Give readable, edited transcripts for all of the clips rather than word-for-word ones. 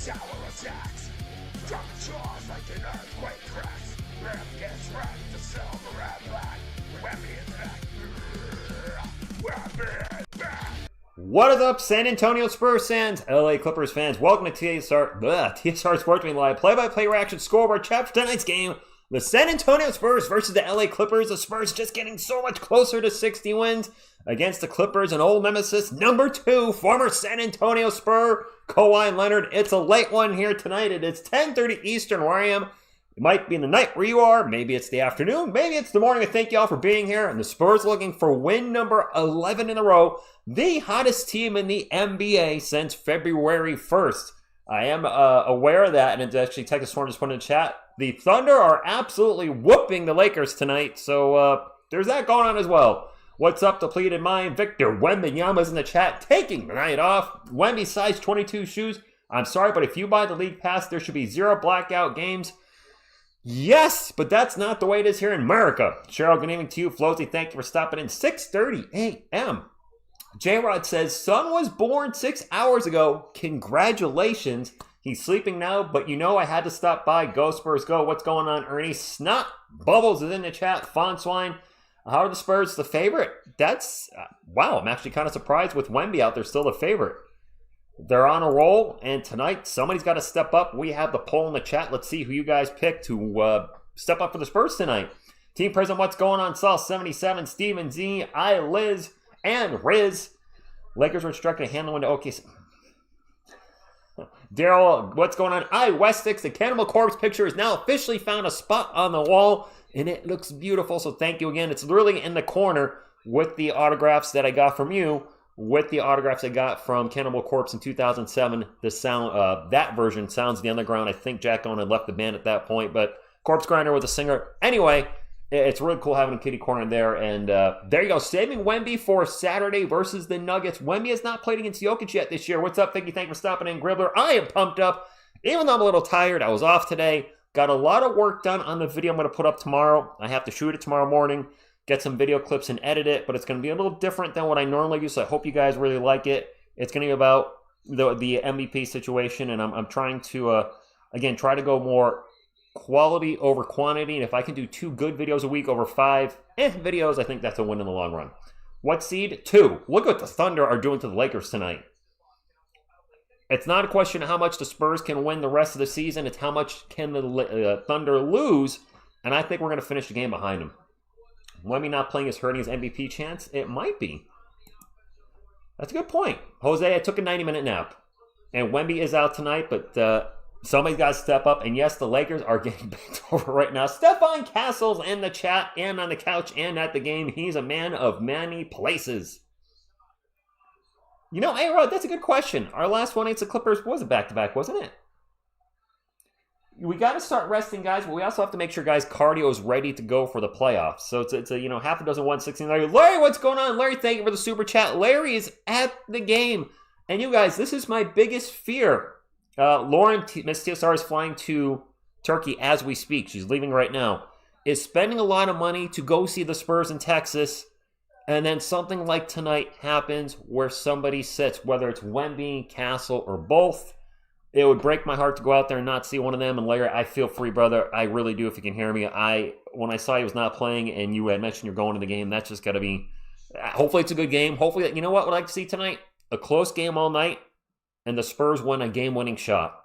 Shower attacks. Drop jaws like an earthquake cracks. Rip gets wrecked to silver and black. Wemby is back. Wemby is back. What is up, San Antonio Spurs fans, LA Clippers fans? Welcome to TSR Sports Live play-by-play reaction scoreboard chat for tonight's game. The San Antonio Spurs versus the LA Clippers. The Spurs just getting so much closer to 60 wins against the Clippers and old nemesis number 2, former San Antonio Spur, Kawhi Leonard. It's a late one here tonight. It is 10:30 Eastern where I am. It might be in the night where you are. Maybe it's the afternoon. Maybe it's the morning. I thank you all for being here. And the Spurs looking for win number 11 in a row. The hottest team in the NBA since February 1st. I am aware of that, and it's actually Texas Storm just put in the chat. The Thunder are absolutely whooping the Lakers tonight, so there's that going on as well. What's up, depleted mind? Victor Wembanyama's in the chat, taking the night off. Wemby size 22 shoes. I'm sorry, but if you buy the league pass, there should be 0 blackout games. Yes, but that's not the way it is here in America. Cheryl, good evening to you. Flozy, thank you for stopping in. 6:30 a.m. J-Rod says, son was born 6 hours ago. Congratulations. He's sleeping now, but you know I had to stop by. Go Spurs, go. What's going on, Ernie? Snot Bubbles is in the chat. Fonswine. How are the Spurs the favorite? That's, wow, I'm actually kind of surprised with Wemby out there still the favorite. They're on a roll, and tonight somebody's got to step up. We have the poll in the chat. Let's see who you guys pick to step up for the Spurs tonight. Team President, what's going on? Saul 77, Steven Z, I Liz, and Riz. Lakers were instructed to handle into OKC. Daryl, what's going on? Westix, the Cannibal Corpse picture is now officially found a spot on the wall, and it looks beautiful, so thank you again. It's literally in the corner with the autographs that I got from you, with the autographs I got from Cannibal Corpse in 2007. The sound, that version, Sounds of the Underground. I think Jack Owen had left the band at that point, but Corpse Grinder was a singer. Anyway, it's really cool having a kitty corner there, and there you go. Saving Wemby for Saturday versus the Nuggets. Wemby has not played against Jokic yet this year. What's up, Vicky? Thank you for stopping in. Gribbler, I am pumped up. Even though I'm a little tired, I was off today. Got a lot of work done on the video I'm going to put up tomorrow. I have to shoot it tomorrow morning, get some video clips and edit it, but it's going to be a little different than what I normally do, so I hope you guys really like it. It's going to be about the MVP situation, and I'm trying to, again, try to go more quality over quantity, and if I can do 2 good videos a week over 5 videos, I think that's a win in the long run. What seed? 2. Look what the Thunder are doing to the Lakers tonight. It's not a question of how much the Spurs can win the rest of the season, it's how much can the Thunder lose, and I think we're going to finish the game behind them. Wemby not playing is hurting his MVP chance? It might be. That's a good point. Jose, I took a 90-minute nap, and Wemby is out tonight, but somebody's got to step up, and yes, the Lakers are getting bent over right now. Stefan Castle's in the chat and on the couch and at the game. He's a man of many places. You know, hey, Rod, that's a good question. Our last one against the Clippers was a back-to-back, wasn't it? We got to start resting guys, but we also have to make sure guys' cardio is ready to go for the playoffs. So it's a half a dozen 116. Larry, what's going on? Larry, thank you for the super chat. Larry is at the game. And you guys, this is my biggest fear. Lauren, Miss TSR, is flying to Turkey as we speak. She's leaving right now. Is spending a lot of money to go see the Spurs in Texas, and then something like tonight happens where somebody sits, whether it's Wemby, Castle, or both. It would break my heart to go out there and not see one of them. And Larry, I feel for you, brother. I really do, if you can hear me. When I saw he was not playing and you had mentioned you're going to the game, that's just got to be... Hopefully it's a good game. Hopefully, you know what I'd like to see tonight? A close game all night, and the Spurs win a game-winning shot.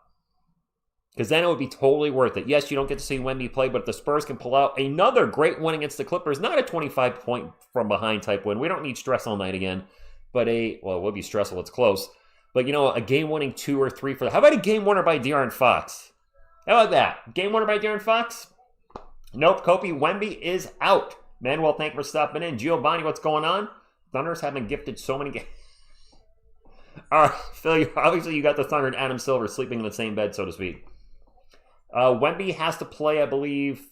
Because then it would be totally worth it. Yes, you don't get to see Wemby play, but if the Spurs can pull out another great win against the Clippers, not a 25-point from behind type win. We don't need stress all night again. But it would be stressful. It's close. But, a game-winning 2 or 3 for... How about a game winner by De'Aaron Fox? How about that? Game winner by De'Aaron Fox? Nope. Kobe, Wemby is out. Manuel, thank you for stopping in. Giovanni, what's going on? Thunders have been gifted so many games. All right, Phil, obviously you got the Thunder and Adam Silver sleeping in the same bed, so to speak. Wemby has to play, I believe,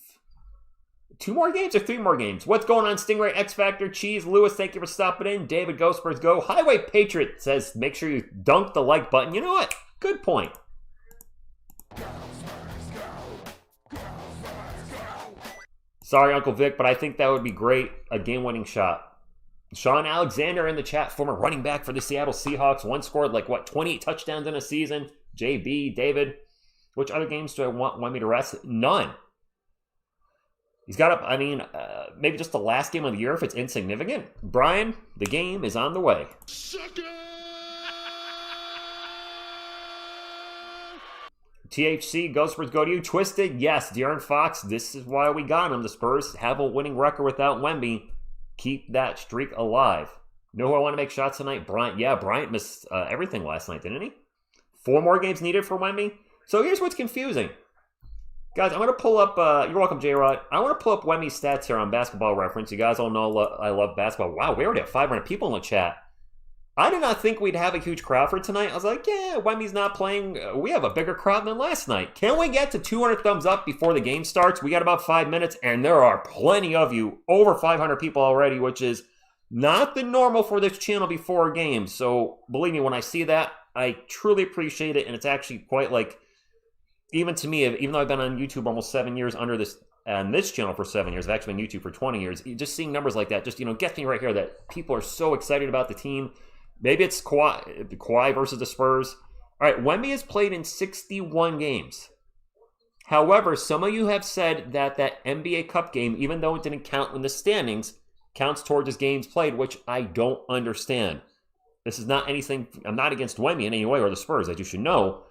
2 more games or 3 more games. What's going on, Stingray, X Factor, Cheese, Lewis, thank you for stopping in. David, Go Spurs, Go. Highway Patriot says, make sure you dunk the like button. You know what? Good point. Sorry, Uncle Vic, but I think that would be great. A game-winning shot. Sean Alexander in the chat, former running back for the Seattle Seahawks, once scored 28 touchdowns in a season. JB, David. Which other games do I want me to rest? None. He's got up, maybe just the last game of the year if it's insignificant. Brian, the game is on the way. THC, Ghost Spurs, go to you. Twisted, yes. De'Aaron Fox, this is why we got him. The Spurs have a winning record without Wemby. Keep that streak alive. Know who I want to make shots tonight? Bryant. Yeah, Bryant missed everything last night, didn't he? 4 more games needed for Wemby. So here's what's confusing. Guys, I'm going to pull up, you're welcome, J-Rod. I want to pull up Wemby's stats here on Basketball Reference. You guys all know I love basketball. Wow, we already have 500 people in the chat. I did not think we'd have a huge crowd for tonight. I was like, yeah, Wemby's not playing. We have a bigger crowd than last night. Can we get to 200 thumbs up before the game starts? We got about 5 minutes, and there are plenty of you. Over 500 people already, which is not the normal for this channel before games. So believe me, when I see that, I truly appreciate it, and it's actually quite like, even to me, even though I've been on YouTube almost 7 years under this, and this channel for 7 years, I've actually been on YouTube for 20 years, just seeing numbers like that just, gets me right here that people are so excited about the team. Maybe it's Kawhi versus the Spurs. All right, Wemby has played in 61 games. However, some of you have said that NBA Cup game, even though it didn't count in the standings, counts towards his games played, which I don't understand. This is not anything, I'm not against Wemby in any way or the Spurs, as you should know.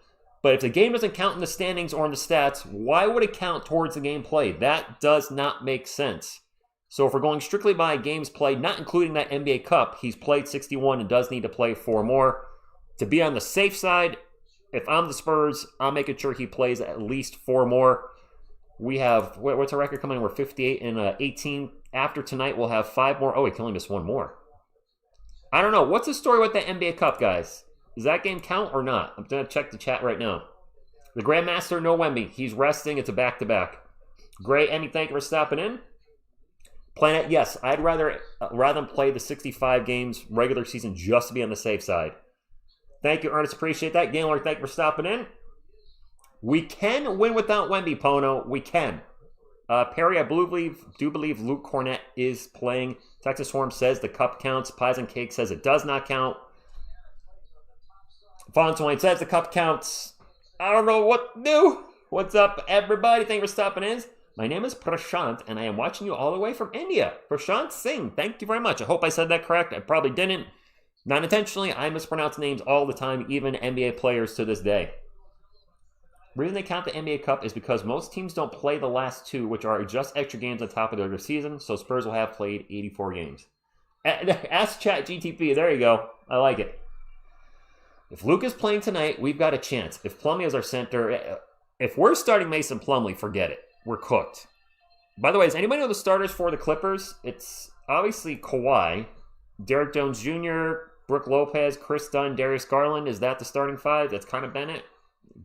But if the game doesn't count in the standings or in the stats, why would it count towards the game played? That does not make sense. So if we're going strictly by games played, not including that NBA Cup, he's played 61 and does need to play 4 more. To be on the safe side, if I'm the Spurs, I'm making sure he plays at least 4 more. We have, what's our record coming in? We're 58 and 18. After tonight, we'll have 5 more. Oh, we can only miss 1 more. I don't know. What's the story with the NBA Cup, guys? Does that game count or not? I'm going to check the chat right now. The Grandmaster, no Wemby. He's resting. It's a back-to-back. Gray, Emmy, thank you for stopping in. Planet, yes. I'd rather than play the 65 games regular season just to be on the safe side. Thank you, Ernest. Appreciate that. Gaylord, thank you for stopping in. We can win without Wemby, Pono. We can. Perry, I do believe Luke Cornett is playing. Texas Swarm says the cup counts. Pies and Cake says it does not count. Fontoine says the cup counts. I don't know what to do. What's up, everybody? Thank you for stopping in. My name is Prashant, and I am watching you all the way from India. Prashant Singh, thank you very much. I hope I said that correct. I probably didn't. Not intentionally. I mispronounce names all the time, even NBA players to this day. The reason they count the NBA Cup is because most teams don't play the last 2, which are just extra games on top of the regular season, so Spurs will have played 84 games. Ask Chat GTP. There you go. I like it. If Luke is playing tonight, we've got a chance. If Plumlee is our center, if we're starting Mason Plumlee, forget it. We're cooked. By the way, does anybody know the starters for the Clippers? It's obviously Kawhi, Derek Jones Jr., Brooke Lopez, Chris Dunn, Darius Garland. Is that the starting 5? That's kind of Bennett.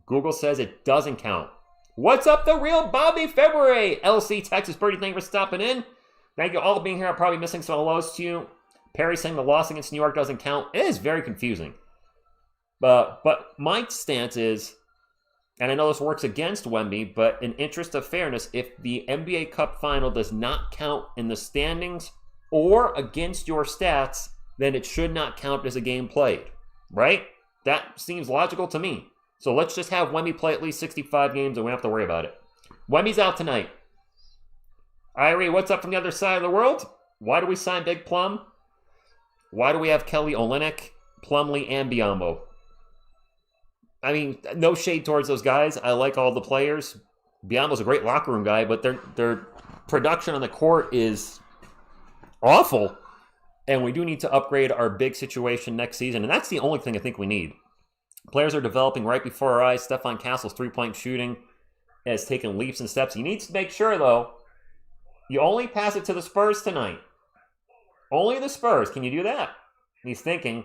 Google says it doesn't count. What's up, the real Bobby February? LC Texas Birdie, thank you for stopping in. Thank you all for being here. I'm probably missing some hellos to you. Perry saying the loss against New York doesn't count. It is very confusing. But my stance is, and I know this works against Wemby, but in interest of fairness, if the NBA Cup final does not count in the standings or against your stats, then it should not count as a game played, right? That seems logical to me. So let's just have Wemby play at least 65 games and we don't have to worry about it. Wemby's out tonight. Irie, what's up from the other side of the world? Why do we sign Big Plum? Why do we have Kelly Olynyk, Plumlee, and Biyombo? I mean, no shade towards those guys. I like all the players. Biyombo's a great locker room guy, but their production on the court is awful. And we do need to upgrade our big situation next season. And that's the only thing I think we need. Players are developing right before our eyes. Stephon Castle's three-point shooting has taken leaps and steps. He needs to make sure, though, you only pass it to the Spurs tonight. Only the Spurs. Can you do that? And he's thinking,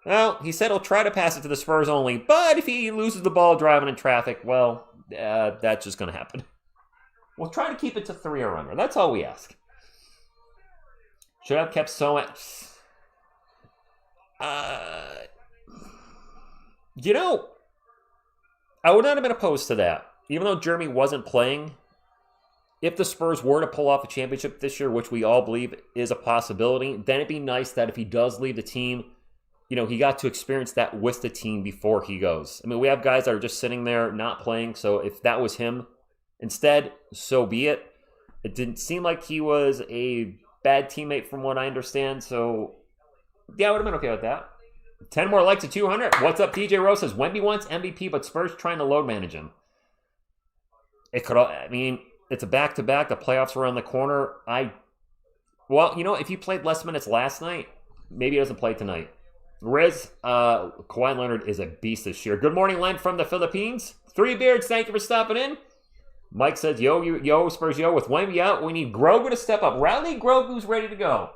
well, he said he'll try to pass it to the Spurs only, but if he loses the ball driving in traffic, well, that's just going to happen. We'll try to keep it to 3 a runner. That's all we ask. Should have kept so much. You know, I would not have been opposed to that. Even though Jeremy wasn't playing, if the Spurs were to pull off a championship this year, which we all believe is a possibility, then it'd be nice that if he does leave the team, he got to experience that with the team before he goes. I mean, we have guys that are just sitting there not playing, so if that was him instead, so be it. It didn't seem like he was a bad teammate from what I understand, so yeah, I would have been okay with that. 10 more likes at 200. What's up, DJ Rose says, Wemby wants MVP, but Spurs trying to load manage him. It's a back-to-back. The playoffs are around the corner. If he played less minutes last night, maybe he doesn't play tonight. Riz, Kawhi Leonard is a beast this year. Good morning, Len from the Philippines. Three Beards, thank you for stopping in. Mike says, yo, Spurs, yo, with Wemby out, we need Grogu to step up. Rally Grogu's ready to go.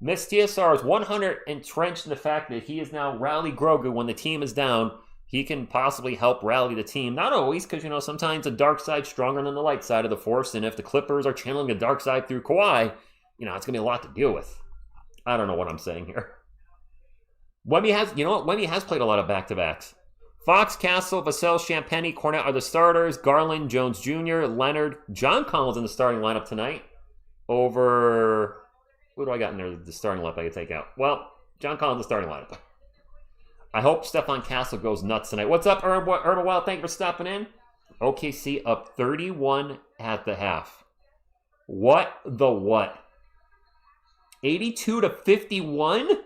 Miss TSR is 100 entrenched in the fact that he is now Rally Grogu when the team is down. He can possibly help rally the team. Not always, because, sometimes the dark side's stronger than the light side of the force, and if the Clippers are channeling the dark side through Kawhi, it's going to be a lot to deal with. I don't know what I'm saying here. Wemby has played a lot of back-to-backs. Fox, Castle, Vassell, Champagny, Cornette are the starters. Garland, Jones Jr., Leonard, John Collins in the starting lineup tonight. Over... Who do I got in there? The starting lineup I can take out. Well, John Collins, the starting lineup. I hope Stephon Castle goes nuts tonight. What's up, Urban Wild? Thank you for stopping in. OKC up 31 at the half. What the what? 82-51?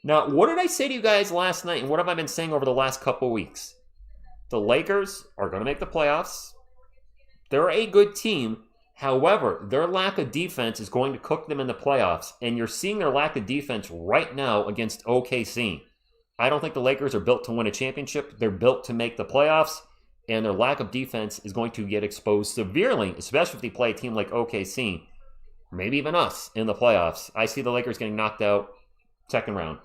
Now, what did I say to you guys last night, and what have I been saying over the last couple weeks? The Lakers are going to make the playoffs. They're a good team. However, their lack of defense is going to cook them in the playoffs, and you're seeing their lack of defense right now against OKC. I don't think the Lakers are built to win a championship. They're built to make the playoffs, and their lack of defense is going to get exposed severely, especially if they play a team like OKC, maybe even us, in the playoffs. I see the Lakers getting knocked out second round.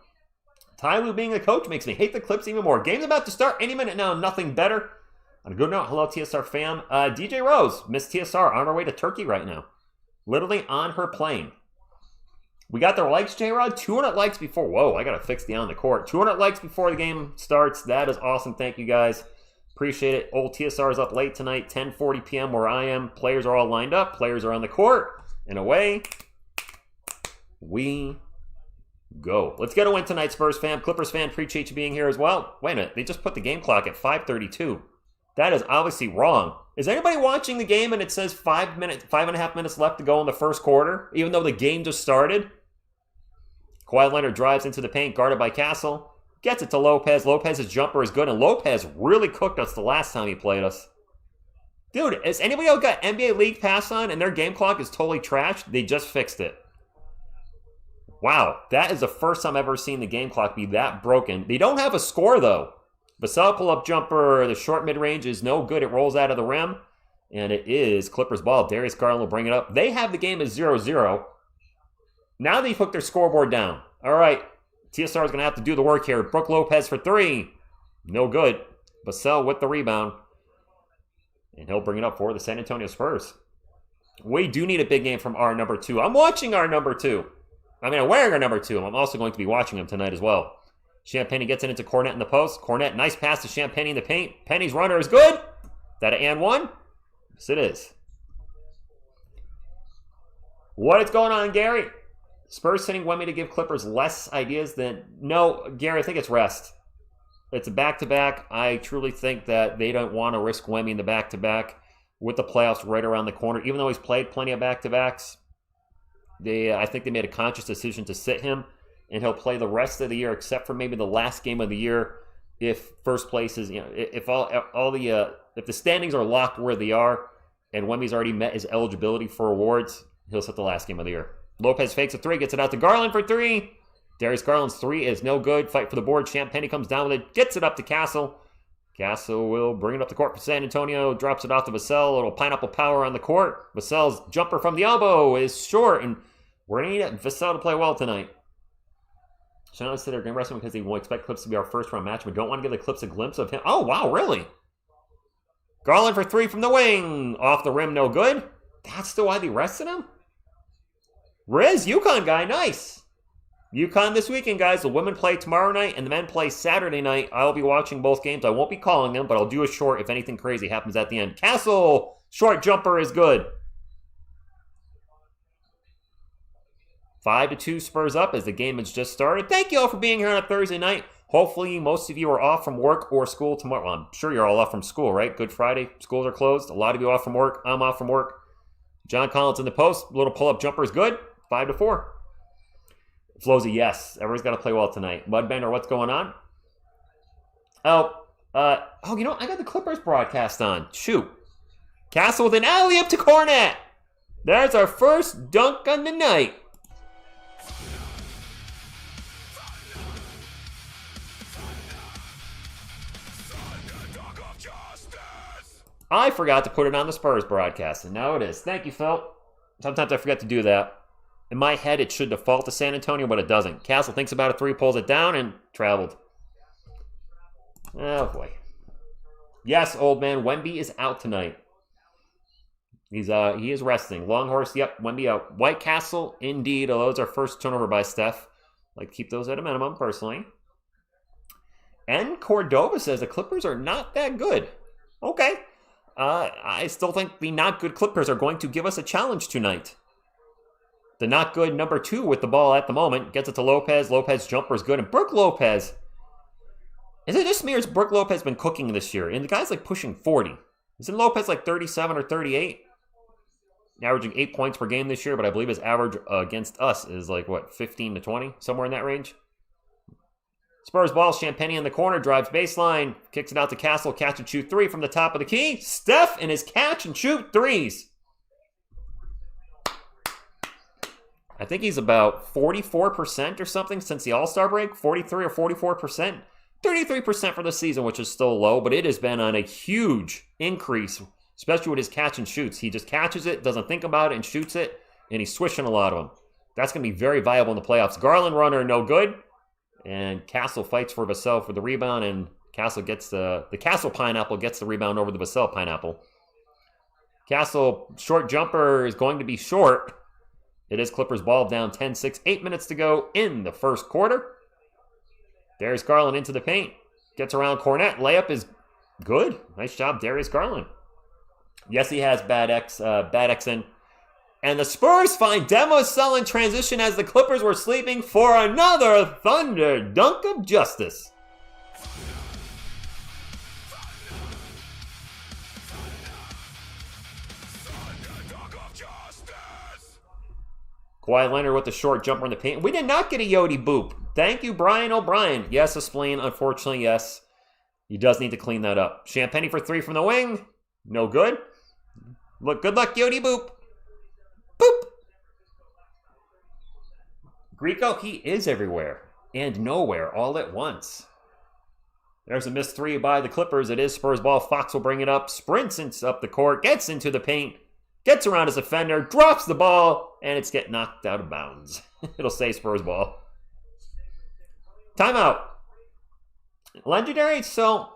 Ty Lue being the coach makes me hate the Clips even more. Game's about to start any minute now, nothing better. On a good note, hello TSR fam. DJ Rose, Miss TSR, on our way to Turkey right now. Literally on her plane. We got their likes, J-Rod. 200 likes before. Whoa, I got to fix the on the court. 200 likes before the game starts. That is awesome. Thank you guys. Appreciate it. Old TSR is up late tonight, 10:40 p.m. where I am. Players are all lined up. Players are on the court. And away we go. Let's get a win tonight, Spurs fan. Clippers fan, appreciate you being here as well. Wait a minute. They just put the game clock at 5:32. That is obviously wrong. Is anybody watching the game and it says 5.5 minutes left to go in the first quarter, even though the game just started? Kawhi Leonard drives into the paint, guarded by Castle. Gets it to Lopez. Lopez's jumper is good, and Lopez really cooked us the last time he played us. Dude, has anybody else got NBA League Pass on and their game clock is totally trashed? They just fixed it. Wow, that is the first time I've ever seen the game clock be that broken. They don't have a score, though. Vassell pull-up jumper, the short mid-range is no good. It rolls out of the rim, and it is Clippers ball. Darius Garland will bring it up. They have the game as 0-0. Now they've hooked their scoreboard down. All right, TSR is going to have to do the work here. Brook Lopez for three. No good. Vassell with the rebound. And he'll bring it up for the San Antonio Spurs. We do need a big game from our number two. I'm watching our number two. I'm wearing our number two. I'm also going to be watching him tonight as well. Champagny gets it into Cornette in the post. Cornette, nice pass to Champagny in the paint. Penny's runner is good. That an and one? Yes, it is. What is going on, Gary? Spurs sending Wemby to give Clippers less ideas than... No, Gary, I think it's rest. It's a back-to-back. I truly think that they don't want to risk Wemby in the back-to-back with the playoffs right around the corner. Even though he's played plenty of back-to-backs, I think they made a conscious decision to sit him. And he'll play the rest of the year, except for maybe the last game of the year, if first place is, if if the standings are locked where they are, and Wemby's already met his eligibility for awards, he'll set the last game of the year. Lopez fakes a three, gets it out to Garland for three. Darius Garland's three is no good. Fight for the board. Champagny comes down with it, gets it up to Castle. Castle will bring it up the court for San Antonio, drops it off to Vassell. A little pineapple power on the court. Vassell's jumper from the elbow is short, and we're going to need Vassell to play well tonight. Shannon said they're going to rest him because they will expect Clips to be our first-round match, but don't want to give the Clips a glimpse of him. Oh, wow, really? Garland for three from the wing. Off the rim, no good. That's the why they rested him? Riz, UConn guy, nice. UConn this weekend, guys. The women play tomorrow night, and the men play Saturday night. I'll be watching both games. I won't be calling them, but I'll do a short if anything crazy happens at the end. Castle, short jumper is good. 5-2 Spurs up as the game has just started. Thank you all for being here on a Thursday night. Hopefully, most of you are off from work or school tomorrow. Well, I'm sure you're all off from school, right? Good Friday. Schools are closed. A lot of you off from work. I'm off from work. John Collins in the post. Little pull-up jumper is good. 5-4. Flozy, yes. Everybody's got to play well tonight. Mudbender, what's going on? You know, I got the Clippers broadcast on. Shoot. Castle with an alley-up to Cornet. There's our first dunk on the night. I forgot to put it on the Spurs broadcast, and now it is. Thank you, Phil. Sometimes I forget to do that. In my head, it should default to San Antonio, but it doesn't. Castle thinks about it, 3, pulls it down, and traveled. Oh, boy. Yes, old man, Wemby is out tonight. He is resting. Longhorse, yep, Wemby out. White Castle, indeed, although it's our first turnover by Steph. Like, keep those at a minimum, personally. And Cordova says the Clippers are not that good. Okay. I still think the not good Clippers are going to give us a challenge tonight. The not good number 2 with the ball at the moment gets it to Lopez. Lopez jumper is good. And Brook Lopez, is it just me or has Brook Lopez been cooking this year? And the guy's like pushing 40. Isn't Lopez like 37 or 38? Averaging 8 points per game this year, but I believe his average against us is like, 15 to 20? Somewhere in that range. Spurs ball, Champagne in the corner, drives baseline, kicks it out to Castle, catch and shoot 3 from the top of the key. Steph in his catch and shoot 3s. I think he's about 44% or something since the All-Star break, 43 or 44%. 33% for the season, which is still low, but it has been on a huge increase, especially with his catch and shoots. He just catches it, doesn't think about it, and shoots it, and he's swishing a lot of them. That's going to be very viable in the playoffs. Garland runner, no good. And Castle fights for Vassell for the rebound, and Castle gets the Castle pineapple gets the rebound over the Vassell pineapple. Castle short jumper is going to be short. It is Clippers ball down 10-6, 8 minutes to go in the first quarter. Darius Garland into the paint. Gets around Cornet. Layup is good. Nice job, Darius Garland. Yes, he has bad X in. And the Spurs find Demo Cell in transition as the Clippers were sleeping for another Thunder dunk of justice. Kawhi Leonard with the short jumper in the paint. We did not get a Yodi boop. Thank you, Brian O'Brien. Yes, a spleen. Unfortunately, yes. He does need to clean that up. Champagne for 3 from the wing. No good. Good luck, Yodi boop. Boop. Greco, he is everywhere and nowhere all at once. There's a missed 3 by the Clippers. It is Spurs ball. Fox will bring it up. Sprints up the court. Gets into the paint. Gets around his defender. Drops the ball. And it's getting knocked out of bounds. It'll say Spurs ball. Timeout. Legendary. So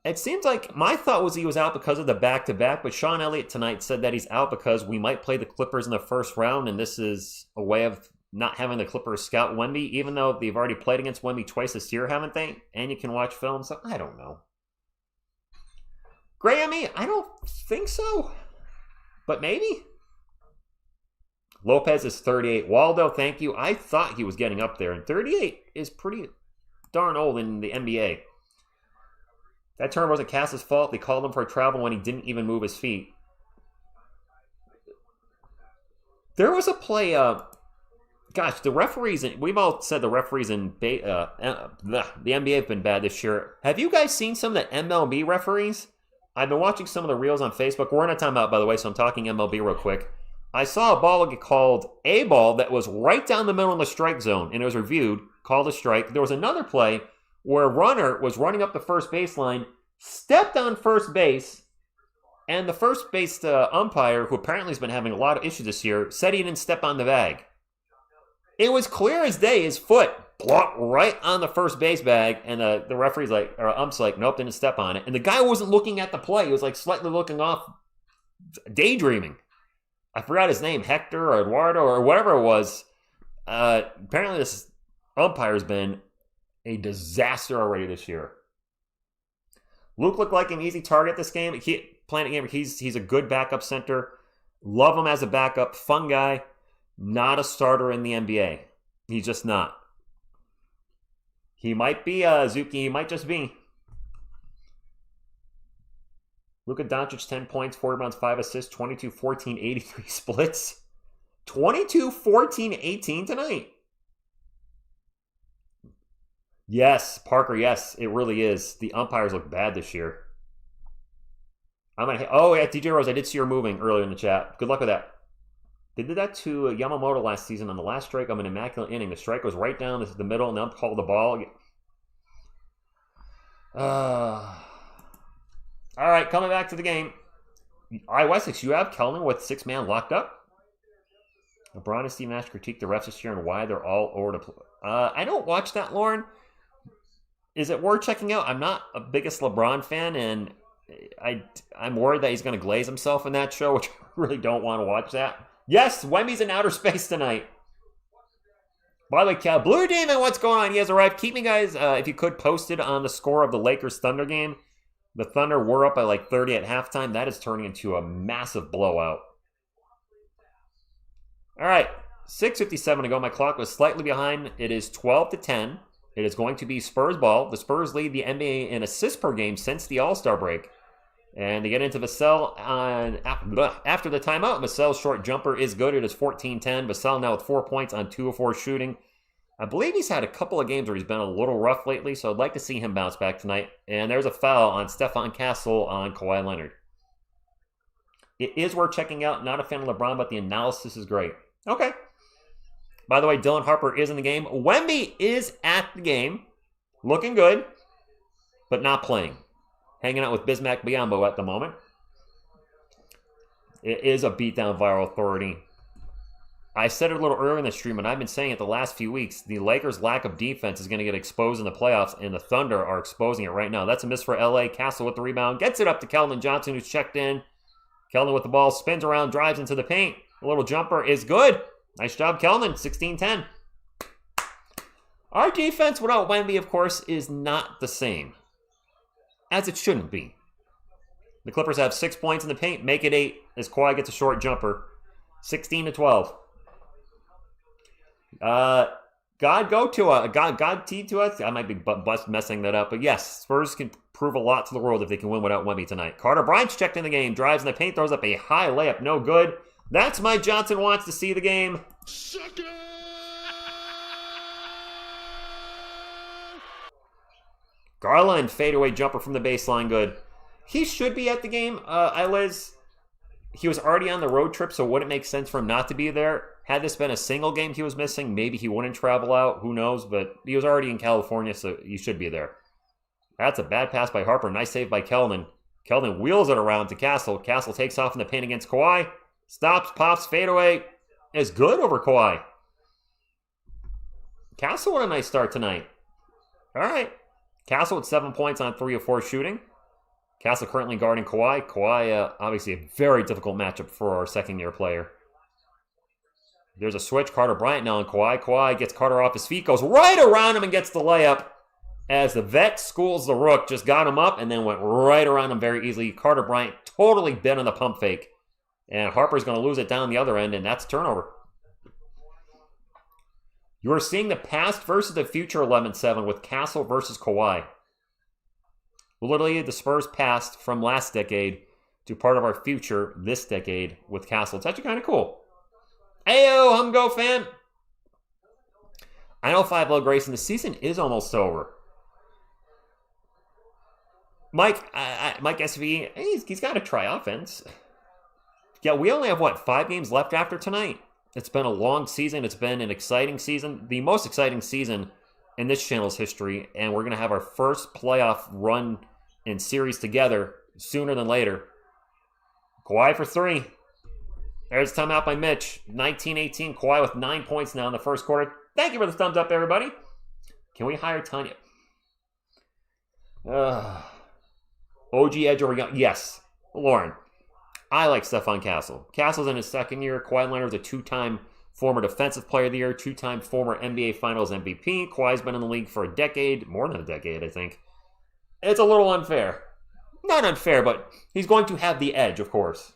it seems like my thought was he was out because of the back-to-back, but Sean Elliott tonight said that he's out because we might play the Clippers in the first round, and this is a way of not having the Clippers scout Wemby, even though they've already played against Wemby twice this year, haven't they? And you can watch film, so I don't know. Grammy, I don't think so, but maybe. Lopez is 38. Waldo, thank you. I thought he was getting up there, and 38 is pretty darn old in the NBA. That turn wasn't Cass's fault. They called him for a travel when he didn't even move his feet. There was a play, the referees, we've all said the referees in the NBA have been bad this year. Have you guys seen some of the MLB referees? I've been watching some of the reels on Facebook. We're in a timeout, by the way, so I'm talking MLB real quick. I saw a ball get called a ball that was right down the middle in the strike zone, and it was reviewed, called a strike. There was another play where a runner was running up the first baseline, stepped on first base, and the first base umpire, who apparently has been having a lot of issues this year, said he didn't step on the bag. It was clear as day, his foot blocked right on the first base bag, and the referee's like, or ump's like, nope, didn't step on it. And the guy wasn't looking at the play. He was like slightly looking off, daydreaming. I forgot his name, Hector or Eduardo or whatever it was. Apparently this umpire's been a disaster already this year. Luke looked like an easy target this game. He's a good backup center. Love him as a backup. Fun guy. Not a starter in the NBA. He's just not. He might be Zuki. He might just be. Luka Doncic, 10 points, 4 rebounds, 5 assists, 22, 14, 83 splits. 22, 14, 18 tonight. Yes, Parker, yes, it really is. The umpires look bad this year. Oh, yeah, DJ Rose, I did see her moving earlier in the chat. Good luck with that. They did that to Yamamoto last season on the last strike of an immaculate inning. The strike goes right down the middle, and they'll call the ball. All right, coming back to the game. All right, Wessex, you have Kellman with 6-man locked up. LeBron and Steve Nash critique the refs this year and why they're all over the place. I don't watch that, Lauren. Is it worth checking out? I'm not a biggest LeBron fan, and I'm worried that he's going to glaze himself in that show, which I really don't want to watch that. Yes, Wemby's in outer space tonight. By the way, Blue Demon, what's going on? He has arrived. Keep me, guys, if you could, posted on the score of the Lakers-Thunder game. The Thunder were up by like 30 at halftime. That is turning into a massive blowout. All right, 6:57 to go. My clock was slightly behind. It is 12-10. It is going to be Spurs ball. The Spurs lead the NBA in assists per game since the All-Star break. And they get into Vassell after the timeout. Vassell's short jumper is good. It is 14-10. Vassell now with 4 points on 2 of 4 shooting. I believe he's had a couple of games where he's been a little rough lately, so I'd like to see him bounce back tonight. And there's a foul on Stephon Castle on Kawhi Leonard. It is worth checking out. Not a fan of LeBron, but the analysis is great. Okay. By the way, Dylan Harper is in the game. Wemby is at the game. Looking good, but not playing. Hanging out with Bismack Biyombo at the moment. It is a beatdown viral authority. I said it a little earlier in the stream, and I've been saying it the last few weeks. The Lakers' lack of defense is going to get exposed in the playoffs, and the Thunder are exposing it right now. That's a miss for LA. Castle with the rebound. Gets it up to Keldon Johnson, who's checked in. Keldon with the ball. Spins around. Drives into the paint. A little jumper is good. Nice job, Keldon. 16-10. Our defense without Wemby, of course, is not the same. As it shouldn't be. The Clippers have 6 points in the paint. Make it 8 as Kawhi gets a short jumper. 16-12. God T to us. I might be messing that up. But yes, Spurs can prove a lot to the world if they can win without Wemby tonight. Carter Bryant's checked in the game. Drives in the paint. Throws up a high layup. No good. That's my Johnson wants to see the game. Garland, fadeaway jumper from the baseline, good. He should be at the game, Liz. He was already on the road trip, so it wouldn't make sense for him not to be there. Had this been a single game he was missing, maybe he wouldn't travel out. Who knows? But he was already in California, so he should be there. That's a bad pass by Harper. Nice save by Keldon. Keldon wheels it around to Castle. Castle takes off in the paint against Kawhi. Stops, pops, fadeaway. Is good over Kawhi. Castle with a nice start tonight. All right. Castle with 7 points on 3 of 4 shooting. Castle currently guarding Kawhi. Kawhi, obviously a very difficult matchup for our second-year player. There's a switch. Carter Bryant now on Kawhi. Kawhi gets Carter off his feet, goes right around him and gets the layup. As the vet schools the rook, just got him up and then went right around him very easily. Carter Bryant totally bent on the pump fake. And Harper's going to lose it down the other end, and that's a turnover. You are seeing the past versus the future 11-7 with Castle versus Kawhi. Literally, the Spurs passed from last decade to part of our future this decade with Castle. It's actually kind of cool. Ayo, Humgo fan. I know 5 Low Grayson. The season is almost over. Mike SV, he's got to try offense. Yeah, we only have, 5 games left after tonight? It's been a long season. It's been an exciting season. The most exciting season in this channel's history. And we're going to have our first playoff run in series together sooner than later. Kawhi for 3. There's timeout by Mitch. 19-18. Kawhi with 9 points now in the first quarter. Thank you for the thumbs up, everybody. Can we hire Tanya? OG Edge over Young. Yes. Lauren. I like Stephon Castle. Castle's in his second year. Kawhi Leonard's a 2-time former Defensive Player of the Year, 2-time former NBA Finals MVP. Kawhi's been in the league for a decade, more than a decade, I think. It's a little unfair. Not unfair, but he's going to have the edge, of course.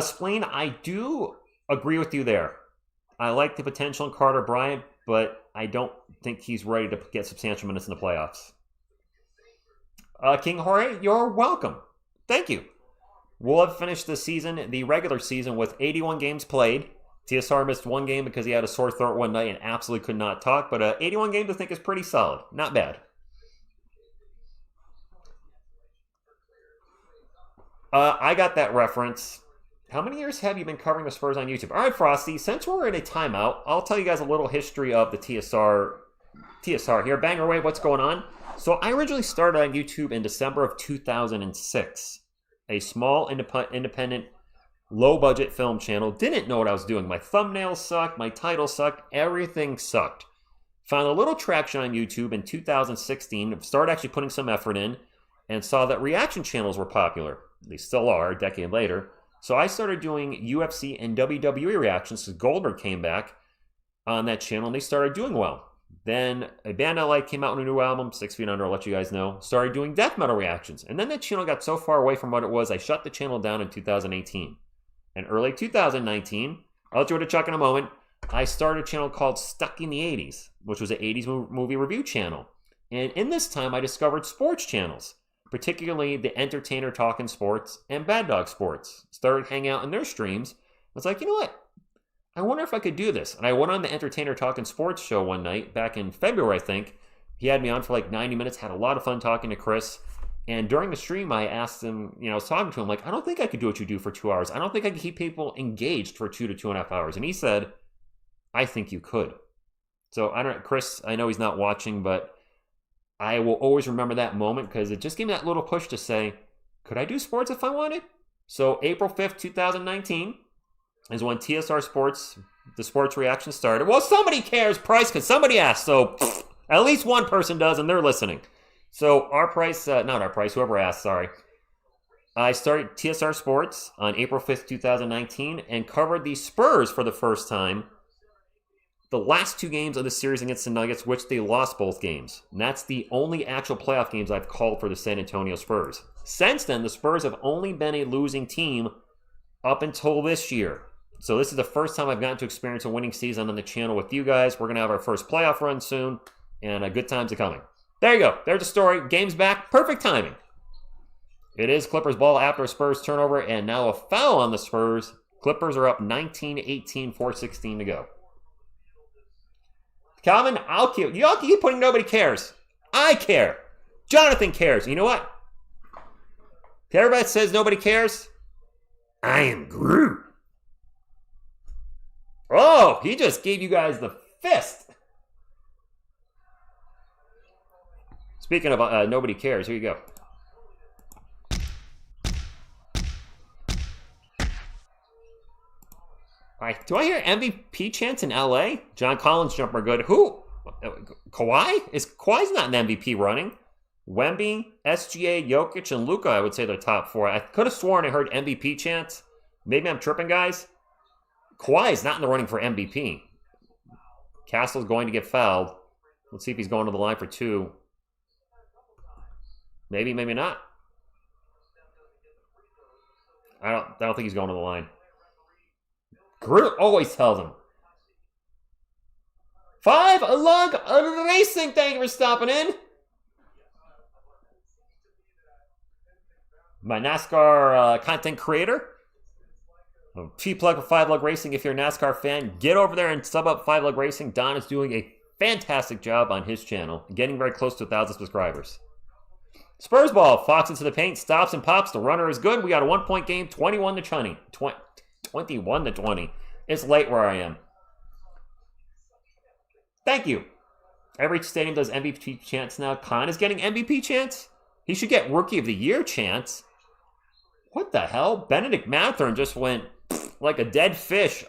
Spleen, I do agree with you there. I like the potential in Carter Bryant, but I don't think he's ready to get substantial minutes in the playoffs. King Jorge, you're welcome. Thank you. We'll have finished the regular season, with 81 games played. TSR missed one game because he had a sore throat one night and absolutely could not talk, but 81 games I think is pretty solid. Not bad. I got that reference. How many years have you been covering the Spurs on YouTube? All right, Frosty, since we're in a timeout, I'll tell you guys a little history of the TSR here. Banger away, what's going on? So I originally started on YouTube in December of 2006. A small, independent, low-budget film channel. Didn't know what I was doing. My thumbnails sucked. My title sucked. Everything sucked. Found a little traction on YouTube in 2016. Started actually putting some effort in, and saw that reaction channels were popular. They still are, a decade later. So I started doing UFC and WWE reactions because Goldberg came back on that channel, and they started doing well. Then a band I like came out with a new album, 6 Feet Under, I'll let you guys know. Started doing death metal reactions. And then that channel got so far away from what it was, I shut the channel down in 2018. In early 2019, I'll let you know to Chuck in a moment, I started a channel called Stuck in the 80s, which was an 80s movie review channel. And in this time, I discovered sports channels, particularly the Entertainer Talking Sports and Bad Dog Sports. Started hanging out in their streams. I was like, you know what? I wonder if I could do this. And I went on the Entertainer Talking Sports show one night, back in February, I think. He had me on for like 90 minutes, had a lot of fun talking to Chris. And during the stream, I asked him, I was talking to him, like, I don't think I could do what you do for 2 hours. I don't think I could keep people engaged for 2 to 2.5 hours. And he said, I think you could. So, Chris, I know he's not watching, but I will always remember that moment because it just gave me that little push to say, could I do sports if I wanted? So, April 5th, 2019 is when TSR Sports, the sports reaction started. Well, somebody cares, Price, because somebody asked. So, at least one person does, and they're listening. So whoever asked, sorry. I started TSR Sports on April 5th, 2019, and covered the Spurs for the first time. The last 2 games of the series against the Nuggets, which they lost both games. And that's the only actual playoff games I've called for the San Antonio Spurs. Since then, the Spurs have only been a losing team up until this year. So this is the first time I've gotten to experience a winning season on the channel with you guys. We're going to have our first playoff run soon, and good times are coming. There you go. There's the story. Game's back. Perfect timing. It is Clippers ball after a Spurs turnover, and now a foul on the Spurs. Clippers are up 19-18, 4:16 to go. Calvin, y'all keep putting nobody cares. I care. Jonathan cares. You know what? If everybody says nobody cares, I am Groot. Oh, he just gave you guys the fist. Speaking of nobody cares, here you go. All right, do I hear MVP chants in LA? John Collins jumper good. Who? Kawhi? Kawhi's not an MVP running. Wemby, SGA, Jokic, and Luka, I would say they're top 4. I could have sworn I heard MVP chants. Maybe I'm tripping, guys. Kawhi is not in the running for MVP. Castle's going to get fouled. Let's see if he's going to the line for 2. Maybe, maybe not. I don't think he's going to the line. Groot always tells him. 5 lug racing. Thank you for stopping in. My NASCAR content creator. Cheap plug for 5 Lug Racing. If you're a NASCAR fan, get over there and sub up 5 Lug Racing. Don is doing a fantastic job on his channel, getting very close to 1,000 subscribers. Spurs ball. Fox into the paint. Stops and pops. The runner is good. We got a 1-point game. 21 to 20. 21 to 20. It's late where I am. Thank you. Every stadium does MVP chants now. Khan is getting MVP chants. He should get Rookie of the Year chants. What the hell? Benedict Mathurin just went like a dead fish,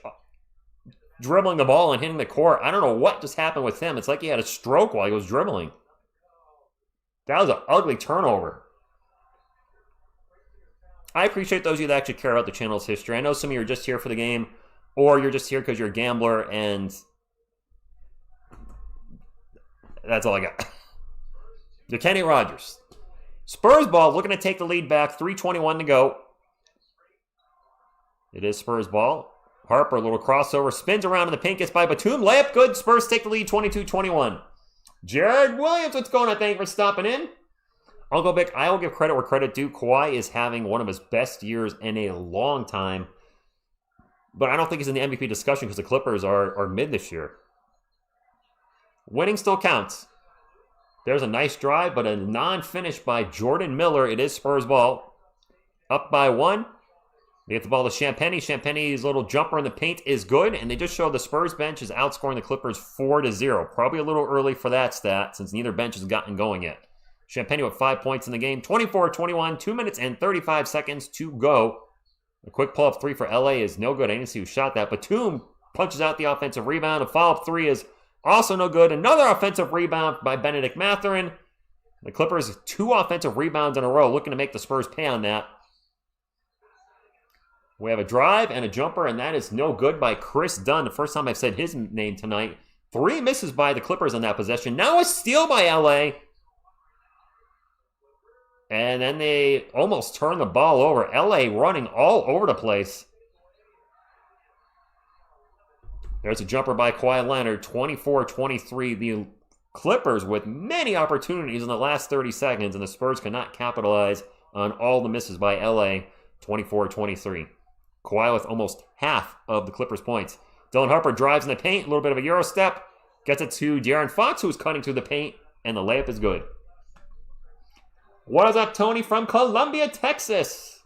dribbling the ball and hitting the court. I don't know what just happened with him. It's like he had a stroke while he was dribbling. That was an ugly turnover. I appreciate those of you that actually care about the channel's history. I know some of you are just here for the game, or you're just here because you're a gambler, and that's all I got. The Kenny Rogers. Spurs ball looking to take the lead back. 3:21 to go. It is Spurs ball. Harper, a little crossover, spins around in the paint, gets by Batum. Layup good. Spurs take the lead 22-21. Jared Williams, what's going on? Thank you for stopping in. I'll go back. I'll give credit where credit due. Kawhi is having one of his best years in a long time. But I don't think he's in the MVP discussion because the Clippers are mid this year. Winning still counts. There's a nice drive, but a non-finish by Jordan Miller. It is Spurs ball. Up by 1. They get the ball to Champagny. Champagny's little jumper in the paint is good, and they just showed the Spurs bench is outscoring the Clippers 4-0. Probably a little early for that stat since neither bench has gotten going yet. Champagny with 5 points in the game. 24-21, 2 minutes and 35 seconds to go. A quick pull-up 3 for LA is no good. I didn't see who shot that. Batum punches out the offensive rebound. A follow-up 3 is also no good. Another offensive rebound by Benedict Mathurin. The Clippers 2 offensive rebounds in a row, looking to make the Spurs pay on that. We have a drive and a jumper, and that is no good by Chris Dunn. The first time I've said his name tonight. 3 misses by the Clippers on that possession. Now a steal by LA. And then they almost turn the ball over. LA running all over the place. There's a jumper by Kawhi Leonard. 24-23. The Clippers with many opportunities in the last 30 seconds, and the Spurs cannot capitalize on all the misses by LA. 24-23. Kawhi with almost half of the Clippers' points. Dylan Harper drives in the paint, a little bit of a Euro step. Gets it to De'Aaron Fox, who's cutting through the paint, and the layup is good. What is up, Tony from Columbus, Texas,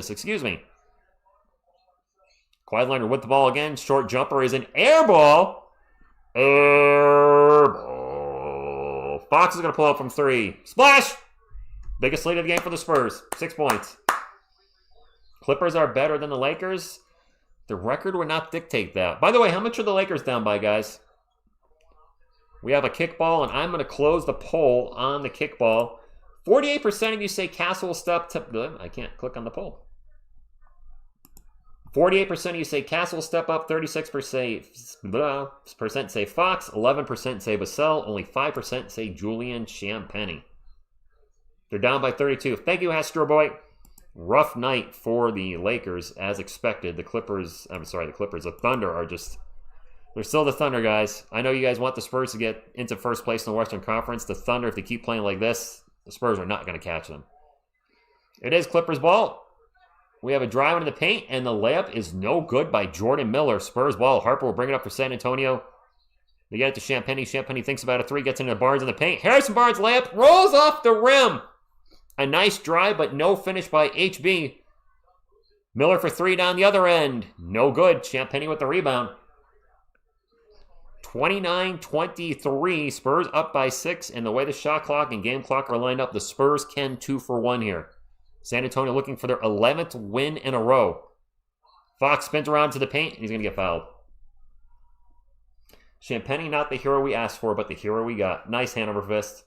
excuse me. Kawhi Leonard with the ball again. Short jumper is an air ball. Fox is going to pull up from 3. Splash! Biggest lead of the game for the Spurs. 6 points. Clippers are better than the Lakers. The record would not dictate that. By the way, how much are the Lakers down by, guys? We have a kickball, and I'm going to close the poll on the kickball. 48% of you say Castle will step to... I can't click on the poll. 48% of you say Castle will step up. 36% say Fox. 11% say Vassell. Only 5% say Julian Champagny. They're down by 32. Thank you, Astro Boy. Rough night for the Lakers, as expected. The Thunder are just... They're still the Thunder, guys. I know you guys want the Spurs to get into first place in the Western Conference. The Thunder, if they keep playing like this, the Spurs are not going to catch them. It is Clippers ball. We have a drive into the paint, and the layup is no good by Jordan Miller. Spurs ball. Harper will bring it up for San Antonio. They get it to Champagny. Champagny thinks about a 3, gets into Barnes in the paint. Harrison Barnes layup rolls off the rim. A nice drive, but no finish by HB. Miller for 3 down the other end. No good. Champagny with the rebound. 29-23. Spurs up by 6. And the way the shot clock and game clock are lined up, the Spurs can 2 for 1 here. San Antonio looking for their 11th win in a row. Fox spins around to the paint, and he's going to get fouled. Champagny, not the hero we asked for, but the hero we got. Nice hand over fist.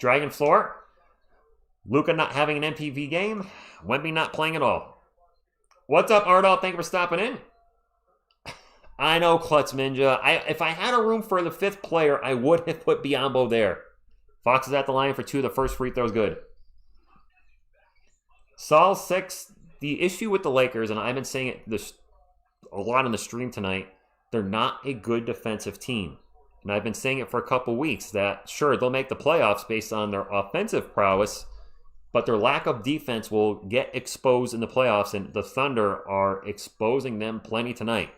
Dragon floor. Luka not having an MPV game. Wemby not playing at all. What's up, Ardall? Thank you for stopping in. I know, Klutz Ninja. If I had a room for the 5th player, I would have put Biyombo there. Fox is at the line for 2. The first free throw is good. Saul 6. The issue with the Lakers, and I've been saying it a lot on the stream tonight, they're not a good defensive team. And I've been saying it for a couple weeks that, sure, they'll make the playoffs based on their offensive prowess, but their lack of defense will get exposed in the playoffs, and the Thunder are exposing them plenty tonight.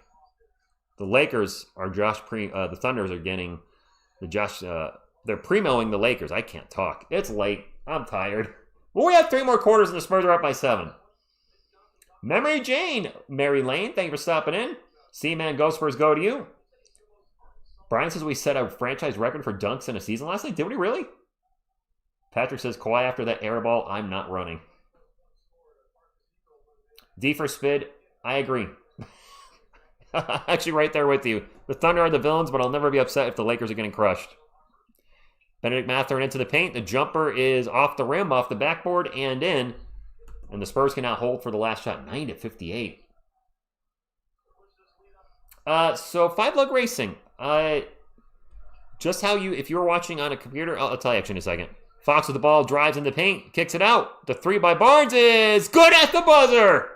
The Lakers are the Thunders are getting they're premoing the Lakers. I can't talk. It's late. I'm tired. Well, we have 3 more quarters, and the Spurs are up by 7. Memory Jane, Mary Lane, thank you for stopping in. C-Man, Go Spurs, go to you. Brian says we set a franchise record for dunks in a season last night. Did we really? Patrick says, Kawhi after that air ball, I'm not running. D for Spid, I agree. Actually right there with you. The Thunder are the villains, but I'll never be upset if the Lakers are getting crushed. Benedict Mathurin into the paint. The jumper is off the rim, off the backboard, and in. And the Spurs can now hold for the last shot. 9-58. So 5-leg racing. Just how if you were watching on a computer, I'll tell you actually in a second. Fox with the ball, drives in the paint, kicks it out. The 3 by Barnes is good at the buzzer.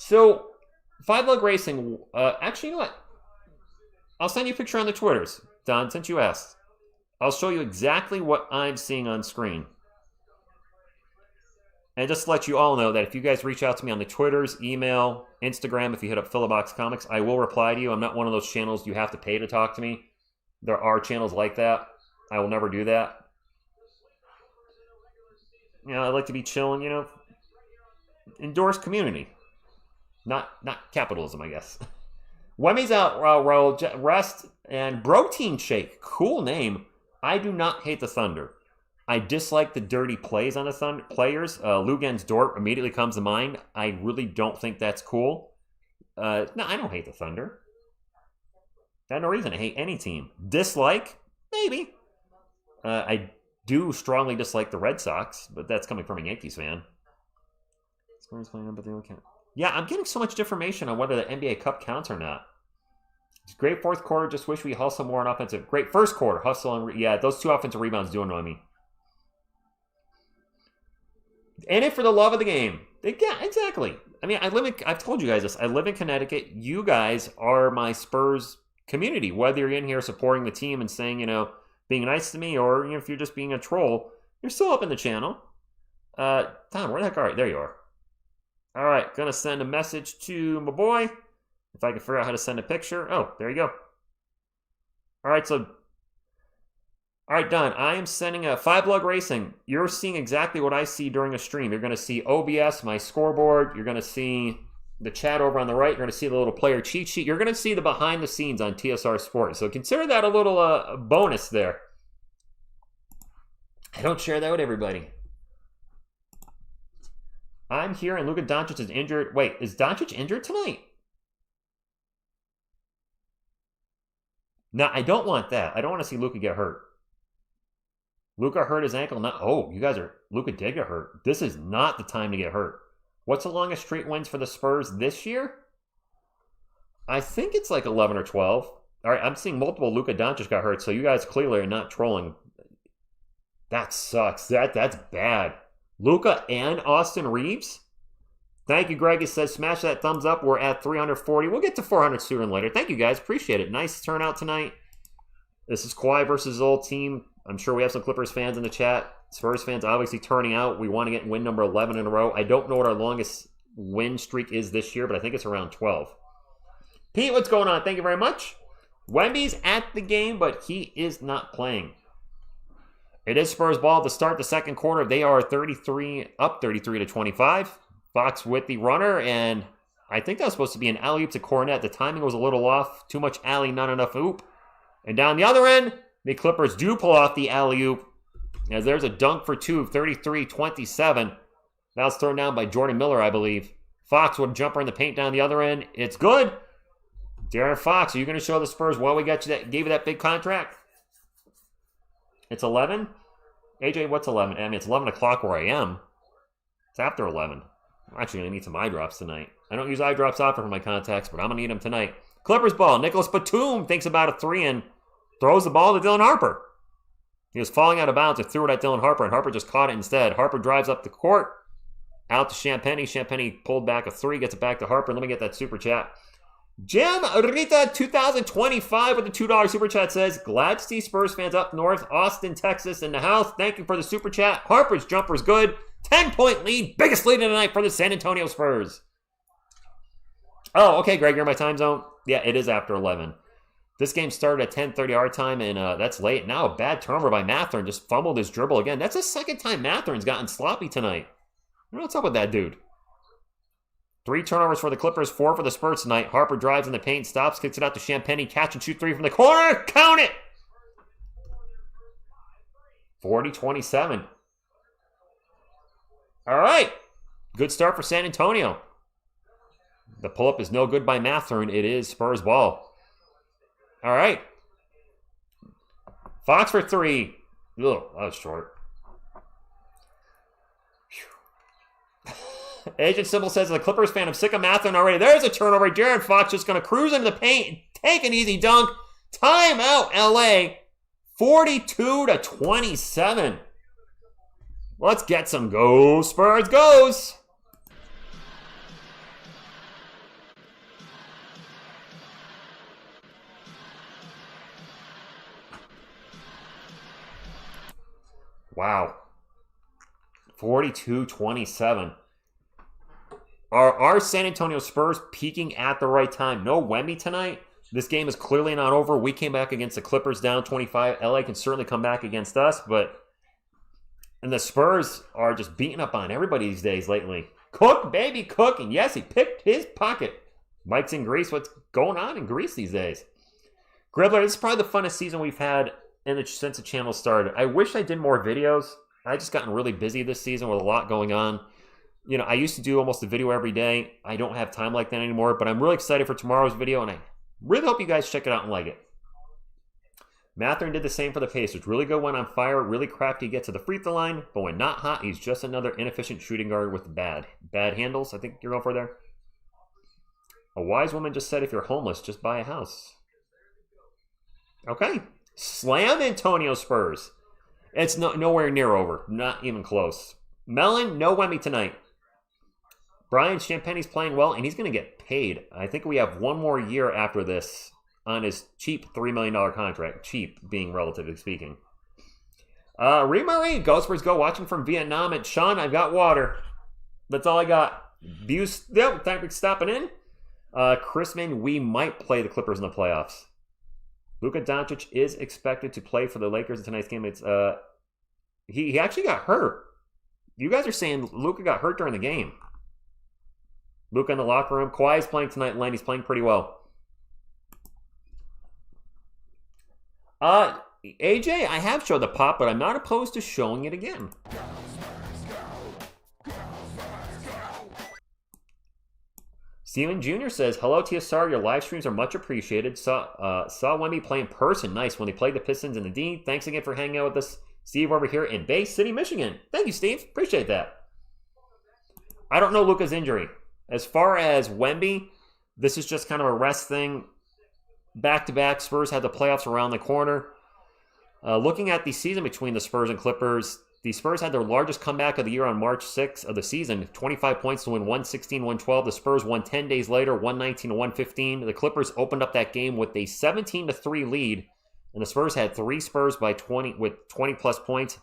So, 5-Lug Racing, actually, you know what? I'll send you a picture on the Twitters, Don, since you asked. I'll show you exactly what I'm seeing on screen. And just to let you all know that if you guys reach out to me on the Twitters, email, Instagram, if you hit up Philobox Comics, I will reply to you. I'm not one of those channels you have to pay to talk to me. There are channels like that. I will never do that. You know, I like to be chilling, you know. Endorse community. Not capitalism, I guess. Wemmy's out, roll, rest, and Protein Shake. Cool name. I do not hate the Thunder. I dislike the dirty plays on the Thunder players. Lugens Dort immediately comes to mind. I really don't think that's cool. No, I don't hate the Thunder. I have no reason to hate any team. Dislike? Maybe. I do strongly dislike the Red Sox, but that's coming from a Yankees fan. Spurs playing, but they don't count. Yeah, I'm getting so much information on whether the NBA Cup counts or not. It's great fourth quarter. Just wish we hustle more on offensive. Great first quarter. Hustle and yeah, those 2 offensive rebounds do annoy me. In it for the love of the game. Yeah, exactly. I mean, I've told you guys this. I live in Connecticut. You guys are my Spurs community. Whether you're in here supporting the team and saying, you know, being nice to me, or you know, if you're just being a troll, you're still up in the channel. Tom, where the heck are you? There you are. All right, gonna send a message to my boy. If I can figure out how to send a picture. Oh, there you go. All right, so... All right, Don, I am sending a 5-Lug Racing. You're seeing exactly what I see during a stream. You're going to see OBS, my scoreboard. You're going to see the chat over on the right. You're going to see the little player cheat sheet. You're going to see the behind the scenes on TSR Sports. So consider that a little bonus there. I don't share that with everybody. I'm here and Luka Doncic is injured. Wait, is Doncic injured tonight? No, I don't want that. I don't want to see Luka get hurt. Luka hurt his ankle. Luka did get hurt. This is not the time to get hurt. What's the longest streak wins for the Spurs this year? I think it's like 11 or 12. All right, I'm seeing multiple Luka Doncic got hurt, so you guys clearly are not trolling. That sucks. That's bad. Luka and Austin Reeves? Thank you, Greg. It says, smash that thumbs up. We're at 340. We'll get to 400 sooner than later. Thank you, guys. Appreciate it. Nice turnout tonight. This is Kawhi versus his old team. I'm sure we have some Clippers fans in the chat. Spurs fans obviously turning out. We want to get win number 11 in a row. I don't know what our longest win streak is this year, but I think it's around 12. Pete, what's going on? Thank you very much. Wemby's at the game, but he is not playing. It is Spurs ball to start the second quarter. They are up 33 to 25. Fox with the runner, and I think that was supposed to be an alley-oop to Cornet. The timing was a little off. Too much alley, not enough oop. And down the other end, the Clippers do pull off the alley-oop, as there's a dunk for two, 33-27. That was thrown down by Jordan Miller, I believe. Fox with a jumper in the paint down the other end. It's good. De'Aaron Fox, are you going to show the Spurs why we gave you that big contract? It's 11? AJ, what's 11? I mean, it's 11 o'clock where I am. It's after 11. I'm actually going to need some eye drops tonight. I don't use eye drops often for my contacts, but I'm going to need them tonight. Clippers ball. Nicholas Batum thinks about a three and throws the ball to Dylan Harper. He was falling out of bounds and threw it at Dylan Harper, and Harper just caught it instead. Harper drives up the court. Out to Champagny. Champagny pulled back a three, gets it back to Harper. Let me get that super chat. Jim Rita 2025 with the $2 super chat says, glad to see Spurs fans up north, Austin, Texas in the house. Thank you for the super chat. Harper's jumper's good. 10-point lead. Biggest lead of the night for the San Antonio Spurs. Oh, okay, Greg, you're in my time zone. Yeah, it is after 11. This game started at 10:30 our time, and that's late. Now a bad turnover by Mathurin. Just fumbled his dribble again. That's the second time Mathurin's gotten sloppy tonight. I don't know what's up with that dude. 3 turnovers for the Clippers, 4 for the Spurs tonight. Harper drives in the paint, stops, kicks it out to Champagny. Catch and shoot 3 from the corner. Count it! 40-27. All right. Good start for San Antonio. The pull-up is no good by Mathurin. It is Spurs ball. All right. Fox for 3. Ugh, that was short. Agent Symbol says, as a Clippers fan, I'm sick of Mathurin already. There's a turnover. De'Aaron Fox just going to cruise into the paint and take an easy dunk. Timeout, LA. 42-27. Let's get some go. Spurs goes. Wow. 42-27. Are San Antonio Spurs peaking at the right time? No Wemby tonight. This game is clearly not over. We came back against the Clippers down 25. LA can certainly come back against us, and the Spurs are just beating up on everybody these days lately. Cook, baby, Cook. And yes, he picked his pocket. Mike's in Greece. What's going on in Greece these days? Gribbler, this is probably the funnest season we've had since the channel started. I wish I did more videos. I just gotten really busy this season with a lot going on. I used to do almost a video every day. I don't have time like that anymore, but I'm really excited for tomorrow's video, and I really hope you guys check it out and like it. Mathurin did the same for the Pacers. Really good when on fire, really crafty to get to the free throw line, but when not hot, he's just another inefficient shooting guard with bad handles. I think you're going for there. A wise woman just said if you're homeless, just buy a house. Okay. Slam Antonio Spurs. It's nowhere near over. Not even close. Mellon, no Wemby tonight. Brian Champagne's playing well, and he's going to get paid. I think we have one more year after this on his cheap $3 million contract. Cheap, being relatively speaking. Marie, go Spurs, go. Watching from Vietnam. And Sean, I've got water. That's all I got. Views, yep, thanks for stopping in. Chrisman, we might play the Clippers in the playoffs. Luka Doncic is expected to play for the Lakers in tonight's game. It's he actually got hurt. You guys are saying Luka got hurt during the game. Luka in the locker room. Kawhi is playing tonight. Len, he's playing pretty well. AJ, I have showed the pop, but I'm not opposed to showing it again. Steven Jr. says, hello TSR, your live streams are much appreciated. Saw Wemby play in person. Nice when they played the Pistons in the D. Thanks again for hanging out with us. Steve over here in Bay City, Michigan. Thank you, Steve. Appreciate that. I don't know Luka's injury. As far as Wemby, this is just kind of a rest thing. Back-to-back, Spurs had the playoffs around the corner. Looking at the season between the Spurs and Clippers, the Spurs had their largest comeback of the year on March 6th of the season, 25 points to win 116-112. The Spurs won 10 days later, 119-115. The Clippers opened up that game with a 17-3 lead, and the Spurs had 3 Spurs by 20 with 20-plus points.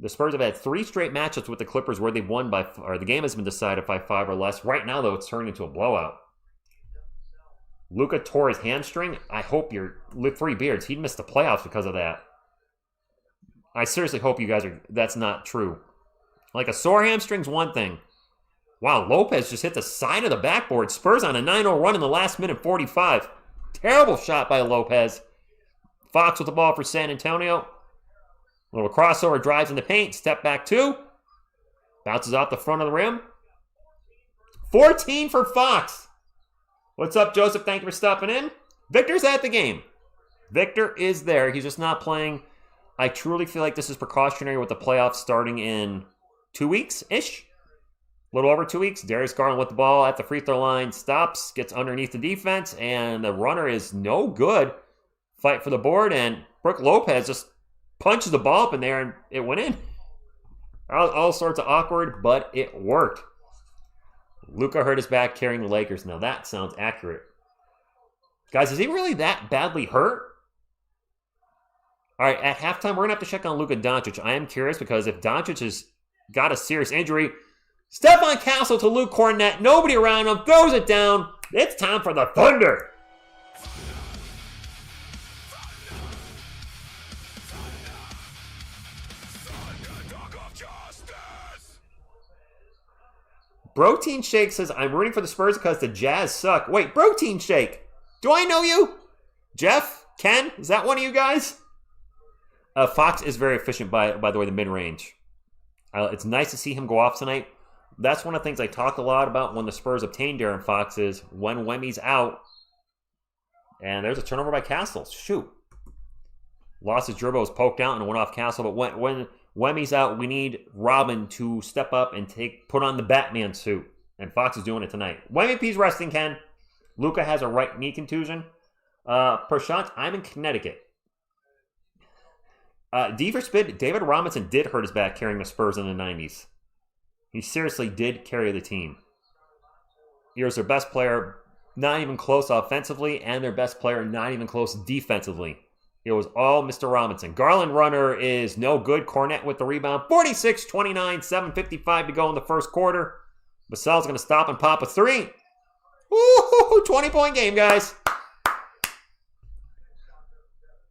The Spurs have had 3 straight matchups with the Clippers where they've won by, or the game has been decided by 5 or less. Right now, though, it's turned into a blowout. Luka tore his hamstring. I hope you're lit 3 beards. He'd miss the playoffs because of that. I seriously hope you guys that's not true. Like a sore hamstring's one thing. Wow, Lopez just hit the side of the backboard. Spurs on a 9-0 run in the last minute 45. Terrible shot by Lopez. Fox with the ball for San Antonio. Little crossover, drives in the paint. Step back 2. Bounces off the front of the rim. 14 for Fox. What's up, Joseph? Thank you for stopping in. Victor's at the game. Victor is there. He's just not playing. I truly feel like this is precautionary with the playoffs starting in 2 weeks-ish. A little over 2 weeks. Darius Garland with the ball at the free throw line. Stops, gets underneath the defense, and the runner is no good. Fight for the board, and Brook Lopez just punches the ball up in there, and it went in. All sorts of awkward, but it worked. Luka hurt his back carrying the Lakers. Now that sounds accurate. Guys, is he really that badly hurt? All right, at halftime, we're going to have to check on Luka Doncic. I am curious because if Doncic has got a serious injury, Stephon Castle to Luke Cornett, nobody around him, throws it down. It's time for the Thunder. Protein Shake says, I'm rooting for the Spurs because the Jazz suck. Wait, Protein Shake, do I know you? Jeff? Ken? Is that one of you guys? Fox is very efficient, by the way, the mid-range. It's nice to see him go off tonight. That's one of the things I talk a lot about when the Spurs obtained De'Aaron Fox is when Wemmy's out. And there's a turnover by Castle. Shoot. Lost his dribble, was poked out and went off Castle. But when Wemmy's out, we need Robin to step up and put on the Batman suit. And Fox is doing it tonight. Wemmy P's resting, Ken. Luka has a right knee contusion. Prashant, I'm in Connecticut. D for Spid, David Robinson did hurt his back carrying the Spurs in the 90s. He seriously did carry the team. He was their best player, not even close offensively, and their best player, not even close defensively. It was all Mr. Robinson. Garland runner is no good. Cornette with the rebound. 46-29, 7:55 to go in the first quarter. Vassell's going to stop and pop a three. Woo! 20-point game, guys.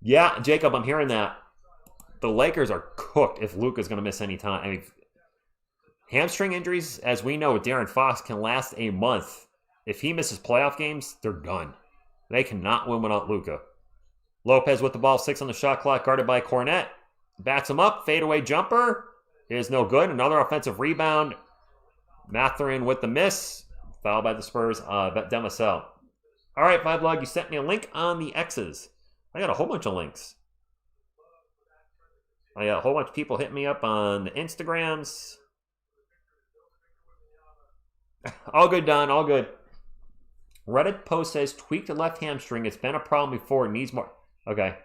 Yeah, Jacob, I'm hearing that. The Lakers are cooked if Luka's going to miss any time. I mean, hamstring injuries, as we know with De'Aaron Fox, can last a month. If he misses playoff games, they're done. They cannot win without Luka. Lopez with the ball, 6 on the shot clock, guarded by Cornette. Backs him up, fadeaway jumper is no good. Another offensive rebound. Mathurin with the miss. Foul by the Spurs, Demisel. All right, Five Log, you sent me a link on the X's. I got a whole bunch of links. I got a whole bunch of people hitting me up on the Instagrams. All good, Don, all good. Reddit post says, tweaked left hamstring. It's been a problem before. It needs more. Okay.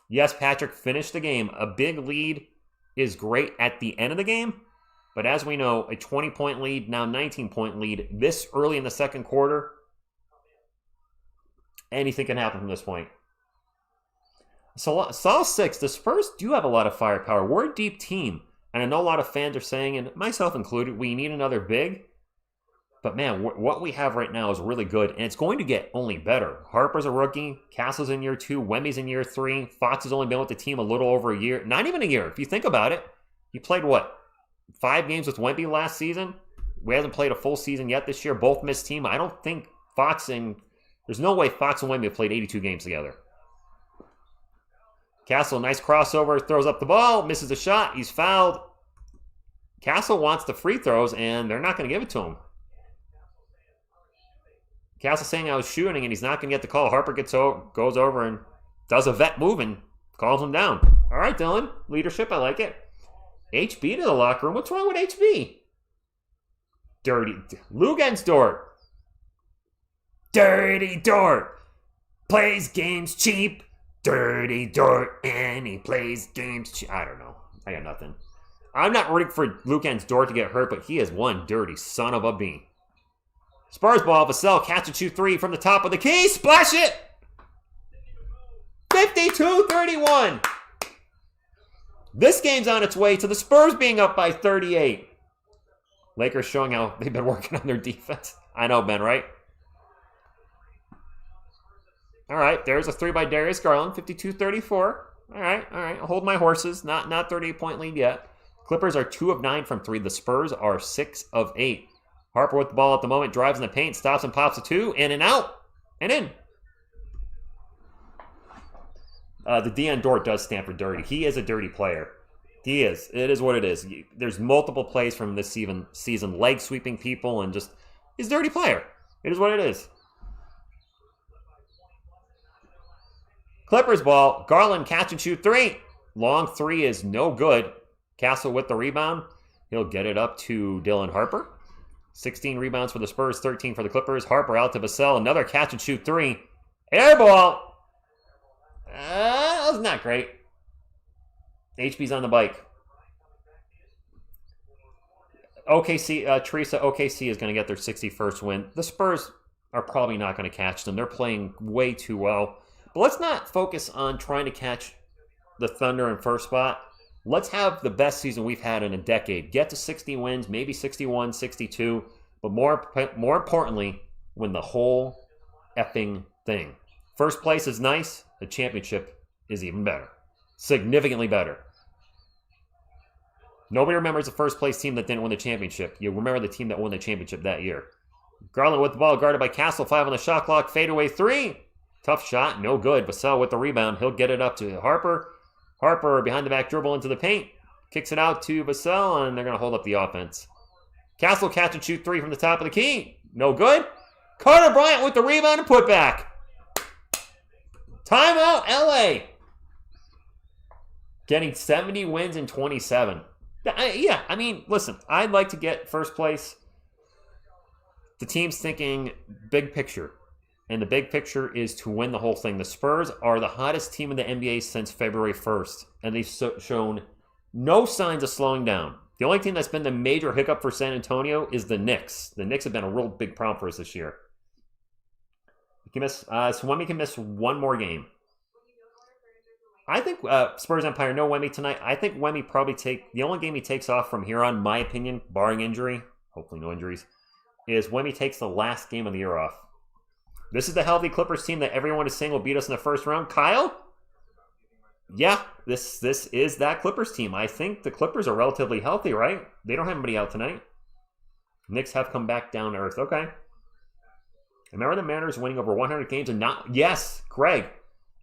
Yes, Patrick, finished the game. A big lead is great at the end of the game. But as we know, a 20-point lead, now 19-point lead, this early in the second quarter, anything can happen from this point. So, Saul 6, the Spurs do have a lot of firepower. We're a deep team. And I know a lot of fans are saying, and myself included, we need another big. But man, what we have right now is really good, and it's going to get only better. Harper's a rookie. Castle's in year 2. Wemby's in year 3. Fox has only been with the team a little over a year. Not even a year, if you think about it. He played, 5 games with Wemby last season? We haven't played a full season yet this year. Both missed team. I don't think there's no way Fox and Wemby have played 82 games together. Castle, nice crossover, throws up the ball, misses a shot, he's fouled. Castle wants the free throws, and they're not going to give it to him. Castle saying I was shooting, and he's not going to get the call. Harper goes over and does a vet move and calls him down. All right, Dylan, leadership, I like it. HB to the locker room. What's wrong with HB? Dirty. Lugensdort. Dirty Dort. Plays games cheap. Dirty Dort. And he plays games cheap. I don't know. I got nothing. I'm not rooting for Lugensdort to get hurt, but he is one dirty son of a bee. Spurs ball. Vassell catch and shoot 3 from the top of the key. Splash it. 52-31. This game's on its way to the Spurs being up by 38. Lakers showing how they've been working on their defense. I know, Ben, right? All right, there's a 3 by Darius Garland, 52-34. All right. I'll hold my horses. Not 38-point lead yet. Clippers are 2 of 9 from 3. The Spurs are 6 of 8. Harper with the ball at the moment, drives in the paint, stops and pops a 2, in and out, and in. The Deion Dort does stand for dirty. He is a dirty player. He is. It is what it is. There's multiple plays from this season, leg sweeping people, and just he's a dirty player. It is what it is. Clippers ball. Garland catch and shoot 3. Long 3 is no good. Castle with the rebound. He'll get it up to Dylan Harper. 16 rebounds for the Spurs, 13 for the Clippers. Harper out to Vassell. Another catch and shoot 3. Air ball. That was not great. HB's on the bike. OKC, Teresa, OKC is going to get their 61st win. The Spurs are probably not going to catch them. They're playing way too well. But let's not focus on trying to catch the Thunder in first spot. Let's have the best season we've had in a decade. Get to 60 wins, maybe 61, 62. But more importantly, win the whole effing thing. First place is nice. The championship is even better. Significantly better. Nobody remembers the first place team that didn't win the championship. You remember the team that won the championship that year. Garland with the ball, guarded by Castle. 5 on the shot clock. Fadeaway 3. Tough shot. No good. Vassell with the rebound. He'll get it up to Harper. Harper behind the back dribble into the paint. Kicks it out to Vassell, and they're going to hold up the offense. Castle catch and shoot 3 from the top of the key. No good. Carter Bryant with the rebound and put back. Timeout, LA. Getting 70 wins in 27. I mean, listen, I'd like to get first place. The team's thinking big picture. And the big picture is to win the whole thing. The Spurs are the hottest team in the NBA since February 1st. And they've shown no signs of slowing down. The only team that's been the major hiccup for San Antonio is the Knicks. The Knicks have been a real big problem for us this year. Swami can miss one more game. I think Spurs Empire, no Wemby tonight. I think Wemby probably the only game he takes off from here on, my opinion, barring injury, hopefully no injuries, is Wemby takes the last game of the year off. This is the healthy Clippers team that everyone is saying will beat us in the first round. Kyle? Yeah, this is that Clippers team. I think the Clippers are relatively healthy, right? They don't have anybody out tonight. Knicks have come back down to earth. Okay. Remember the Mariners winning over 100 games and not... Yes, Greg.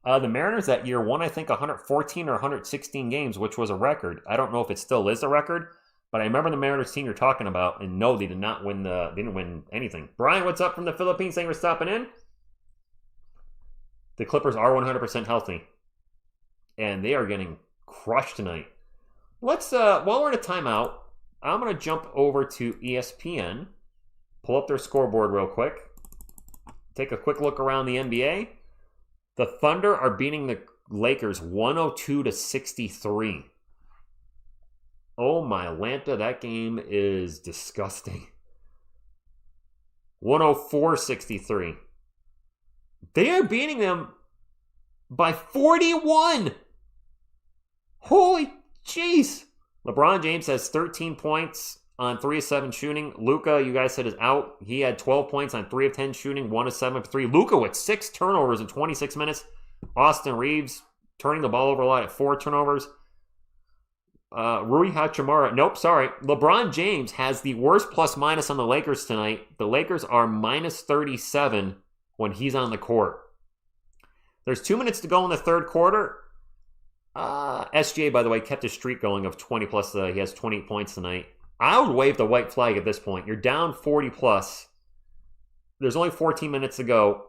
The Mariners that year won, I think, 114 or 116 games, which was a record. I don't know if it still is a record, but I remember the Mariners team you're talking about, and no, they did not win they didn't win anything. Brian, what's up from the Philippines? Thanks for stopping in. The Clippers are 100% healthy, and they are getting crushed tonight. Let's, while we're in a timeout, I'm going to jump over to ESPN, pull up their scoreboard real quick, take a quick look around the NBA. The Thunder are beating the Lakers 102-63. Oh my Lanta, that game is disgusting. 104-63. They are beating them by 41. Holy jeez. LeBron James has 13 points on 3 of 7 shooting. Luka, you guys said, is out. He had 12 points on 3 of 10 shooting, 1 of 7 for 3. Luka with 6 turnovers in 26 minutes. Austin Reeves turning the ball over a lot at 4 turnovers. Rui Hachimura, nope, sorry. LeBron James has the worst plus-minus on the Lakers tonight. The Lakers are minus 37 when he's on the court. There's 2 minutes to go in the third quarter. SGA, by the way, kept his streak going of 20 plus. He has 28 points tonight. I would wave the white flag at this point. You're down 40 plus. There's only 14 minutes to go.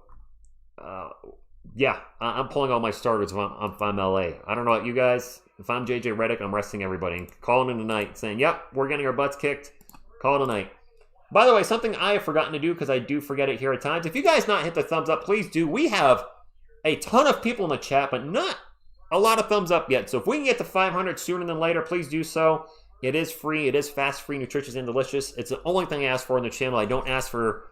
Yeah, I'm pulling all my starters if I'm LA. I don't know about you guys. If I'm JJ Redick, I'm resting everybody. Calling in tonight, saying, yep, we're getting our butts kicked. Call it a night. By the way, something I have forgotten to do, because I do forget it here at times. If you guys not hit the thumbs up, please do. We have a ton of people in the chat, but not a lot of thumbs up yet. So if we can get to 500 sooner than later, please do so. It is free. It is fast, free, nutritious, and delicious. It's the only thing I ask for on the channel. I don't ask for,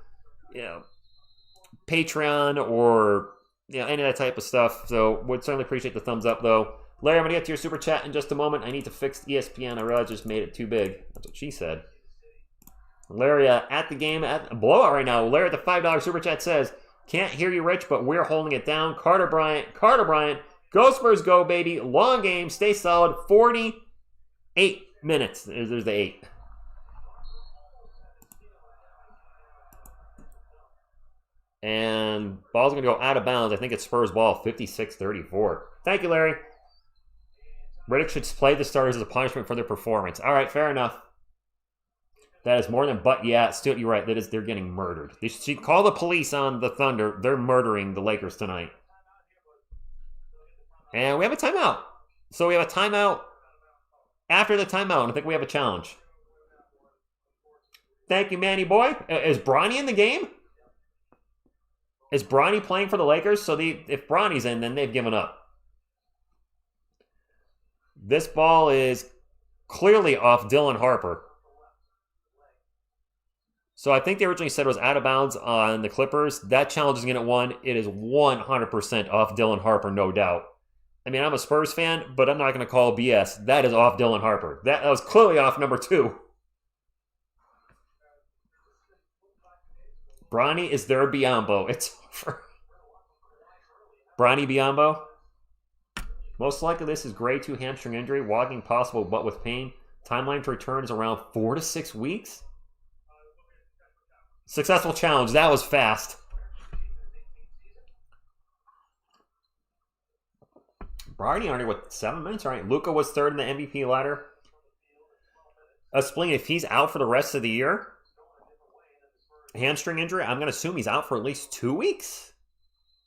Patreon or any of that type of stuff. So would certainly appreciate the thumbs up, though. Larry, I'm going to get to your super chat in just a moment. I need to fix ESPN. I realized I just made it too big. That's what she said. Larry, at the game, at a blowout right now. Larry at the $5 super chat says, can't hear you, Rich, but we're holding it down. Carter Bryant, go Spurs, go, baby. Long game, stay solid. 48 minutes. There's the 8. And ball's going to go out of bounds. I think it's Spurs ball, 56-34. Thank you, Larry. Riddick should play the starters as a punishment for their performance. All right, fair enough. That is more than but yeah, still you're right. They're getting murdered. They should call the police on the Thunder. They're murdering the Lakers tonight. And we have a timeout. So we have a timeout. After the timeout, I think we have a challenge. Thank you, Manny boy. Is Bronny in the game? Is Bronny playing for the Lakers? So if Bronny's in, then they've given up. This ball is clearly off Dylan Harper. So I think they originally said it was out of bounds on the Clippers. That challenge is going to get won. It is 100% off Dylan Harper, no doubt. I mean, I'm a Spurs fan, but I'm not going to call BS. That is off Dylan Harper. That was clearly off number 2. Bronny is their Biombo. It's over. Bronny Biombo. Most likely this is grade 2 hamstring injury. Walking possible, but with pain. Timeline to return is around 4 to 6 weeks. Successful challenge. That was fast. Bronny already with 7 minutes. All right. Luka was third in the MVP ladder. Spling, if he's out for the rest of the year, hamstring injury, I'm going to assume he's out for at least 2 weeks.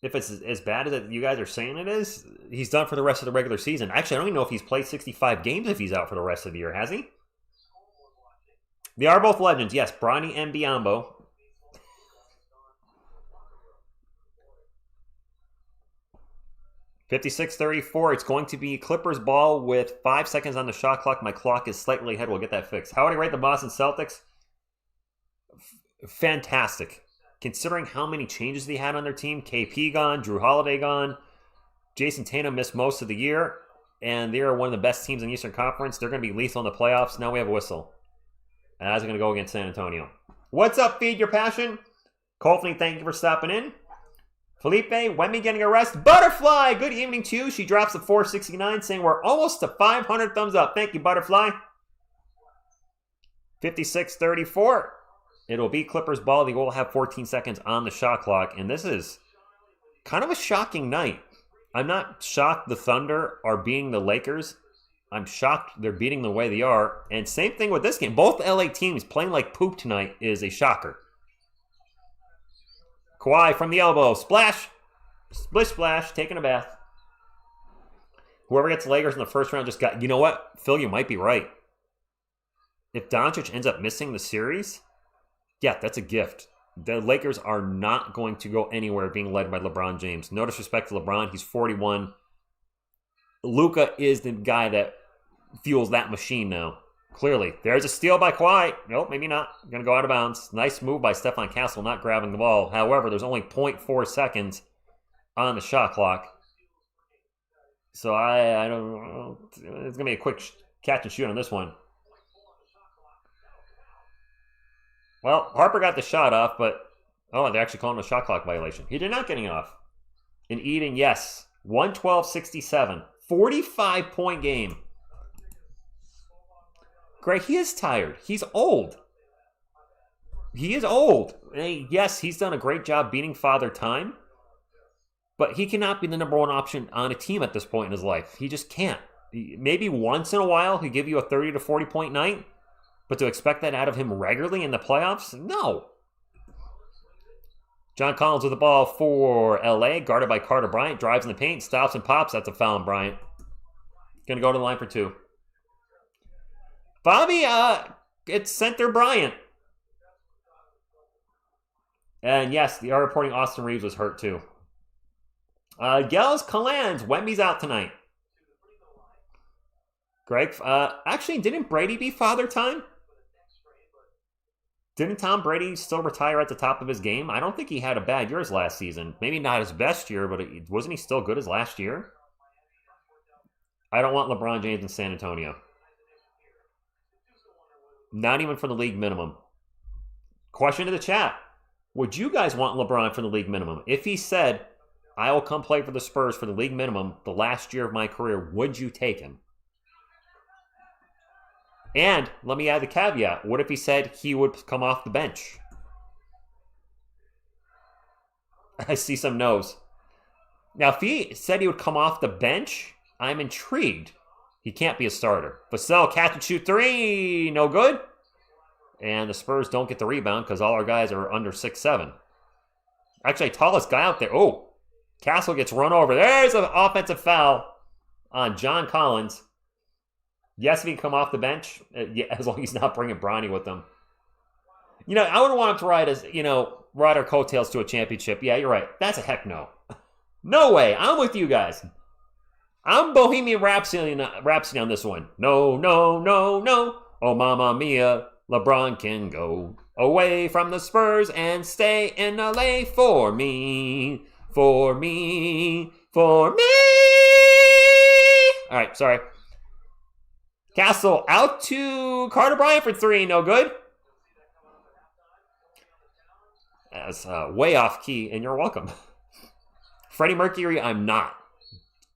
If it's as bad as you guys are saying it is, he's done for the rest of the regular season. Actually, I don't even know if he's played 65 games if he's out for the rest of the year. Has he? They are both legends. Yes, Bronny and Biombo. $56-34. It's going to be Clippers ball with 5 seconds on the shot clock. My clock is slightly ahead. We'll get that fixed. How would I rate the Boston Celtics? Fantastic. Considering how many changes they had on their team. KP gone, Drew Holiday gone, Jason Tatum missed most of the year, and they're one of the best teams in the Eastern Conference. They're going to be lethal in the playoffs. Now we have a whistle. And how's it going to go against San Antonio? What's up, Feed Your Passion? Coldly, thank you for stopping in. Felipe, Wemby getting a rest. Butterfly, good evening to you. She drops a 469 saying we're almost to 500 thumbs up. Thank you, Butterfly. 56-34. It'll be Clippers ball. They will have 14 seconds on the shot clock. And this is kind of a shocking night. I'm not shocked the Thunder are beating the Lakers. I'm shocked they're beating the way they are. And same thing with this game. Both LA teams playing like poop tonight is a shocker. Kawhi from the elbow. Splash. Splish splash. Taking a bath. Whoever gets the Lakers in the first round just got... You know what? Phil, you might be right. If Doncic ends up missing the series, yeah, that's a gift. The Lakers are not going to go anywhere being led by LeBron James. No disrespect to LeBron. He's 41. Luka is the guy that fuels that machine now. Clearly. There's a steal by Kawhi. Nope, maybe not. Going to go out of bounds. Nice move by Stephon Castle not grabbing the ball. However, there's only 0.4 seconds on the shot clock. So I don't know. It's going to be a quick catch and shoot on this one. Well, Harper got the shot off, but... Oh, they're actually calling him a shot clock violation. He did not get it off. And Eden, yes. 112-67. 45-point game. Greg, he is tired. He's old. He is old. Yes, he's done a great job beating Father Time. But he cannot be the number one option on a team at this point in his life. He just can't. Maybe once in a while he'll give you a 30 to 40 point night. But to expect that out of him regularly in the playoffs? No. John Collins with the ball for LA. Guarded by Carter Bryant. Drives in the paint. Stops and pops. That's a foul on Bryant. Going to go to the line for two. Bobby, it's center Bryant. And yes, they are reporting Austin Reeves was hurt too. Gels Kalans. Wemby's out tonight. Greg, actually, didn't Brady beat Father Time? Didn't Tom Brady still retire at the top of his game? I don't think he had a bad year last season. Maybe not his best year, but wasn't he still good as last year? I don't want LeBron James in San Antonio. Not even for the league minimum. Question to the chat. Would you guys want LeBron for the league minimum? If he said, I will come play for the Spurs for the league minimum the last year of my career, would you take him? And let me add the caveat. What if he said he would come off the bench? I see some no's. Now, if he said he would come off the bench, I'm intrigued. He can't be a starter. Vassell, catch and shoot three. No good. And the Spurs don't get the rebound because all our guys are under 6'7". Actually, tallest guy out there. Oh, Castle gets run over. There's an offensive foul on John Collins. Yes, if he can come off the bench, yeah, as long as he's not bringing Bronny with him. You know, I wouldn't want him to ride our coattails to a championship. Yeah, you're right. That's a heck no. No way. I'm with you guys. I'm Bohemian Rhapsody on this one. No, no, no, no. Oh, mamma mia, LeBron can go away from the Spurs and stay in LA for me, for me, for me. All right, sorry. Castle out to Carter Bryant for three. No good. That's way off key, and you're welcome. Freddie Mercury, I'm not.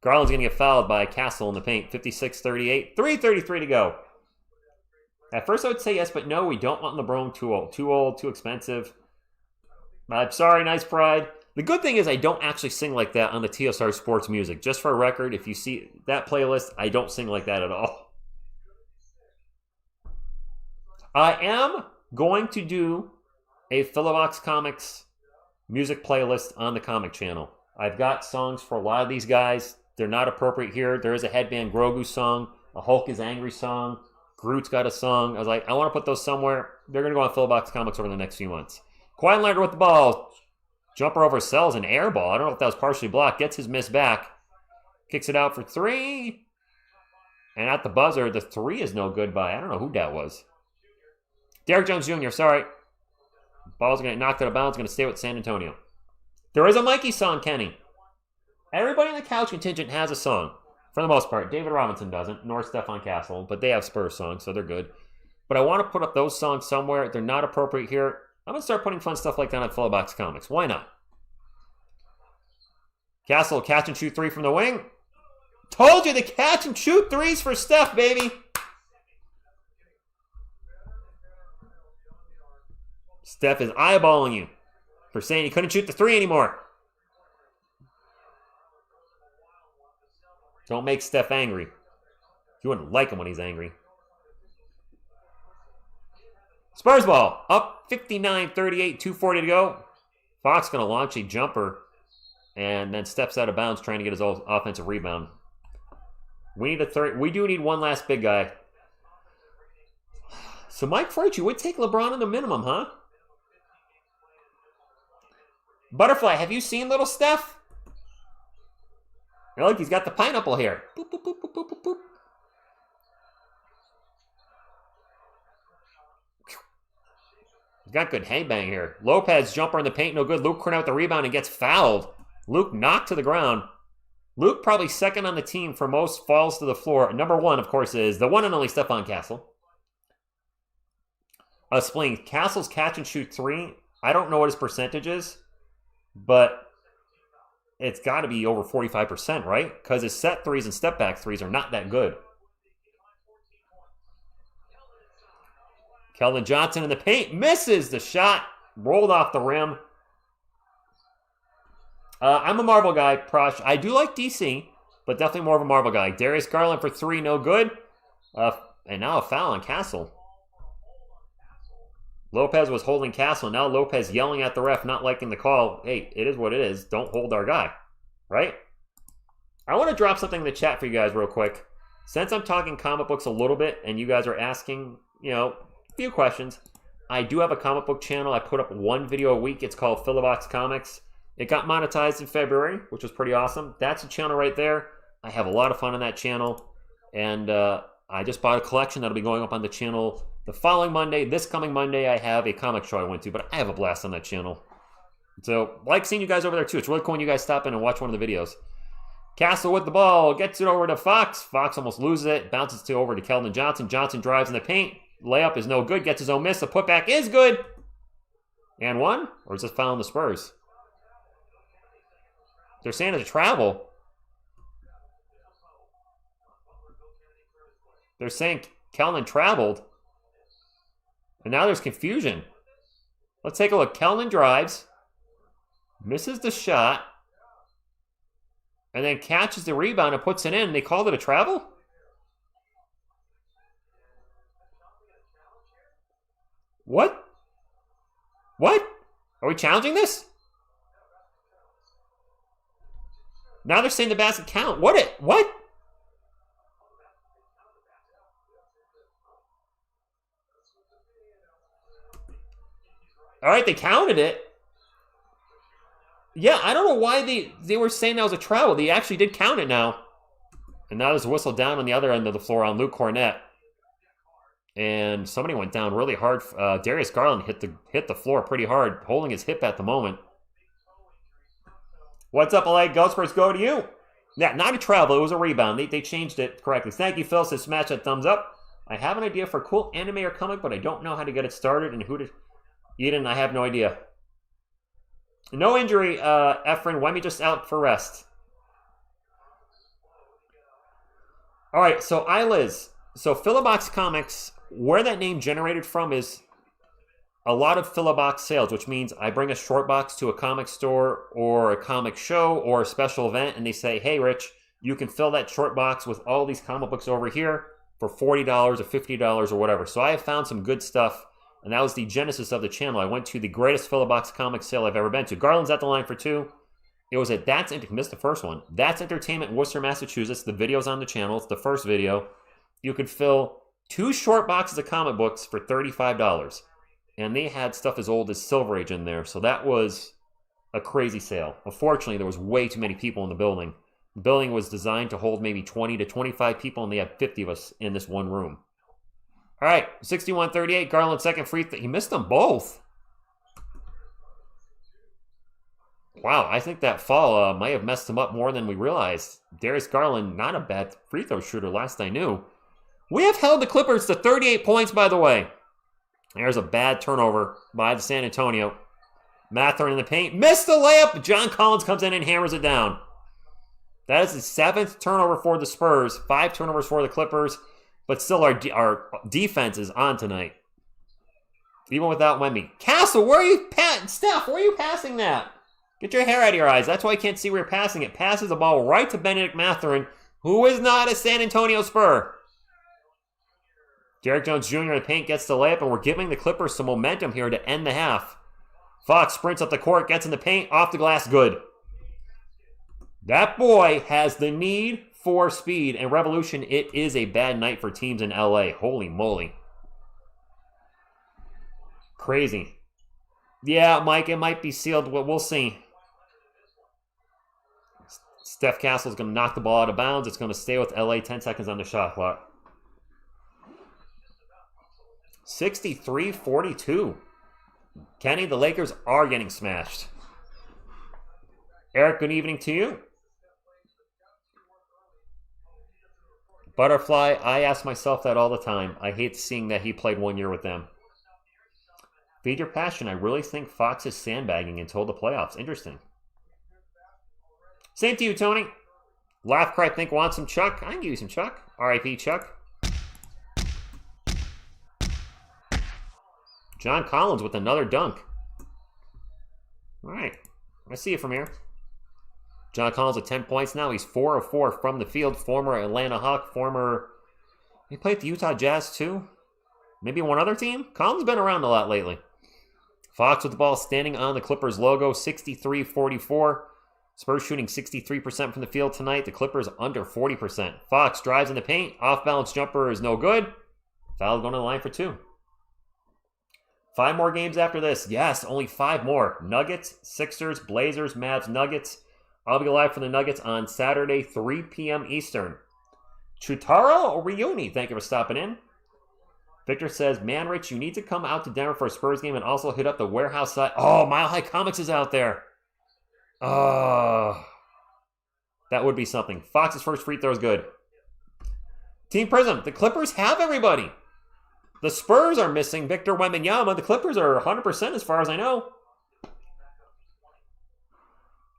Garland's going to get fouled by Castle in the paint. 56-38. 3:33 to go. At first I would say yes, but no, we don't want LeBron too old. Too old, too expensive. I'm sorry, nice pride. The good thing is I don't actually sing like that on the TSR Sports music. Just for a record, if you see that playlist, I don't sing like that at all. I am going to do a Philobox Comics music playlist on the comic channel. I've got songs for a lot of these guys. They're not appropriate here. There is a Headband Grogu song, a Hulk is Angry song, Groot's got a song. I was like, I want to put those somewhere. They're going to go on Philobox Comics over the next few months. Kawhi Leonard with the ball. Jumper over sells an air ball. I don't know if that was partially blocked. Gets his miss back. Kicks it out for three. And at the buzzer, the three is no good by, I don't know who that was. Derrick Jones Jr., sorry. Ball's going to get knocked out of bounds. Going to stay with San Antonio. There is a Mikey song, Kenny. Everybody in the couch contingent has a song. For the most part. David Robinson doesn't, nor Stefan Castle, but they have Spurs songs, so they're good. But I want to put up those songs somewhere. They're not appropriate here. I'm going to start putting fun stuff like that on Fillbox Comics. Why not? Castle, catch and shoot 3 from the wing. Told you the catch and shoot 3s for Steph, baby. Steph is eyeballing you for saying he couldn't shoot the 3 anymore. Don't make Steph angry. You wouldn't like him when he's angry. Spurs ball. Up 59-38, 2:40 to go. Fox going to launch a jumper and then steps out of bounds trying to get his offensive rebound. We need a third. We do need one last big guy. So Mike Freight, you would take LeBron in the minimum, huh? Butterfly, have you seen little Steph? Look, he's got the pineapple here. Boop, boop, boop, boop, boop, boop, boop. He's got good headbang here. Lopez jumper in the paint, no good. Luke Cornell with the rebound and gets fouled. Luke knocked to the ground. Luke probably second on the team for most falls to the floor. Number 1, of course, is the one and only Stefan Castle. Spling, Castle's catch and shoot 3. I don't know what his percentage is, but it's got to be over 45%, right? Because his set 3s and step back 3s are not that good. Keldon Johnson in the paint, misses the shot, rolled off the rim. I'm a marble guy, Prosh. I do like DC, but definitely more of a marble guy. Darius Garland for 3, no good. And now a foul on Castle. Lopez was holding Castle. Now Lopez yelling at the ref, not liking the call. Hey, it is what it is. Don't hold our guy, right? I want to drop something in the chat for you guys real quick. Since I'm talking comic books a little bit and you guys are asking, a few questions, I do have a comic book channel. I put up 1 video a week. It's called Fillbox Comics. It got monetized in February, which was pretty awesome. That's a channel right there. I have a lot of fun on that channel. And I just bought a collection that'll be going up on the channel the following Monday. This coming Monday, I have a comic show I went to, but I have a blast on that channel. So, like seeing you guys over there, too. It's really cool when you guys stop in and watch one of the videos. Castle with the ball. Gets it over to Fox. Fox almost loses it. Bounces over to Keldon Johnson. Johnson drives in the paint. Layup is no good. Gets his own miss. The putback is good. And 1? Or is this fouling the Spurs? They're saying it's a travel. They're saying Keldon traveled. And now there's confusion. Let's take a look. Keldon drives. Misses the shot. And then catches the rebound and puts it in. And they called it a travel? What? What? Are we challenging this? Now they're saying the basket count. What? All right, they counted it. Yeah, I don't know why they were saying that was a travel. They actually did count it now. And now there's a whistle down on the other end of the floor on Luke Cornett. And somebody went down really hard. Darius Garland hit the floor pretty hard, holding his hip at the moment. What's up, LA? Go Spurs, go to you. Yeah, not a travel. It was a rebound. They changed it correctly. Thank you, Phil. Says smash that thumbs up. I have an idea for a cool anime or comic, but I don't know how to get it started and who to... Eden, I have no idea. No injury, Efren. Wemby just out for rest. All right, so iLiz. So Fillbox Comics, where that name generated from is a lot of Fillbox sales, which means I bring a short box to a comic store or a comic show or a special event, and they say, hey, Rich, you can fill that short box with all these comic books over here for $40 or $50 or whatever. So I have found some good stuff. And that was the genesis of the channel. I went to the greatest Fillbox comic sale I've ever been to. Garland's at the line for 2. It was at missed the first one. That's Entertainment in Worcester, Massachusetts. The video's on the channel. It's the first video. You could fill 2 short boxes of comic books for $35. And they had stuff as old as Silver Age in there. So that was a crazy sale. Unfortunately, there was way too many people in the building. The building was designed to hold maybe 20 to 25 people, and they had 50 of us in this one room. All right, 61-38, Garland second free throw. He missed them both. Wow, I think that fall might have messed him up more than we realized. Darius Garland, not a bad free throw shooter last I knew. We have held the Clippers to 38 points, by the way. There's a bad turnover by the San Antonio. Mathurin in the paint. Missed the layup. John Collins comes in and hammers it down. That is the 7th turnover for the Spurs. 5 turnovers for the Clippers. But still, our defense is on tonight. Even without Wemby. Castle, where are you? Steph, where are you passing that? Get your hair out of your eyes. That's why I can't see where you're passing it. Passes the ball right to Benedict Mathurin, who is not a San Antonio Spur. Derrick Jones Jr. in the paint gets the layup, and we're giving the Clippers some momentum here to end the half. Fox sprints up the court, gets in the paint, off the glass, good. That boy has the need for speed, and Revolution, it is a bad night for teams in LA. Holy moly. Crazy. Yeah, Mike, it might be sealed, but we'll see. Steph Castle's going to knock the ball out of bounds. It's going to stay with LA, 10 seconds on the shot clock. 63-42. Kenny, the Lakers are getting smashed. Eric, good evening to you. Butterfly, I ask myself that all the time. I hate seeing that he played 1 year with them. Feed your passion. I really think Fox is sandbagging until the playoffs. Interesting. Same to you, Tony. Laugh, cry, think, want some Chuck. I can give you some Chuck. R.I.P. Chuck. John Collins with another dunk. All right. I see it from here. John Collins with 10 points now. He's 4 of 4 from the field. Former Atlanta Hawk. He played the Utah Jazz too. Maybe one other team. Collins been around a lot lately. Fox with the ball standing on the Clippers logo. 63-44. Spurs shooting 63% from the field tonight. The Clippers under 40%. Fox drives in the paint. Off-balance jumper is no good. Foul going to the line for 2. 5 more games after this. Yes, only 5 more. Nuggets, Sixers, Blazers, Mavs, Nuggets. I'll be live for the Nuggets on Saturday, 3 p.m. Eastern. Chutaro Ryuni, thank you for stopping in. Victor says, man, Rich, you need to come out to Denver for a Spurs game and also hit up the warehouse side. Oh, Mile High Comics is out there. Oh, that would be something. Fox's first free throw is good. Team Prism, the Clippers have everybody. The Spurs are missing Victor Wembanyama. The Clippers are 100% as far as I know.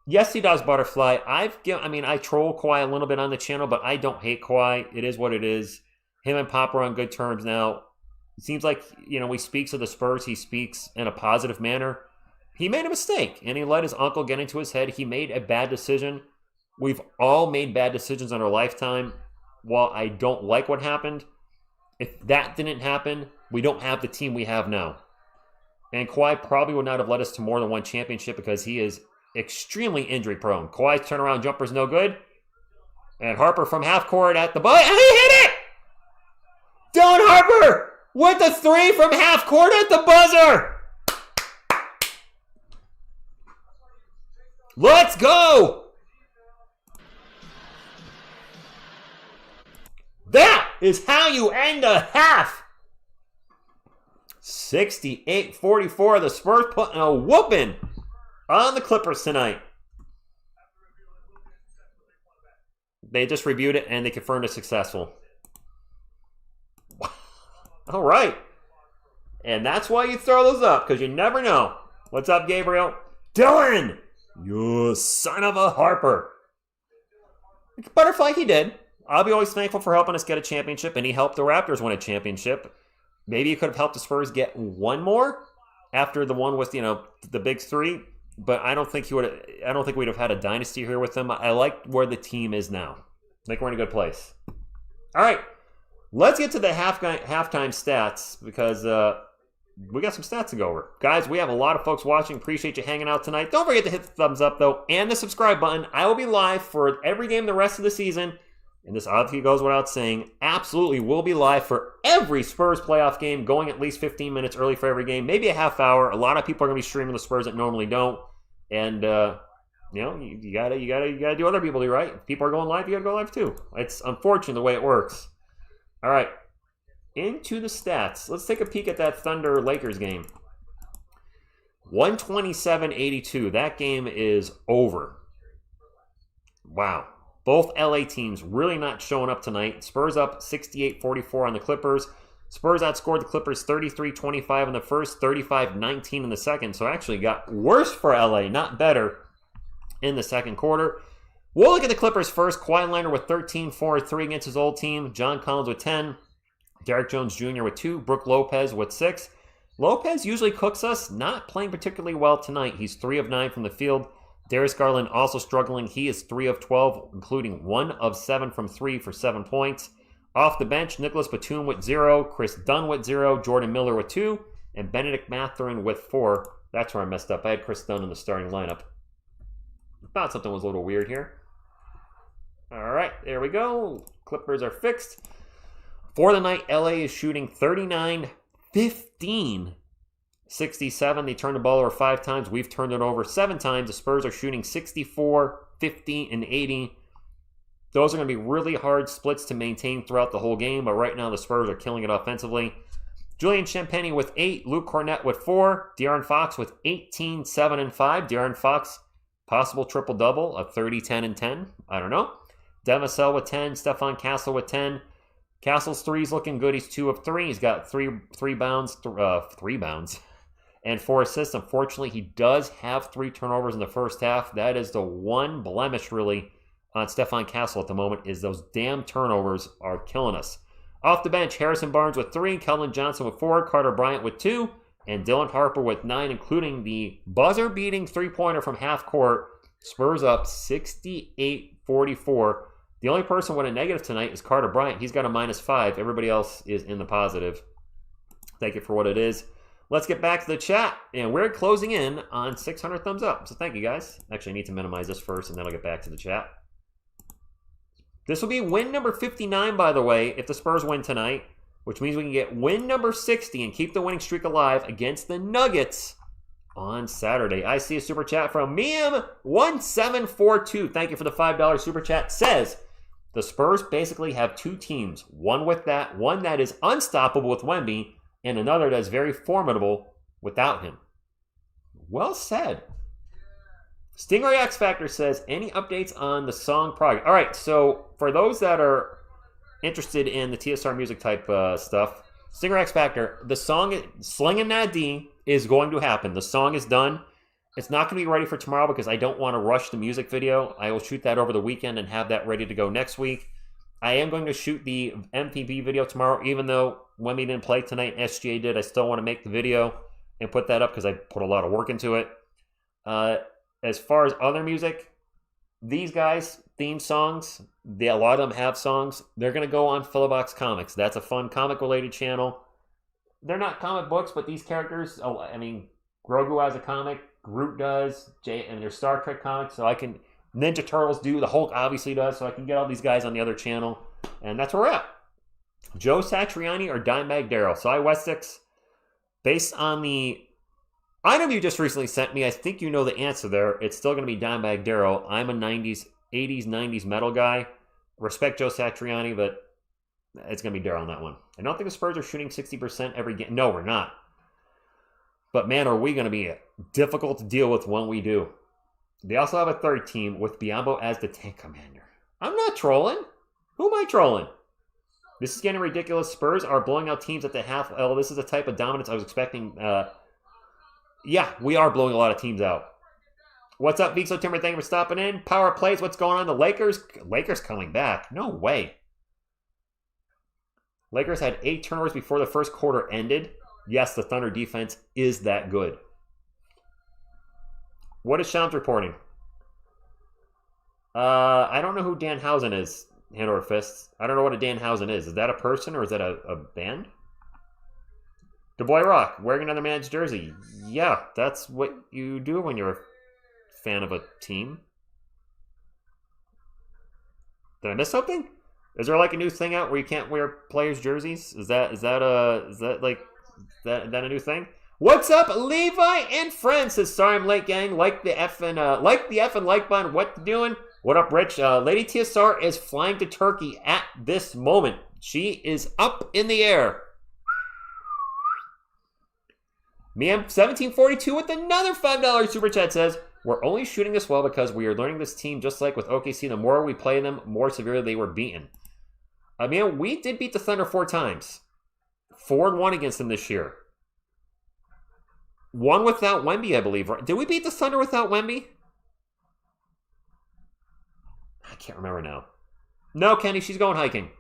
Yes, he does, Butterfly. I troll Kawhi a little bit on the channel, but I don't hate Kawhi. It is what it is. Him and Pop are on good terms now. It seems like, when he speaks of the Spurs, he speaks in a positive manner. He made a mistake, and he let his uncle get into his head. He made a bad decision. We've all made bad decisions in our lifetime. While I don't like what happened, if that didn't happen, we don't have the team we have now. And Kawhi probably would not have led us to more than one championship because he is extremely injury prone. Kawhi's turnaround jumper is no good. And Harper from half court at the buzzer. And he hit it! Dylan Harper with the 3 from half court at the buzzer. Let's go! That is how you end a half. 68-44. The Spurs putting a whooping on the Clippers tonight. They just reviewed it and they confirmed it's successful. All right. And that's why you throw those up, because you never know. What's up, Gabriel? Dylan! You son of a Harper. Butterfly, he did. I'll be always thankful for helping us get a championship, and he helped the Raptors win a championship. Maybe he could have helped the Spurs get one more after the one with, the big 3. But I don't think we'd have had a dynasty here with him. I like where the team is now. I think we're in a good place. All right. Let's get to the halftime stats because we got some stats to go over. Guys, we have a lot of folks watching. Appreciate you hanging out tonight. Don't forget to hit the thumbs up, though, and the subscribe button. I will be live for every game the rest of the season. And this obviously goes without saying. Absolutely will be live for every Spurs playoff game, going at least 15 minutes early for every game, maybe a half hour. A lot of people are going to be streaming the Spurs that normally don't. And, you gotta do other people do, right? If people are going live, you gotta go live too. It's unfortunate the way it works. All right, into the stats. Let's take a peek at that Thunder-Lakers game. 127-82. That game is over. Wow. Both LA teams really not showing up tonight. Spurs up 68-44 on the Clippers. Spurs outscored the Clippers 33-25 in the first, 35-19 in the second. So it actually got worse for LA, not better in the second quarter. We'll look at the Clippers first. Kawhi Leonard with 13, 4-3 against his old team. John Collins with 10. Derrick Jones Jr. with 2. Brook Lopez with 6. Lopez usually cooks us, not playing particularly well tonight. He's 3 of 9 from the field. Darius Garland also struggling. He is 3 of 12, including 1 of 7 from 3 for 7 points. Off the bench, Nicholas Batum with 0, Chris Dunn with 0, Jordan Miller with 2, and Benedict Mathurin with 4. That's where I messed up. I had Chris Dunn in the starting lineup. Thought something was a little weird here. All right, there we go. Clippers are fixed. For the night, LA is shooting 39-15. 67. They turned the ball over 5 times. We've turned it over 7 times. The Spurs are shooting 64, 50, and 80. Those are going to be really hard splits to maintain throughout the whole game, but right now the Spurs are killing it offensively. Julian Champagnie with 8, Luke Cornett with 4, De'Aaron Fox with 18, 7, and 5. De'Aaron Fox, possible triple-double of 30, 10, and 10. I don't know. Devin Vassell with 10, Stephon Castle with 10. Castle's 3 is looking good. He's 2 of 3. He's got 3 bounds, and 4 assists. Unfortunately, he does have 3 turnovers in the first half. That is the one blemish, really, on Stephon Castle at the moment, is those damn turnovers are killing us. Off the bench, Harrison Barnes with 3, Keldon Johnson with 4, Carter Bryant with 2, and Dylan Harper with 9, including the buzzer-beating three-pointer from half court. Spurs up 68-44. The only person with a negative tonight is Carter Bryant. He's got a -5. Everybody else is in the positive. Take it for what it is. Let's get back to the chat. And we're closing in on 600 thumbs up. So thank you, guys. Actually, I need to minimize this first, and then I'll get back to the chat. This will be win number 59, by the way, if the Spurs win tonight, which means we can get win number 60 and keep the winning streak alive against the Nuggets on Saturday. I see a super chat from Miam1742. Thank you for the $5 super chat. Says, the Spurs basically have 2 teams. One that is unstoppable with Wemby, and another that's very formidable without him. Well said. Stingray X Factor says, any updates on the song project? All right, so for those that are interested in the TSR music type stuff, Stingray X Factor, the song Slingin' That D is going to happen. The song is done. It's not going to be ready for tomorrow because I don't want to rush the music video. I will shoot that over the weekend and have that ready to go next week. I am going to shoot the MVP video tomorrow, even though Wemby didn't play tonight and SGA did. I still want to make the video and put that up because I put a lot of work into it. As far as other music, these guys, theme songs, a lot of them have songs. They're going to go on Philobox Comics. That's a fun comic-related channel. They're not comic books, but these characters, Grogu has a comic, Groot does, and there's Star Trek comics, so I can, Ninja Turtles do, the Hulk obviously does, so I can get all these guys on the other channel, and that's where we're at. Joe Satriani or Dimebag Darrell? So Wessex, based on the item you just recently sent me, I think you know the answer there. It's still going to be Dimebag Darrell. I'm a 80s, 90s metal guy. Respect Joe Satriani, but it's going to be Darrell on that one. I don't think the Spurs are shooting 60% every game. No, we're not. But man, are we going to be difficult to deal with when we do. They also have a third team with Biombo as the tank commander. I'm not trolling. Who am I trolling? This is getting ridiculous. Spurs are blowing out teams at the half. Oh, this is the type of dominance I was expecting. Yeah, we are blowing a lot of teams out. What's up, Vixo Timber? Thank you for stopping in. Power plays. What's going on? The Lakers coming back. No way. Lakers had 8 turnovers before the first quarter ended. Yes, the Thunder defense is that good. What is Shams reporting? I don't know who Danhausen is, hand over fists. I don't know what a Danhausen is. Is that a person or is that a band? The Boy Rock, wearing another man's jersey. Yeah, that's what you do when you're a fan of a team. Did I miss something? Is there like a new thing out where you can't wear players' jerseys? Is that a new thing? What's up, Levi and friends? Says, sorry I'm late, gang. Like the effing like button. What you doing? What up, Rich? Lady TSR is flying to Turkey at this moment. She is up in the air. Miam1742 with another $5 super chat says, we're only shooting this well because we are learning this team just like with OKC. The more we play them, more severely they were beaten. Man, we did beat the Thunder 4 times. 4-1 against them this year. One without Wemby, I believe. Did we beat the Thunder without Wemby? I can't remember now. No, Kenny, she's going hiking.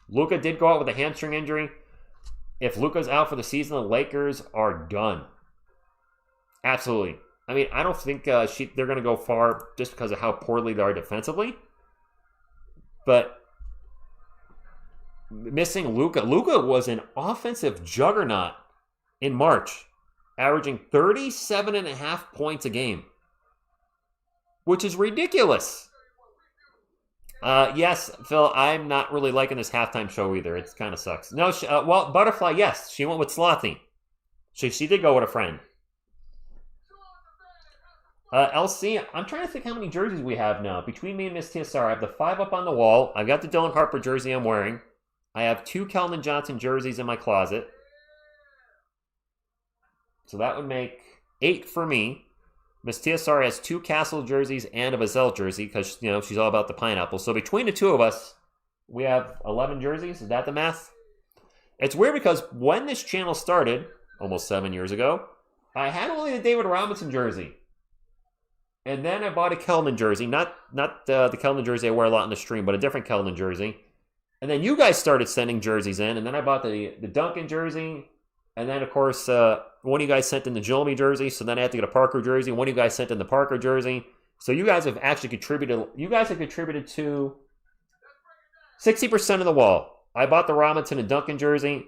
Luka did go out with a hamstring injury. If Luka's out for the season, the Lakers are done. Absolutely. I mean, I don't think they're going to go far just because of how poorly they are defensively. But missing Luka. Luka was an offensive juggernaut in March, averaging 37.5 points a game, which is ridiculous. Yes, Phil, I'm not really liking this halftime show either. It kind of sucks. No, well, Butterfly, yes, she went with Slothy. She did go with a friend. LC, I'm trying to think how many jerseys we have now. Between me and Miss TSR, I have the 5 up on the wall. I've got the Dylan Harper jersey I'm wearing. I have 2 Keldon Johnson jerseys in my closet. So that would make 8 for me. Miss TSR has 2 Castle jerseys and a Vassell jersey because, you know, she's all about the pineapple. So between the two of us, we have 11 jerseys. Is that the math? It's weird because when this channel started, almost 7 years ago, I had only the David Robinson jersey. And then I bought a Keldon jersey. Not the Keldon jersey I wear a lot in the stream, but a different Keldon jersey. And then you guys started sending jerseys in. And then I bought the Duncan jersey. And then, of course, one of you guys sent in the Jolmy jersey, so then I had to get a Parker jersey. One of you guys sent in the Parker jersey. So you guys have actually contributed. You guys have contributed to 60% of the wall. I bought the Robinson and Duncan jersey.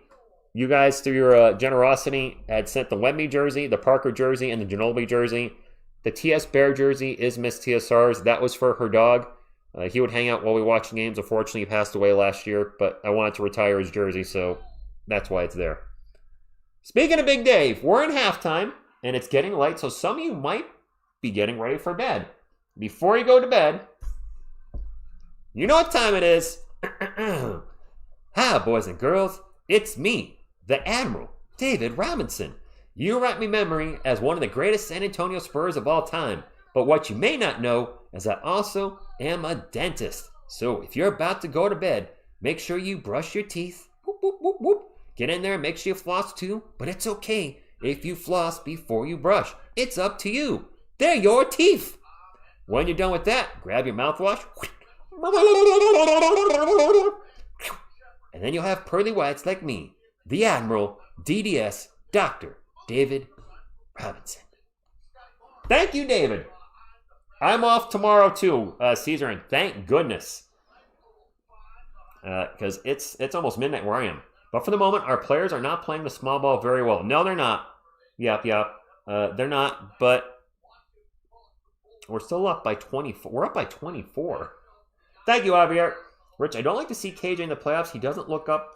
You guys, through your generosity, had sent the Wemby jersey, the Parker jersey, and the Ginobili jersey. The TS Bear jersey is Miss TSR's. That was for her dog. He would hang out while we watched games. Unfortunately, he passed away last year, but I wanted to retire his jersey, so that's why it's there. Speaking of Big Dave, we're in halftime, and it's getting late, so some of you might be getting ready for bed. Before you go to bed, you know what time it is. Hi, boys and girls. It's me, the Admiral, David Robinson. You write me memory as one of the greatest San Antonio Spurs of all time. But what you may not know is I also am a dentist. So if you're about to go to bed, make sure you brush your teeth. Whoop, whoop, whoop, whoop. Get in there and make sure you floss too, but it's okay if you floss before you brush. It's up to you. They're your teeth. When you're done with that, grab your mouthwash. And then you'll have pearly whites like me, the Admiral, DDS, Dr. David Robinson. Thank you, David. I'm off tomorrow too, Caesar, and thank goodness. Because it's almost midnight where I am. But for the moment, our players are not playing the small ball very well. No, they're not. Yep. They're not, but we're still up by 24. We're up by 24. Thank you, Javier. Rich, I don't like to see KJ in the playoffs. He doesn't look up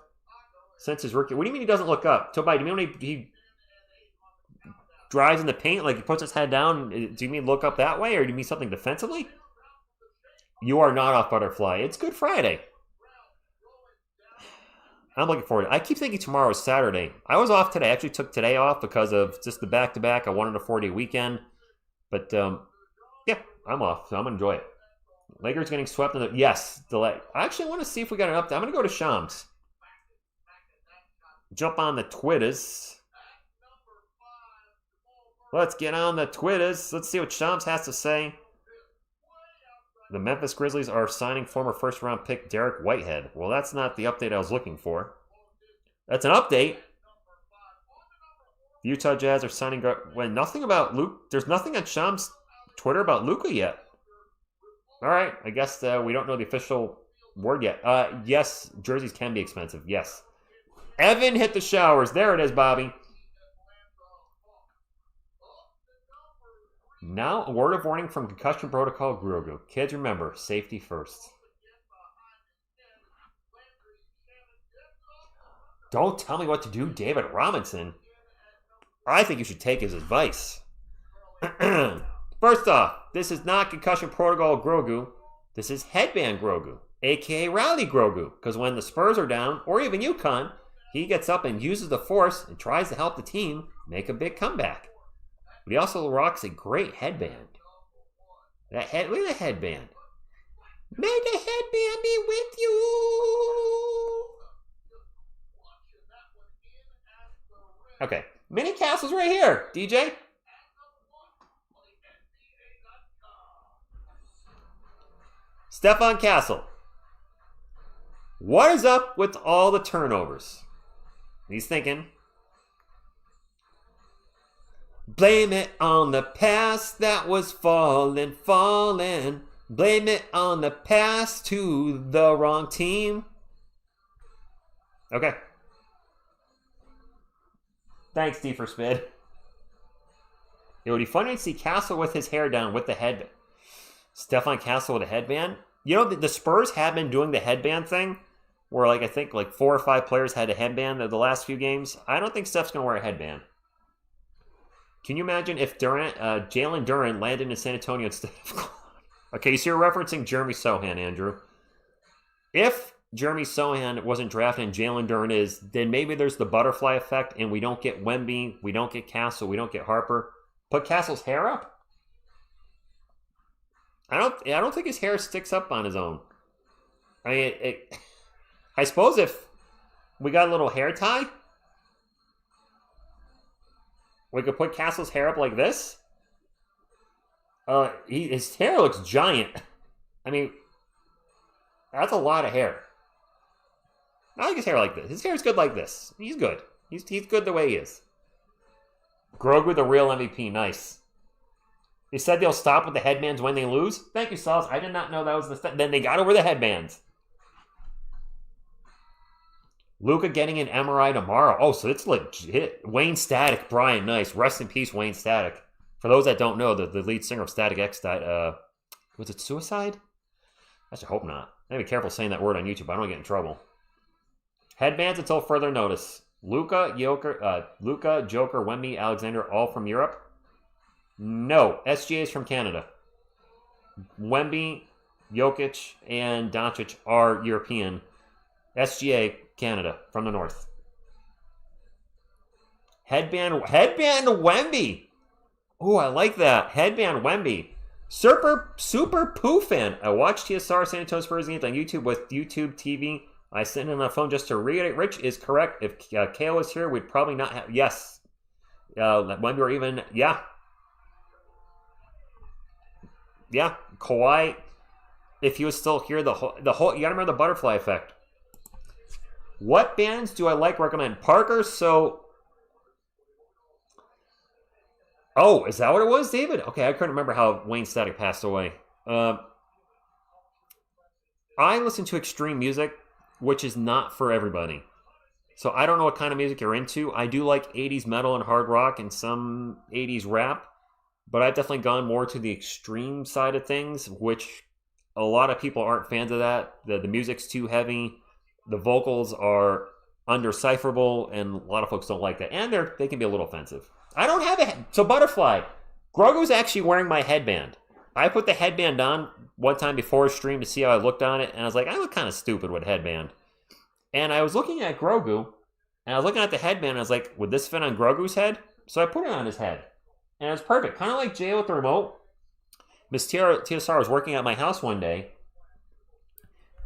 since his rookie. What do you mean he doesn't look up? Tobias, do you mean when he drives in the paint, like he puts his head down? Do you mean look up that way, or do you mean something defensively? You are not off, Butterfly. It's Good Friday. I'm looking forward to it. I keep thinking tomorrow is Saturday. I was off today. I actually took today off because of just the back-to-back. I wanted a 4-day weekend. But, yeah, I'm off, so I'm going to enjoy it. Lakers getting swept in the... Yes, delay. I actually want to see if we got an update. I'm going to go to Shams. Jump on the Twitters. Let's get on the Twitters. Let's see what Shams has to say. The Memphis Grizzlies are signing former first-round pick Derek Whitehead. Well, that's not the update I was looking for. That's an update. The Utah Jazz are signing... nothing about Luke... There's nothing on Shams' Twitter about Luka yet. All right. I guess we don't know the official word yet. Yes, jerseys can be expensive. Yes. Evan hit the showers. There it is, Bobby. Now, a word of warning from Concussion Protocol Grogu. Kids, remember, safety first. Don't tell me what to do, David Robinson. I think you should take his advice. First off, this is not Concussion Protocol Grogu. This is Headband Grogu, a.k.a. Rowdy Grogu. Because when the Spurs are down, or even UConn, he gets up and uses the force and tries to help the team make a big comeback. But he also rocks a great headband. Look at the headband. May the headband be with you. Okay, mini castle's right here, DJ. Stefan Castle. What is up with all the turnovers? He's thinking, blame it on the past that was falling. Blame it on the pass to the wrong team. Okay. Thanks, D for Spid. It would be funny to see Castle with his hair down with the headband. Stefan Castle with a headband. You know, the Spurs have been doing the headband thing, where I think 4 or 5 players had a headband the last few games. I don't think Steph's going to wear a headband. Can you imagine if Jalen Duren landed in San Antonio instead of... Okay, so you're referencing Jeremy Sohan, Andrew. If Jeremy Sohan wasn't drafted and Jalen Duren is, then maybe there's the butterfly effect and we don't get Wemby, we don't get Castle, we don't get Harper. Put Castle's hair up? I don't think his hair sticks up on his own. I mean, I suppose if we got a little hair tie, we could put Castle's hair up like this. His hair looks giant. I mean, that's a lot of hair. I like his hair like this. His hair's good like this. He's good. He's good the way he is. Grogu, the real MVP. Nice. They said they'll stop with the headbands when they lose. Thank you, Sauce. I did not know that was the... Then they got over the headbands. Luka getting an MRI tomorrow. Oh, so it's legit. Wayne Static, Brian, nice. Rest in peace, Wayne Static. For those that don't know, the lead singer of Static X died. Was it suicide? I should hope not. I gotta be careful saying that word on YouTube. I don't get in trouble. Headbands until further notice. Luka, Joker, Wemby, Alexander, all from Europe. No, SGA is from Canada. Wemby, Jokic, and Doncic are European. SGA, Canada, from the north. Headband Wemby. Oh, I like that. Headband Wemby. Super Pooh fan. I watched TSR San Antonio Spurs games on YouTube with YouTube TV. I sent in on my phone just to reiterate. Rich is correct. If KO was here, we'd probably not have... Yes. Wemby or even... Yeah. Yeah. Kawhi, if he was still here, the whole... You gotta remember the butterfly effect. What bands do I recommend? Parker, so... Oh, is that what it was, David? Okay, I couldn't remember how Wayne Static passed away. I listen to extreme music, which is not for everybody. So I don't know what kind of music you're into. I do like 80s metal and hard rock and some 80s rap, but I've definitely gone more to the extreme side of things, which a lot of people aren't fans of that. The music's too heavy. The vocals are undecipherable, and a lot of folks don't like that. And they can be a little offensive. I don't have a... So, Butterfly. Grogu's actually wearing my headband. I put the headband on one time before a stream to see how I looked on it, and I was like, I look kind of stupid with a headband. And I was looking at Grogu, and I was looking at the headband, and I was like, would this fit on Grogu's head? So I put it on his head. And it was perfect. Kind of like Jay with the remote. Miss TSR was working at my house one day,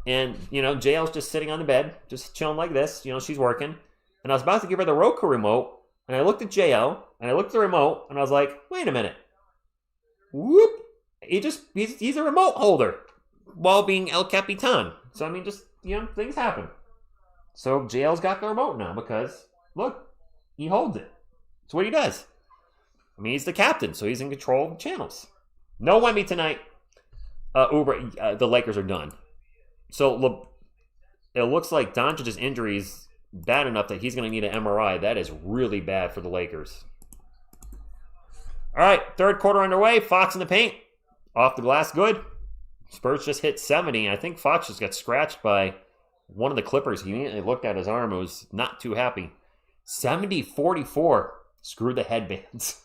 and, JL's just sitting on the bed, just chilling like this. She's working. And I was about to give her the Roku remote, and I looked at JL, and I looked at the remote, and I was like, wait a minute. Whoop. He's a remote holder while being El Capitan. So, things happen. So, JL's got the remote now because, look, he holds it. That's what he does. He's the captain, so he's in control of the channels. No Wemby tonight. The Lakers are done. So, it looks like Doncic's injury is bad enough that he's going to need an MRI. That is really bad for the Lakers. All right, third quarter underway. Fox in the paint. Off the glass, good. Spurs just hit 70. I think Fox just got scratched by one of the Clippers. He immediately looked at his arm and was not too happy. 70-44. Screw the headbands.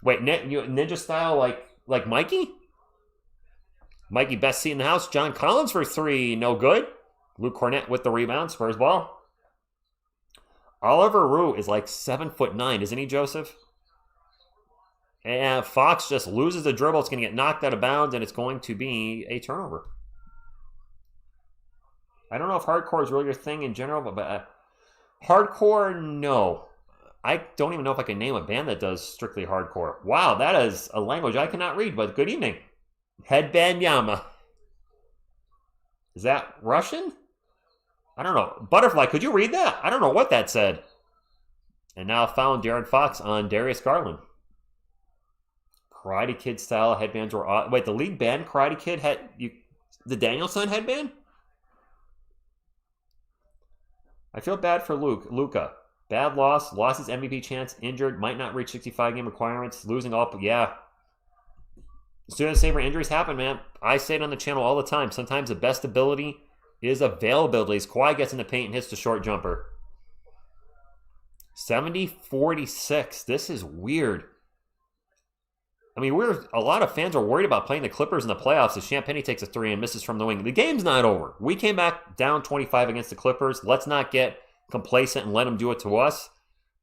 Wait, ninja style like Mikey? Mikey, best seat in the house. John Collins for 3, no good. Luke Cornett with the rebound, Spurs ball. Oliver Rue is like 7'9", isn't he, Joseph? And Fox just loses the dribble. It's going to get knocked out of bounds, and it's going to be a turnover. I don't know if hardcore is really your thing in general, but hardcore, no. I don't even know if I can name a band that does strictly hardcore. Wow, that is a language I cannot read, but good evening. Wembanyama. Is that Russian? I don't know. Butterfly, could you read that? I don't know what that said. And now found Darren Fox on Darius Garland. Karate Kid style headbands were... Wait, the league banned Karate Kid had... the Danielson headband? I feel bad for Luka. Bad loss. Lost his MVP chance. Injured. Might not reach 65-game requirements. Losing all... Yeah. Student saver injuries happen, man. I say it on the channel all the time. Sometimes the best ability is availability. As Kawhi gets in the paint and hits the short jumper. 70-46. This is weird. I mean, a lot of fans are worried about playing the Clippers in the playoffs as Champagnie takes a three and misses from the wing. The game's not over. We came back down 25 against the Clippers. Let's not get complacent and let them do it to us.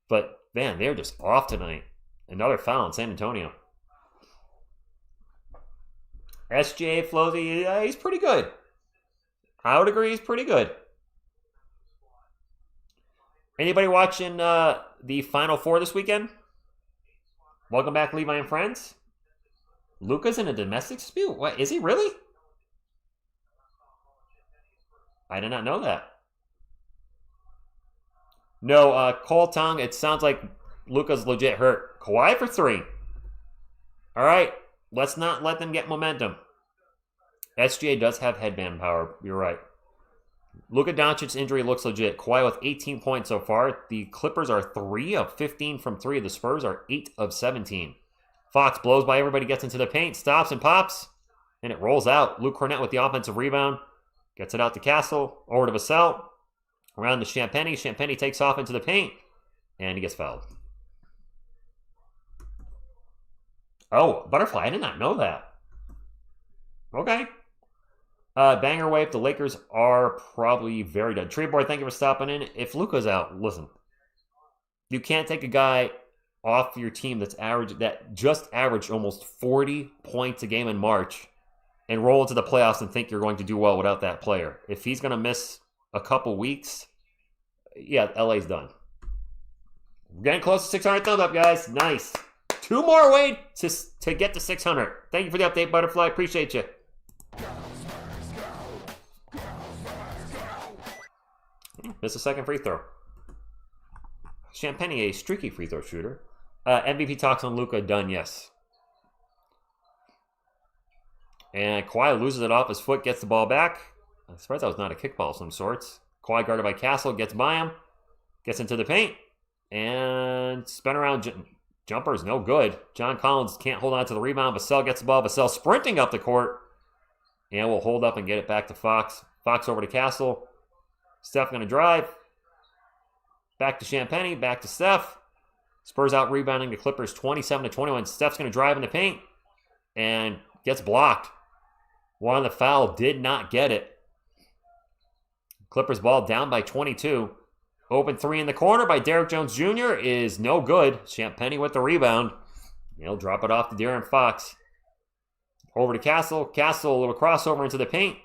But, man, they're just off tonight. Another foul in San Antonio. SGA Flozy, he's pretty good. I would agree he's pretty good. Anybody watching the Final Four this weekend? Welcome back, Levi and friends. Luka's in a domestic dispute? What, is he really? I did not know that. No, Cole Tong, it sounds like Luka's legit hurt. Kawhi for three. All right, let's not let them get momentum. SGA does have headband power. You're right. Luka Doncic's injury looks legit. Kawhi with 18 points so far. The Clippers are 3 of 15 from 3. The Spurs are 8 of 17. Fox blows by everybody, gets into the paint, stops and pops, and it rolls out. Luke Cornett with the offensive rebound. Gets it out to Castle, over to Vassell, around to Champagnie. Champagnie takes off into the paint, and he gets fouled. Oh, Butterfly, I did not know that. Okay. Banger wave, the Lakers are probably very done. Treeboard, thank you for stopping in. If Luka's out, listen, you can't take a guy off your team that just averaged almost 40 points a game in March and roll into the playoffs and think you're going to do well without that player. If he's going to miss a couple weeks, yeah, LA's done. We're getting close to 600 thumbs up, guys. Nice. 2 more away to get to 600. Thank you for the update, Butterfly. Appreciate you. Missed a second free throw. Champagnie, a streaky free throw shooter. MVP talks on Luka, done, yes. And Kawhi loses it off his foot, gets the ball back. I'm surprised that was not a kickball of some sorts. Kawhi guarded by Castle, gets by him, gets into the paint, and spin around jumper is no good. John Collins can't hold on to the rebound. Vassell gets the ball. Vassell sprinting up the court, and will hold up and get it back to Fox. Fox over to Castle. Steph going to drive. Back to Champagnie, back to Steph. Spurs out rebounding the Clippers 27-21. Steph's going to drive in the paint and gets blocked. One of the foul, did not get it. Clippers ball down by 22. Open three in the corner by Derrick Jones Jr. is no good. Champagnie with the rebound. He'll drop it off to De'Aaron Fox. Over to Castle. Castle, a little crossover into the paint.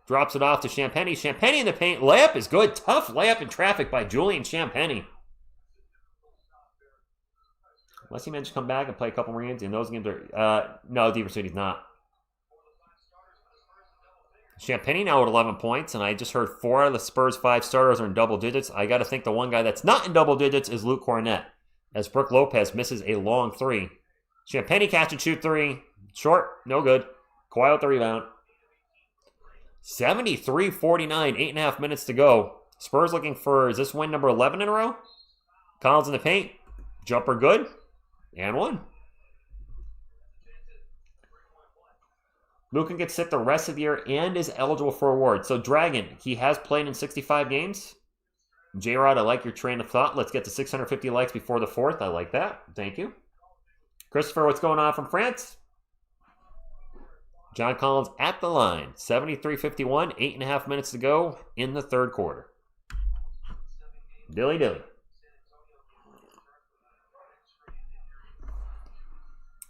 Drops it off to Champagnie. Champagnie in the paint. Layup is good. Tough layup in traffic by Julian Champagnie. Unless he managed to come back and play a couple more games. In those games, no, Deaver City's not. Champagnie now at 11 points, and I just heard 4 out of the Spurs' 5 starters are in double digits. I got to think the one guy that's not in double digits is Luke Cornett, as Brook Lopez misses a long three. Champagnie catch and shoot three. Short, no good. Kawhi with the rebound. 73-49, 8.5 minutes to go. Spurs looking for, is this win number 11 in a row? Collins in the paint. Jumper good. And one. Luka gets sit the rest of the year and is eligible for awards. So Dragon, he has played in 65 games. J-Rod, I like your train of thought. Let's get to 650 likes before the 4th. I like that. Thank you. Christopher, what's going on from France? John Collins at the line. 73-51, 8.5 minutes to go in the third quarter. Dilly dilly.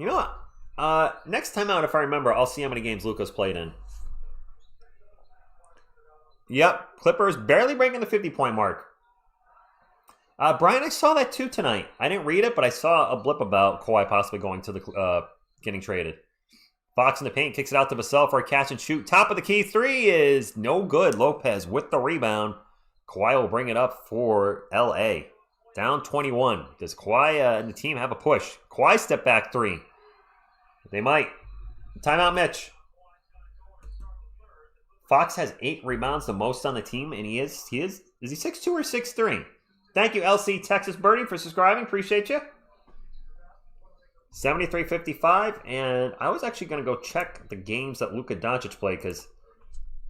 You know what? Next time out, if I remember, I'll see how many games Luka's played in. Yep, Clippers barely breaking the 50-point mark. Brian, I saw that too tonight. I didn't read it, but I saw a blip about Kawhi possibly going to the getting traded. Fox in the paint kicks it out to Vassell for a catch and shoot. Top of the key three is no good. Lopez with the rebound. Kawhi will bring it up for LA. Down 21. Does Kawhi and the team have a push? Kawhi step back three. They might. Timeout, Mitch. Fox has 8 rebounds, the most on the team, and is he 6'2" or 6'3"? Thank you, LC Texas Birdie, for subscribing. Appreciate you. 73-55, and I was actually going to go check the games that Luka Doncic played, because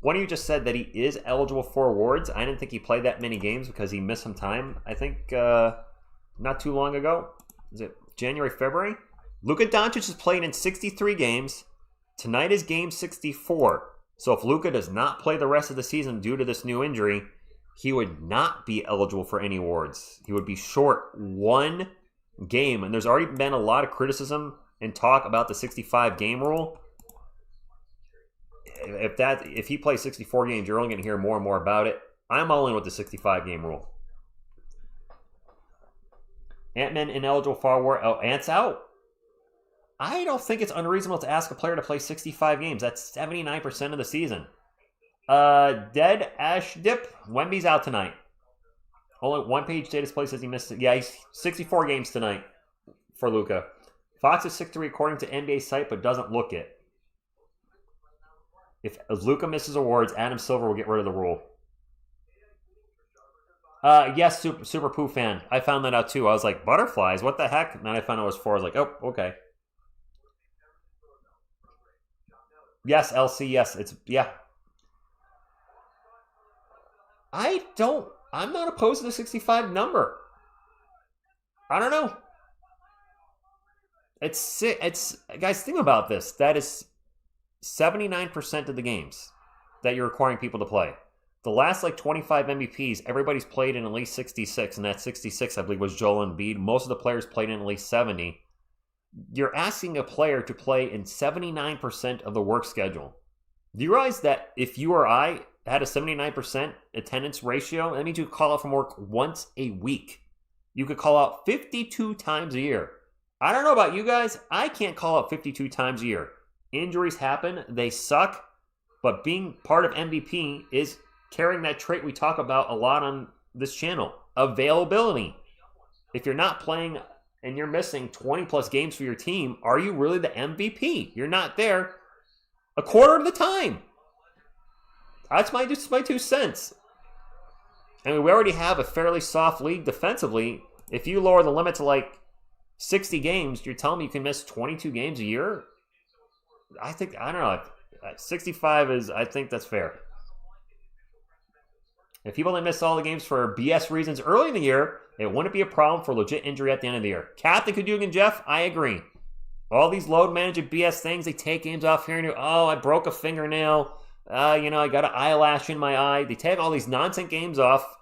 one of you just said that he is eligible for awards. I didn't think he played that many games because he missed some time, I think, not too long ago. Is it January, February? Luka Doncic has played in 63 games. Tonight is game 64. So if Luka does not play the rest of the season due to this new injury, he would not be eligible for any awards. He would be short 1 game. And there's already been a lot of criticism and talk about the 65-game rule. If he plays 64 games, you're only going to hear more and more about it. I'm all in with the 65-game rule. Ant-Man ineligible for award. Oh, Ant's out. I don't think it's unreasonable to ask a player to play 65 games. That's 79% of the season. Dead Ash Dip. Wemby's out tonight. Only one page data display says he missed it. Yeah, he's 64 games tonight for Luka. Fox is 6'3" according to NBA site, but doesn't look it. If Luka misses awards, Adam Silver will get rid of the rule. Yes, Super Poo fan. I found that out too. I was like, butterflies? What the heck? And then I found out it was 4. I was like, oh, okay. Yes, LC, yes. Yeah. I'm not opposed to the 65 number. I don't know. Guys, think about this. That is 79% of the games that you're requiring people to play. The last 25 MVPs, everybody's played in at least 66, and that 66, I believe, was Joel Embiid. Most of the players played in at least 70. You're asking a player to play in 79% of the work schedule. Do you realize that if you or I had a 79% attendance ratio, that means you could call out from work once a week. You could call out 52 times a year. I don't know about you guys. I can't call out 52 times a year. Injuries happen. They suck. But being part of MVP is carrying that trait we talk about a lot on this channel. Availability. If you're not playing and you're missing 20 plus games for your team, are you really the MVP? You're not there a quarter of the time. That's my 2 cents. I mean, we already have a fairly soft league defensively. If you lower the limit to 60 games, you're telling me you can miss 22 games a year? I don't know. 65 is, I think that's fair. If people only miss all the games for BS reasons early in the year, it wouldn't be a problem for legit injury at the end of the year. Captain Kadugan Jeff, I agree. All these load management BS things, they take games off here and there. Oh, I broke a fingernail. I got an eyelash in my eye. They take all these nonsense games off.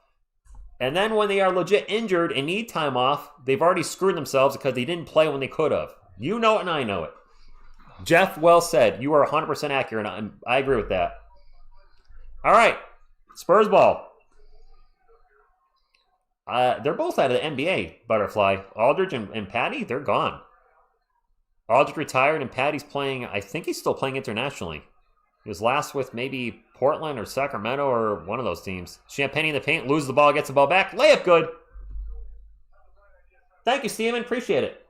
And then when they are legit injured and need time off, they've already screwed themselves because they didn't play when they could have. You know it and I know it. Jeff, well said. You are 100% accurate. I agree with that. All right. Spurs ball. They're both out of the NBA, Butterfly. Aldridge and Patty, they're gone. Aldridge retired and Patty's playing, I think he's still playing internationally. He was last with maybe Portland or Sacramento or one of those teams. Champagne in the paint, loses the ball, gets the ball back. Layup good. Thank you, Steven. Appreciate it.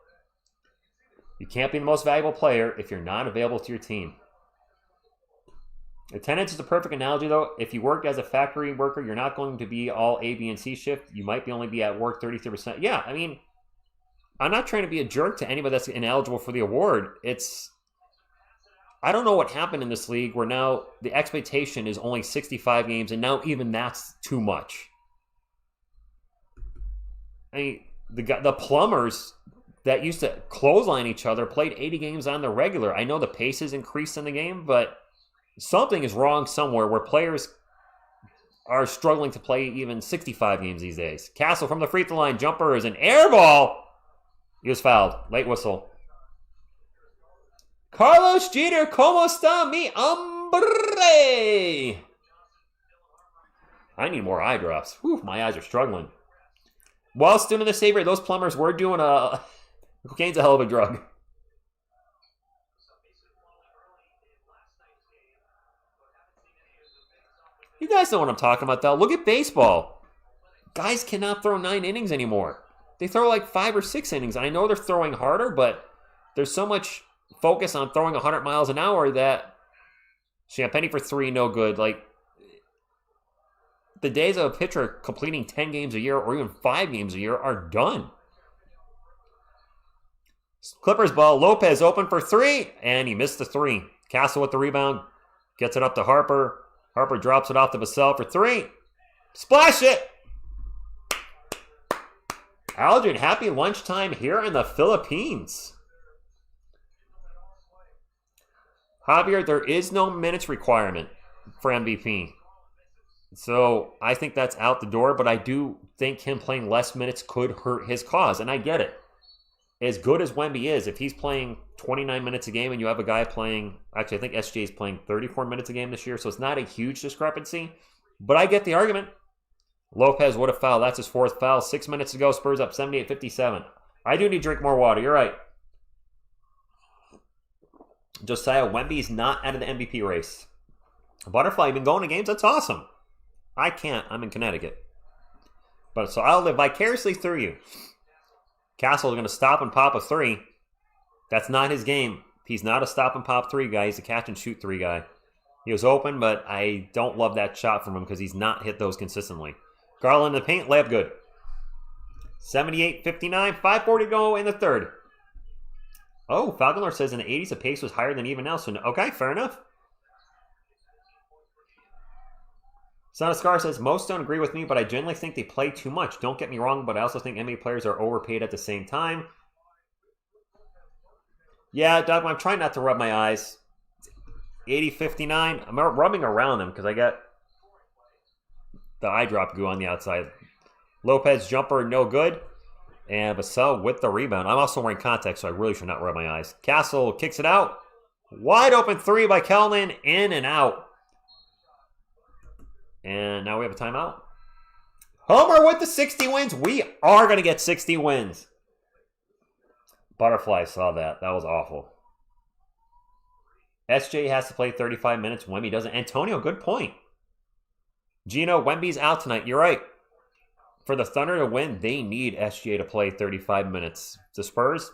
You can't be the most valuable player if you're not available to your team. Attendance is the perfect analogy, though. If you work as a factory worker, you're not going to be all A, B, and C shift. You might only be at work 33%. Yeah, I mean, I'm not trying to be a jerk to anybody that's ineligible for the award. I don't know what happened in this league where now the expectation is only 65 games, and now even that's too much. I mean, the plumbers that used to clothesline each other played 80 games on the regular. I know the pace has increased in the game, but something is wrong somewhere where players are struggling to play even 65 games these days. Castle from the free throw line. Jumper is an air ball. He was fouled. Late whistle. Carlos Jeter, ¿cómo está mi hombre? I need more eye drops. Whew, my eyes are struggling. While still in the Savior, those plumbers were doing cocaine's a hell of a drug. You guys know what I'm talking about, though. Look at baseball. Guys cannot throw 9 innings anymore. They throw like 5 or 6 innings. I know they're throwing harder, but there's so much focus on throwing 100 miles an hour that Champagne for 3, no good. Like, the days of a pitcher completing 10 games a year or even 5 games a year are done. Clippers ball. Lopez open for 3, and he missed the 3. Castle with the rebound. Gets it up to Harper. Harper drops it off to Vassell for 3. Splash it! Aldrin, happy lunchtime here in the Philippines. Javier, there is no minutes requirement for MVP. So I think that's out the door, but I do think him playing less minutes could hurt his cause, and I get it. As good as Wemby is, if he's playing 29 minutes a game and you have a guy playing, actually I think SJ is playing 34 minutes a game this year, so it's not a huge discrepancy, but I get the argument. Lopez would have fouled. That's his 4th foul. 6 minutes to go. Spurs up 78-57. I do need to drink more water. You're right. Josiah, Wemby's not out of the MVP race. Butterfly, you've been going to games? That's awesome. I can't. I'm in Connecticut. But so I'll live vicariously through you. Castle is going to stop and pop a 3. That's not his game. He's not a stop and pop 3 guy. He's a catch and shoot 3 guy. He was open, but I don't love that shot from him because he's not hit those consistently. Garland in the paint, layup good. 78-59, 5:40 to go in the 3rd. Oh, Falconer says in the 80s the pace was higher than even now. So, okay, fair enough. Son of Scar says, most don't agree with me, but I generally think they play too much. Don't get me wrong, but I also think NBA players are overpaid at the same time. Yeah, Doug, I'm trying not to rub my eyes. 80-59. I'm rubbing around them because I got the eye drop goo on the outside. Lopez jumper, no good. And Vassell with the rebound. I'm also wearing contacts, so I really should not rub my eyes. Castle kicks it out. Wide open 3 by Kellman. In and out. And now we have a timeout. Homer with the 60 wins. We are going to get 60 wins. Butterfly saw that. That was awful. SJ has to play 35 minutes. Wemby doesn't. Antonio, good point. Gino, Wemby's out tonight. You're right. For the Thunder to win, they need SJ to play 35 minutes. The Spurs,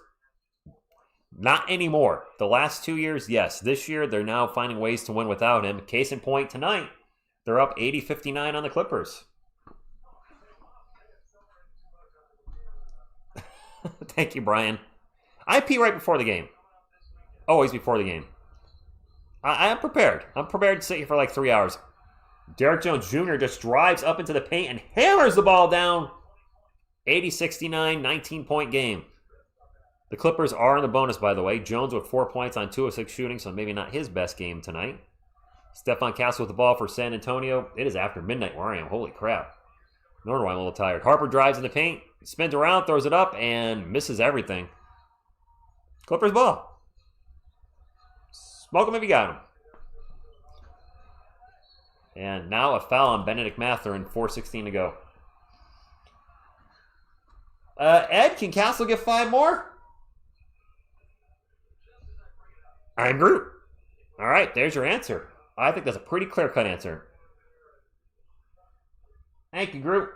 not anymore. The last 2 years, yes. This year, they're now finding ways to win without him. Case in point, tonight, they're up 80-59 on the Clippers. Thank you, Brian. I pee right before the game. Always before the game. I am prepared. I'm prepared to sit here for like 3 hours. Derrick Jones Jr. just drives up into the paint and hammers the ball down. 80-69, 19-point game. The Clippers are in the bonus, by the way. Jones with 4 points on 2 of 6 shooting, so maybe not his best game tonight. Stephon Castle with the ball for San Antonio. It is after midnight where I am. Holy crap. No wonder why I'm a little tired. Harper drives in the paint, spins around, throws it up, and misses everything. Clippers ball. Smoke him if you got him. And now a foul on Benedict Mathurin, 4:16 to go. Ed, can Castle get 5 more? I'm Groot. All right, there's your answer. I think that's a pretty clear-cut answer. Thank you, Groot.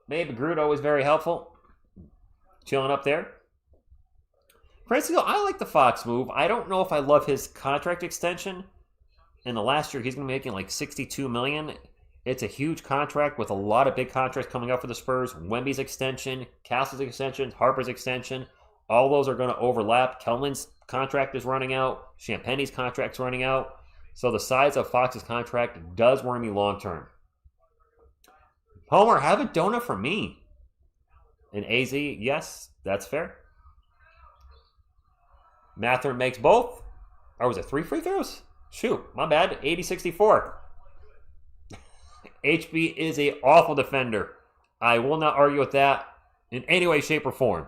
Maybe Groot, always very helpful. Chilling up there. Francisco, I like the Fox move. I don't know if I love his contract extension. In the last year, he's going to be making like $62 million. It's a huge contract with a lot of big contracts coming up for the Spurs. Wemby's extension, Castle's extension, Harper's extension. All those are going to overlap. Kelman's contract is running out. Champagne's contract's running out. So the size of Fox's contract does worry me long term. Homer, have a donut for me. And AZ, yes, that's fair. Mathurin makes both. Or was it 3 free throws? Shoot, my bad. 80-64. HB is an awful defender. I will not argue with that in any way, shape, or form.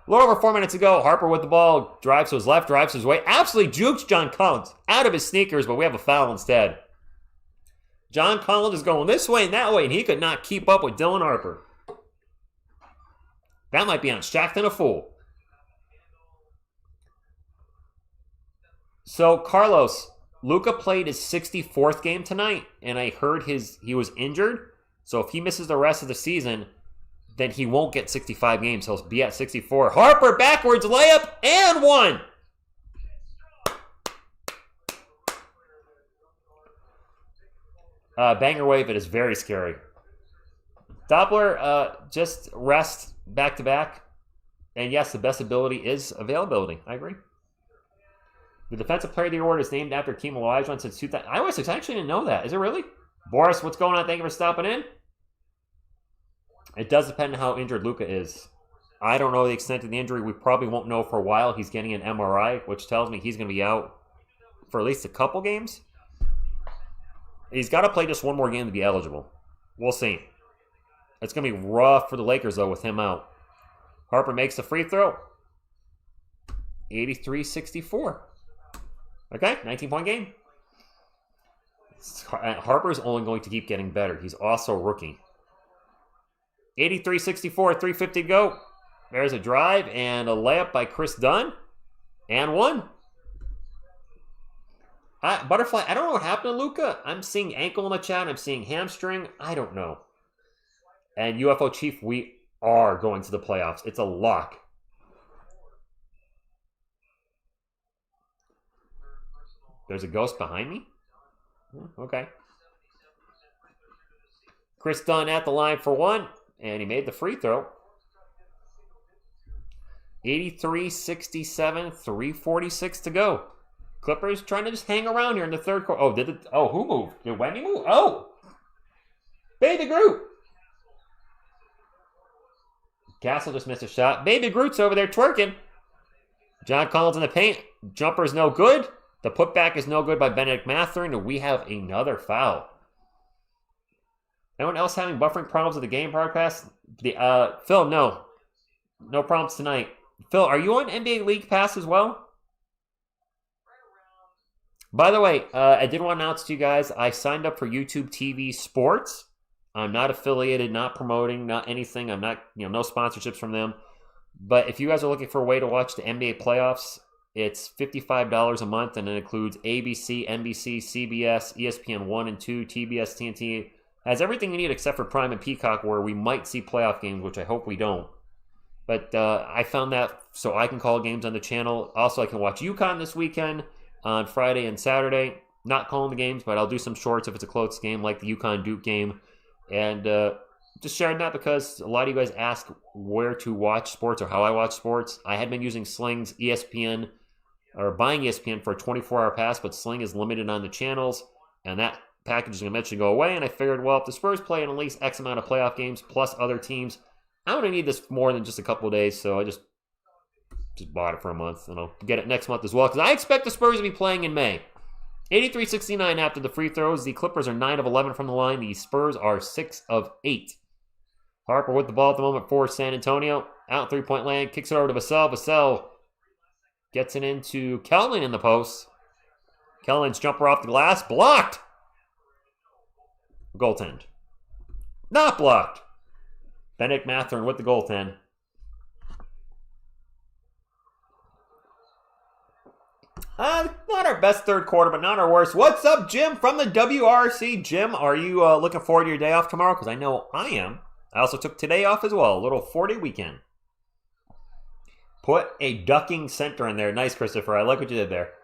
A little over 4 minutes ago, Harper with the ball, drives to his left, drives to his way. Absolutely jukes John Collins out of his sneakers, but we have a foul instead. John Collins is going this way and that way, and he could not keep up with Dylan Harper. That might be on Shackton a fool. So, Carlos, Luka played his 64th game tonight, and I heard he was injured. So if he misses the rest of the season, then he won't get 65 games. He'll be at 64. Harper backwards layup and one. Banger wave, it is very scary. Doppler, just rest back to back. And yes, the best ability is availability. I agree. The Defensive Player of the Award is named after Keem Olajuwon since 2000. I actually didn't know that. Is it really? Boris, what's going on? Thank you for stopping in. It does depend on how injured Luka is. I don't know the extent of the injury. We probably won't know for a while. He's getting an MRI, which tells me he's going to be out for at least a couple games. He's got to play just one more game to be eligible. We'll see. It's going to be rough for the Lakers, though, with him out. Harper makes the free throw. 83-64. Okay, 19-point game. Harper's only going to keep getting better. He's also a rookie. 83-64, 3:50 to go. There's a drive and a layup by Chris Dunn. And one. Butterfly, I don't know what happened to Luka. I'm seeing ankle in the chat. I'm seeing hamstring. I don't know. And UFO Chief, we are going to the playoffs. It's a lock. There's a ghost behind me? Okay. Chris Dunn at the line for one. And he made the free throw. 83-67, 3:46 to go. Clippers trying to just hang around here in the third quarter. Who moved? Did Wemby move? Oh! Baby Groot! Castle just missed a shot. Baby Groot's over there twerking. John Collins in the paint. Jumper's no good. The putback is no good by Benedict Mathurin. And we have another foul. Anyone else having buffering problems with the game broadcast? Phil, no. No problems tonight. Phil, are you on NBA League Pass as well? By the way, I did want to announce to you guys, I signed up for YouTube TV Sports. I'm not affiliated, not promoting, not anything. I'm not, no sponsorships from them. But if you guys are looking for a way to watch the NBA playoffs, it's $55 a month, and it includes ABC, NBC, CBS, ESPN 1 and 2, TBS, TNT. Has everything you need except for Prime and Peacock, where we might see playoff games, which I hope we don't. But I found that so I can call games on the channel. Also, I can watch UConn this weekend on Friday and Saturday. Not calling the games, but I'll do some shorts if it's a close game, like the UConn-Duke game. And just sharing that because a lot of you guys ask where to watch sports or how I watch sports. I had been using Sling's ESPN, or buying ESPN for a 24-hour pass, but Sling is limited on the channels, and that package is going to eventually go away. And I figured, well, if the Spurs play in at least X amount of playoff games plus other teams, I'm going to need this more than just a couple of days, so I just bought it for a month, and I'll get it next month as well, because I expect the Spurs to be playing in May. 83-69 after the free throws. The Clippers are 9 of 11 from the line. The Spurs are 6 of 8. Harper with the ball at the moment for San Antonio. Out three-point land, kicks it over to Vassell. Vassell gets it into Kellin in the post. Kellin's jumper off the glass, blocked. Goaltend. Not blocked. Benedict Mathurin with the goaltend. Not our best third quarter, but not our worst. What's up, Jim, from the WRC? Jim, are you looking forward to your day off tomorrow? Because I know I am. I also took today off as well. A little 4-day weekend. Put a ducking center in there. Nice, Christopher. I like what you did there.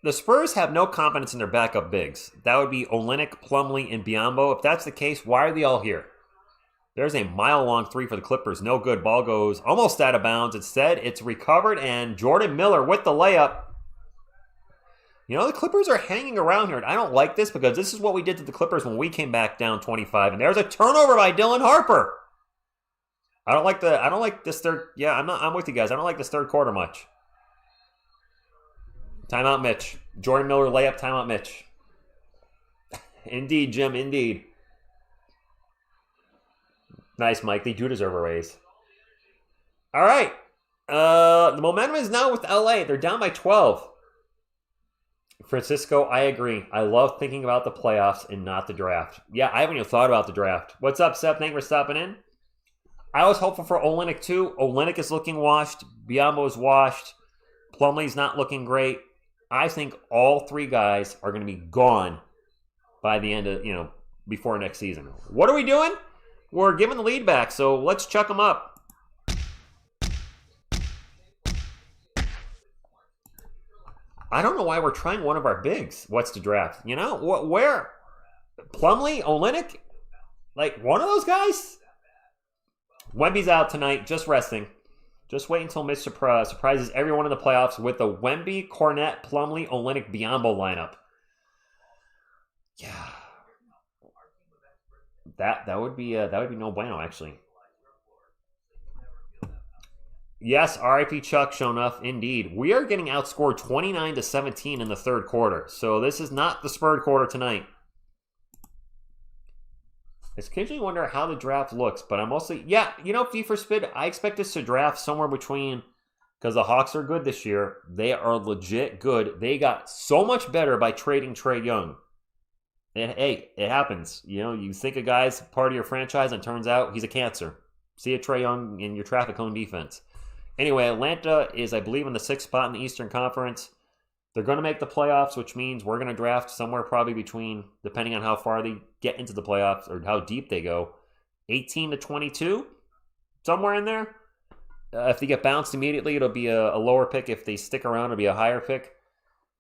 The Spurs have no confidence in their backup bigs. That would be Olynyk, Plumlee, and Biyombo. If that's the case, why are they all here? There's a mile-long three for the Clippers. No good. Ball goes almost out of bounds. Instead, it's recovered, and Jordan Miller with the layup. The Clippers are hanging around here, and I don't like this because this is what we did to the Clippers when we came back down 25. And there's a turnover by Dylan Harper. I don't like this third. Yeah, I'm with you guys. I don't like this third quarter much. Timeout, Mitch. Jordan Miller layup. Timeout, Mitch. Indeed, Jim. Indeed. Nice, Mike. They do deserve a raise. All right. The momentum is now with LA. They're down by 12. Francisco, I agree. I love thinking about the playoffs and not the draft. Yeah, I haven't even thought about the draft. What's up, Seth? Thank you for stopping in. I was hopeful for Olynyk too. Olynyk is looking washed. Biyombo is washed. Plumlee's not looking great. I think all three guys are going to be gone by the end of, before next season. What are we doing? We're giving the lead back, so let's chuck them up. I don't know why we're trying one of our bigs. What's the draft? Where? Plumlee? Olynyk? Like, one of those guys? Wemby's out tonight, just resting. Just wait until Mitch surprises everyone in the playoffs with the Wemby, Cornette, Plumlee, Olynyk, Biyombo lineup. Yeah. That would be no bueno, actually. Yes, RIP Chuck, show enough, indeed. We are getting outscored 29-17 in the third quarter. So this is not the Spurs quarter tonight. I occasionally wonder how the draft looks, but I'm mostly... Yeah, Fee for Spid, I expect us to draft somewhere between... Because the Hawks are good this year. They are legit good. They got so much better by trading Trae Young. And hey, it happens. You think a guy's part of your franchise and turns out he's a cancer. See a Trae Young in your traffic cone defense. Anyway, Atlanta is, I believe, in the 6th spot in the Eastern Conference. They're going to make the playoffs, which means we're going to draft somewhere probably between, depending on how far they get into the playoffs or how deep they go, 18 to 22, somewhere in there. If they get bounced immediately, it'll be a lower pick. If they stick around, it'll be a higher pick.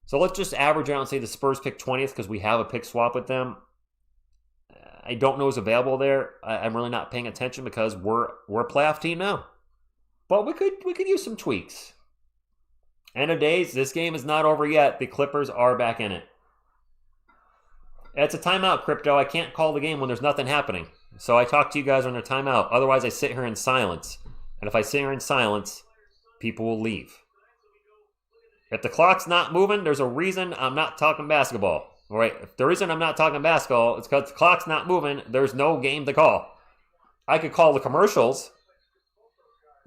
So let's just average out and say the Spurs pick 20th because we have a pick swap with them. I don't know who's available there. I'm really not paying attention because we're a playoff team now. But we could use some tweaks. End of days, this game is not over yet. The Clippers are back in it. It's a timeout, Crypto. I can't call the game when there's nothing happening. So I talk to you guys when they're timeout. Otherwise, I sit here in silence. And if I sit here in silence, people will leave. If the clock's not moving, there's a reason I'm not talking basketball. All right? If the reason I'm not talking basketball is because the clock's not moving, there's no game to call. I could call the commercials.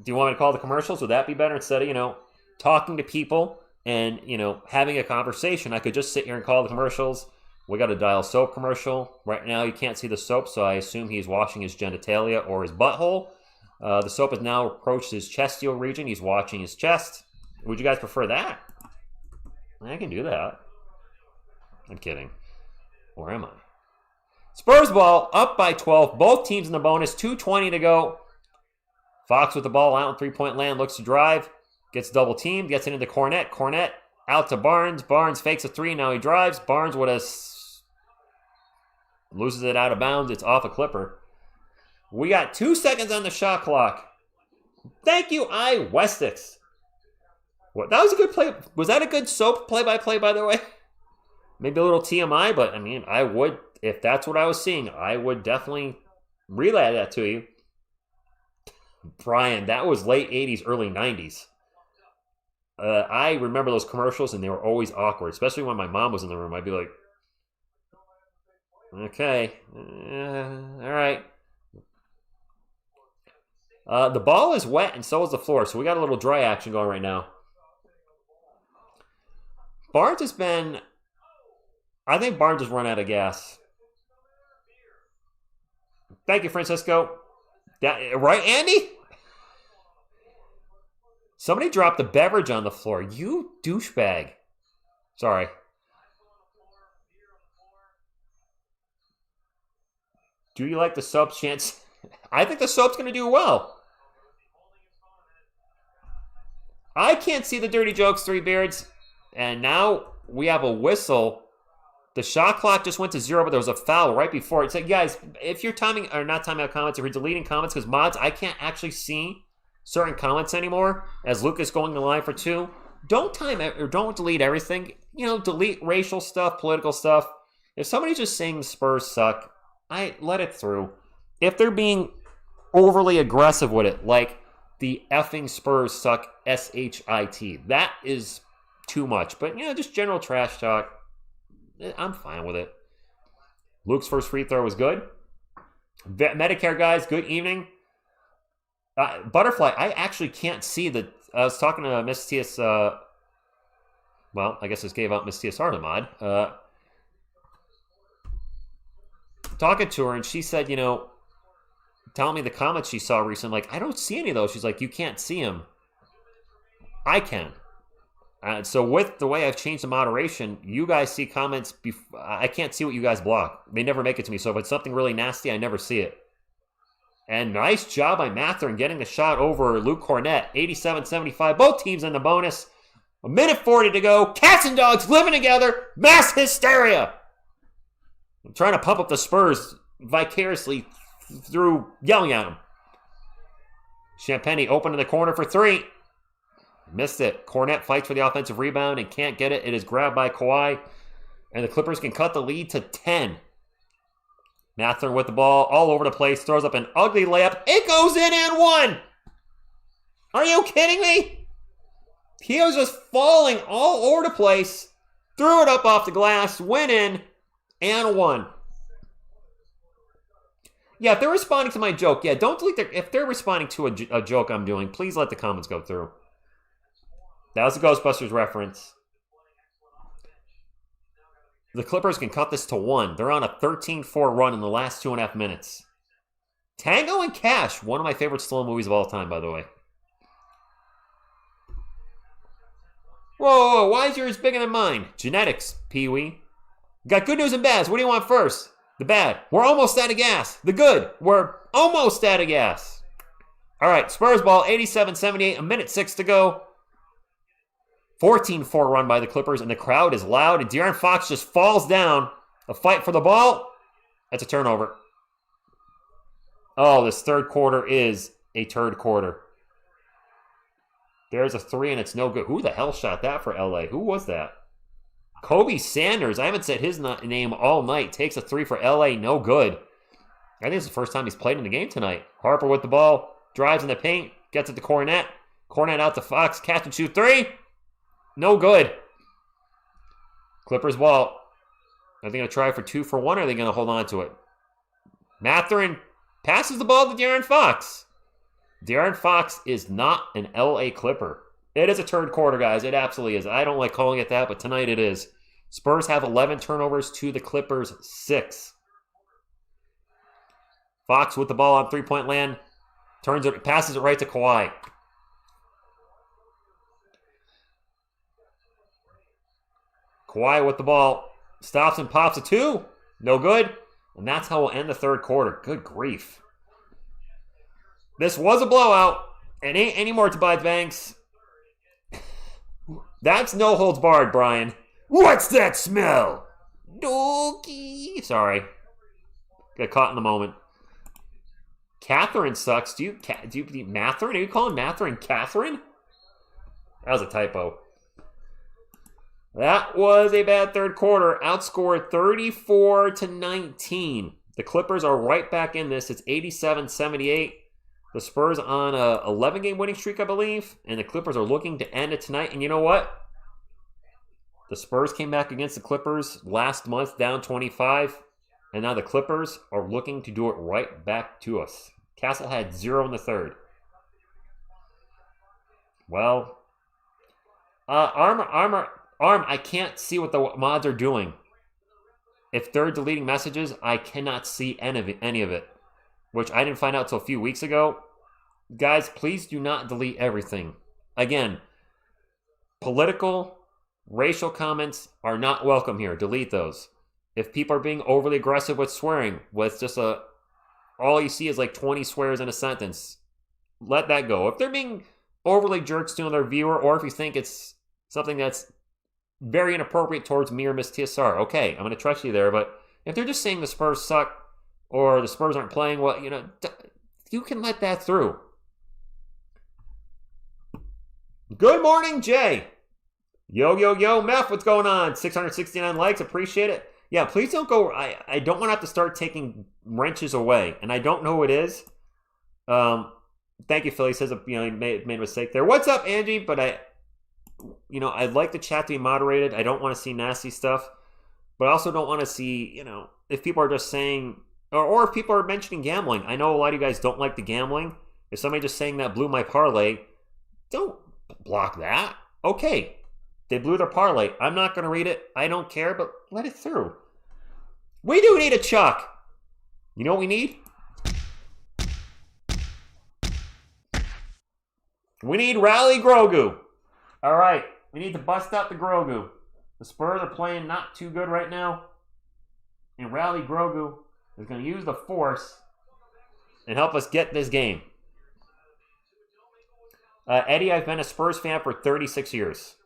Do you want me to call the commercials? Would that be better instead of, talking to people and, having a conversation? I could just sit here and call the commercials. We got a Dial soap commercial. Right now, you can't see the soap, so I assume he's washing his genitalia or his butthole. The soap has now approached his chestial region. He's washing his chest. Would you guys prefer that? I can do that. I'm kidding. Where am I? Spurs ball up by 12. Both teams in the bonus. 2:20 to go. Fox with the ball out in three-point land. Looks to drive. Gets double teamed. Gets it into Cornette. Cornette out to Barnes. Barnes fakes a three. Now he drives. Barnes loses it out of bounds. It's off a Clipper. We got 2 seconds on the shot clock. Thank you, Westix. What? That was a good play. Was that a good soap play-by-play, by the way? Maybe a little TMI, but I would, if that's what I was seeing, I would definitely relay that to you. Brian, that was late 80s, early 90s. I remember those commercials, and they were always awkward, especially when my mom was in the room. I'd be like, okay, all right. The ball is wet, and so is the floor, so we got a little dry action going right now. Barnes has been... I think Barnes has run out of gas. Thank you, Francisco. Right, Andy? Somebody dropped a beverage on the floor. You douchebag. Sorry. Do you like the soap's chance? I think the soap's going to do well. I can't see the dirty jokes, Three Beards. And now we have a whistle. The shot clock just went to 0, but there was a foul right before it. So, guys, if you're timing, or not timing out comments, if you're deleting comments, because mods, I can't actually see certain comments anymore, as Luke is going to line for 2. Don't time it, or don't delete everything. Delete racial stuff, political stuff. If somebody's just saying the Spurs suck, I let it through. If they're being overly aggressive with it, like the effing Spurs suck, SHIT, that is too much. But, just general trash talk, I'm fine with it. Luke's first free throw was good. Medicare guys, good evening. Butterfly, I actually can't see the. I was talking to Miss TS. Well, I guess this gave out Miss TSR the mod. Talking to her, and she said, telling me the comments she saw recently, like, I don't see any of those. She's like, you can't see them. I can. So with the way I've changed the moderation, you guys see comments. I can't see what you guys block. They never make it to me. So if it's something really nasty, I never see it. And nice job by Matherin getting the shot over Luke Cornett. 87-75. Both teams in the bonus. 1:40 to go. Cats and dogs living together. Mass hysteria. I'm trying to pump up the Spurs vicariously through yelling at them. Champagny open in the corner for three. Missed it. Cornett fights for the offensive rebound and can't get it. It is grabbed by Kawhi. And the Clippers can cut the lead to 10. Matherin with the ball all over the place. Throws up an ugly layup. It goes in and one. Are you kidding me? He was just falling all over the place. Threw it up off the glass. Went in and one. Yeah, if they're responding to my joke, yeah, don't delete their... If they're responding to a joke I'm doing, please let the comments go through. That was a Ghostbusters reference. The Clippers can cut this to 1. They're on a 13-4 run in the last 2.5 minutes. Tango and Cash, one of my favorite slow movies of all time, by the way. Whoa, why is yours bigger than mine? Genetics, Pee-wee. Got good news and bad. What do you want first? The bad. We're almost out of gas. The good. We're almost out of gas. All right, Spurs ball, 87-78, 1:06 to go. 14-4 run by the Clippers, and the crowd is loud, and De'Aaron Fox just falls down. A fight for the ball. That's a turnover. Oh, this third quarter is a turd quarter. There's a three, and it's no good. Who the hell shot that for LA? Who was that? Kobe Sanders. I haven't said his name all night. Takes a three for LA. No good. I think it's the first time he's played in the game tonight. Harper with the ball. Drives in the paint. Gets it to Cornett. Cornett out to Fox. Catch and shoot three. No good. Clippers ball. Are they going to try for 2 for 1, or are they going to hold on to it? Matherin passes the ball to De'Aaron Fox. De'Aaron Fox is not an LA Clipper. It is a turd quarter, guys. It absolutely is. I don't like calling it that, but tonight it is. Spurs have 11 turnovers to the Clippers 6. Fox with the ball on three-point land. Passes it right to Kawhi. Kawhi with the ball. Stops and pops a 2. No good. And that's how we'll end the third quarter. Good grief. This was a blowout. And ain't any more Tobias Banks. That's no holds barred, Brian. What's that smell? Dookie. Sorry. Got caught in the moment. Catherine sucks. Do you Matherin? Are you calling Matherin Catherine? That was a typo. That was a bad third quarter. Outscored 34-19. The Clippers are right back in this. It's 87-78. The Spurs on a 11-game winning streak, I believe. And the Clippers are looking to end it tonight. And you know what? The Spurs came back against the Clippers last month, down 25. And now the Clippers are looking to do it right back to us. Castle had 0 in the third. Well, Arm, I can't see what the mods are doing. If they're deleting messages, I cannot see any of it. Which I didn't find out until a few weeks ago. Guys, please do not delete everything. Again, political, racial comments are not welcome here. Delete those. If people are being overly aggressive with swearing, with just all you see is like 20 swears in a sentence, let that go. If they're being overly jerks to their viewer, or if you think it's something that's very inappropriate towards me or Miss TSR, okay, I'm going to trust you there. But if they're just saying the Spurs suck or the Spurs aren't playing well, you can let that through. Good morning, Jay. Yo, Meth, what's going on? 669 likes, appreciate it. Yeah, please don't go. I don't want to have to start taking wrenches away, and I don't know who it is. Thank you, Philly. Says he made a mistake there. What's up, Angie? But I'd like the chat to be moderated. I don't want to see nasty stuff, but I also don't want to see if people are just saying Or if people are mentioning gambling. I know a lot of you guys don't like the gambling. If somebody just saying that blew my parlay, don't block that. Okay, they blew their parlay. I'm not going to read it. I don't care, but let it through. We do need a Chuck. You know what we need? We need Rally Grogu. All right, we need to bust out the Grogu. The Spurs are playing not too good right now. And Rally Grogu is going to use the Force and help us get this game. Eddie, I've been a Spurs fan for 36 years.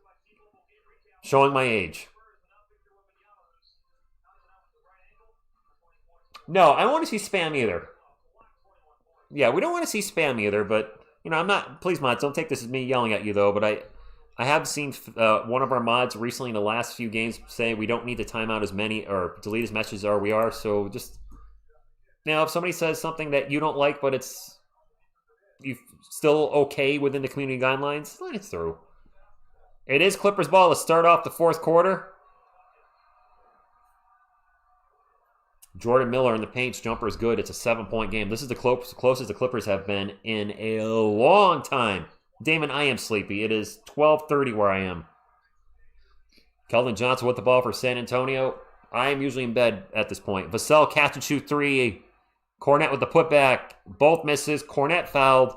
Showing my age. No, I don't want to see spam either. Yeah, we don't want to see spam either, but, you know, I'm not, please, mods, don't take this as me yelling at you, though, but I have seen one of our mods recently in the last few games say we don't need to time out as many or delete as much as we are, so just, now, if somebody says something that you don't like, but it's you still okay within the community guidelines, let it through. It is Clippers ball to start off the fourth quarter. Jordan Miller in the paint's jumper is good. It's a 7-point game. This is the closest the Clippers have been in a long time. Damon, I am sleepy. It is 12:30 where I am. Keldon Johnson with the ball for San Antonio. I am usually in bed at this point. Vassell catch and shoot three. Cornette with the putback. Both misses. Cornette fouled.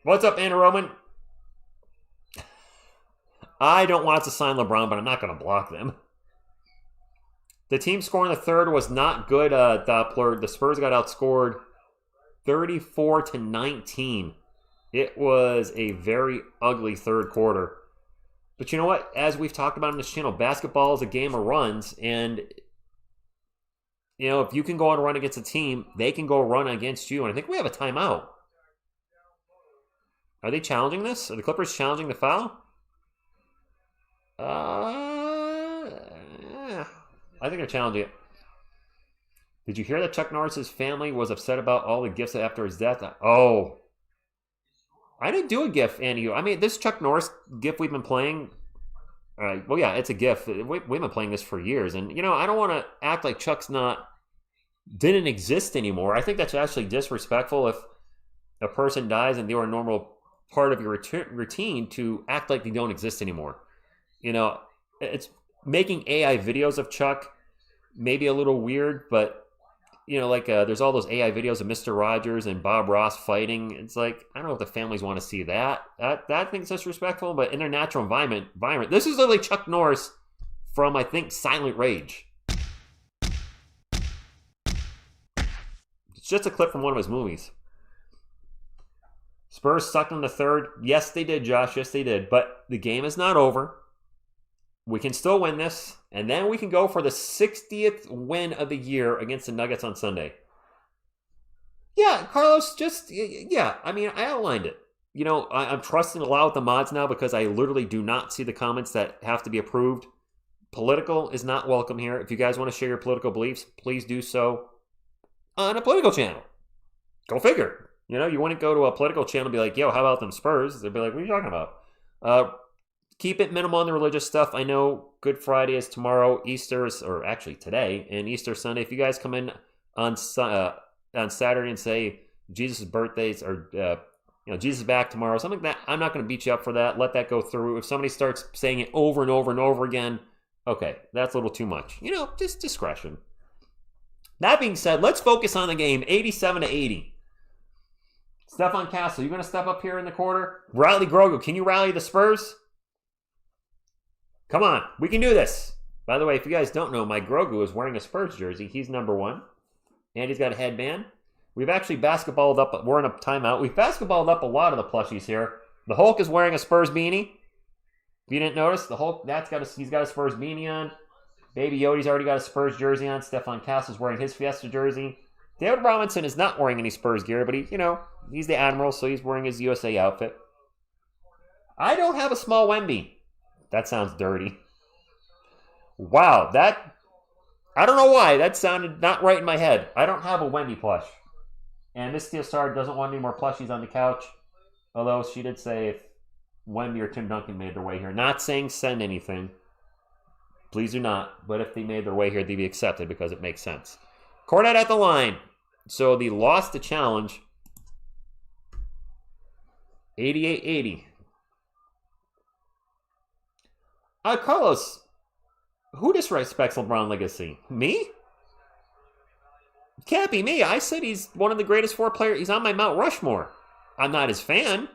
What's up, Andrew Roman? I don't want to sign LeBron, but I'm not going to block them. The team score in the third was not good, Doppler. The Spurs got outscored 34-19. It was a very ugly third quarter. But you know what? As we've talked about on this channel, basketball is a game of runs. And, you know, if you can go on a run against a team, they can go run against you. And I think we have a timeout. Are they challenging this? Are the Clippers challenging the foul? I think they're challenging it. Did you hear that Chuck Norris's family was upset about all the gifts after his death? Oh. I didn't do a GIF, Andy. I mean, this Chuck Norris GIF we've been playing. Well, yeah, it's a GIF. We've been playing this for years. And, you know, I don't want to act like Chuck's didn't exist anymore. I think that's actually disrespectful if a person dies and they were a normal part of your routine to act like they don't exist anymore. You know, it's making AI videos of Chuck maybe a little weird, but, you know, like there's all those AI videos of Mr. Rogers and Bob Ross fighting. It's like, I don't know if the families want to see that. That thing's disrespectful, but in their natural environment, this is literally Chuck Norris from, I think, Silent Rage. It's just a clip from one of his movies. Spurs sucked in the third. Yes, they did, Josh. Yes, they did. But the game is not over. We can still win this, and then we can go for the 60th win of the year against the Nuggets on Sunday. Yeah, Carlos, I mean, I outlined it. You know, I'm trusting a lot with the mods now because I literally do not see the comments that have to be approved. Political is not welcome here. If you guys want to share your political beliefs, please do so on a political channel. Go figure. You know, you wouldn't go to a political channel and be like, yo, how about them Spurs? They'd be like, what are you talking about? Keep it minimal on the religious stuff. I know Good Friday is tomorrow, Easter's, or actually today, and Easter Sunday. If you guys come in on Saturday and say Jesus' birthdays or Jesus is back tomorrow, something like that, I'm not going to beat you up for that. Let that go through. If somebody starts saying it over and over and over again, okay, that's a little too much. You know, just discretion. That being said, let's focus on the game. 87-80. Stephon Castle, you going to step up here in the quarter? Riley Grogu, can you rally the Spurs? Come on, we can do this. By the way, if you guys don't know, my Grogu is wearing a Spurs jersey. He's number 1. And he's got a headband. We've actually basketballed up. We're in a timeout. We've basketballed up a lot of the plushies here. The Hulk is wearing a Spurs beanie. If you didn't notice, the Hulk, he's got a Spurs beanie on. Baby Yoda's already got a Spurs jersey on. Stephon Castle's wearing his Fiesta jersey. David Robinson is not wearing any Spurs gear, but he's the Admiral, so he's wearing his USA outfit. I don't have a small Wemby. That sounds dirty. Wow, I don't know why. That sounded not right in my head. I don't have a Wemby plush. And Miss Steelstar doesn't want any more plushies on the couch. Although she did say if Wemby or Tim Duncan made their way here. Not saying send anything. Please do not. But if they made their way here, they'd be accepted because it makes sense. Cornet at the line. So they lost the challenge. 88-80. Carlos, who disrespects LeBron legacy? Me? Can't be me. I said he's one of the greatest 4 players. He's on my Mount Rushmore. I'm not his fan.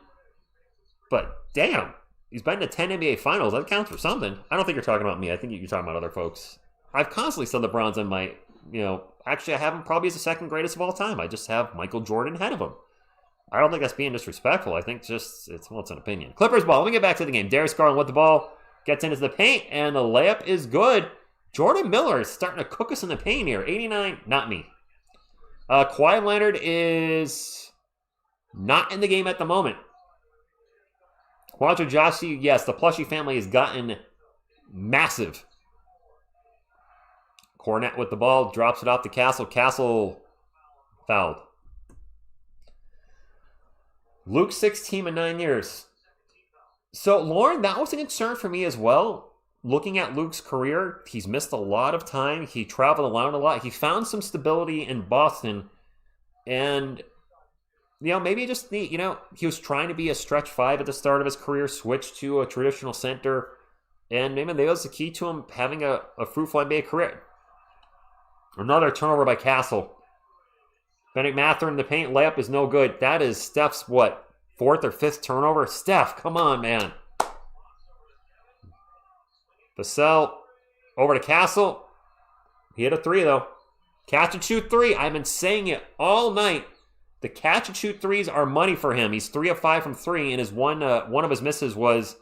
But damn, he's been to 10 NBA Finals. That counts for something. I don't think you're talking about me. I think you're talking about other folks. I've constantly said LeBron's on my, actually I have him probably as the 2nd greatest of all time. I just have Michael Jordan ahead of him. I don't think that's being disrespectful. I think it's an opinion. Clippers ball. Let me get back to the game. Darius Garland with the ball. Gets into the paint, and the layup is good. Jordan Miller is starting to cook us in the paint here. 89, not me. Kawhi Leonard is not in the game at the moment. Quadra Joshi, yes, the Plushie family has gotten massive. Cornet with the ball, drops it off to Castle. Castle fouled. Luke 16 in 9 years. So, Lauren, that was a concern for me as well. Looking at Luke's career, he's missed a lot of time. He traveled around a lot. He found some stability in Boston. And, maybe just he was trying to be a stretch 5 at the start of his career, switched to a traditional center. And maybe that was the key to him having a fruitful NBA career. Another turnover by Castle. Bennett Mather in the paint. Layup is no good. That is Steph's, 4th or 5th turnover? Steph, come on, man. Vassell over to Castle. He hit a 3, though. Catch and shoot 3. I've been saying it all night. The catch and shoot 3s are money for him. He's 3 of 5 from 3, and his one of his misses was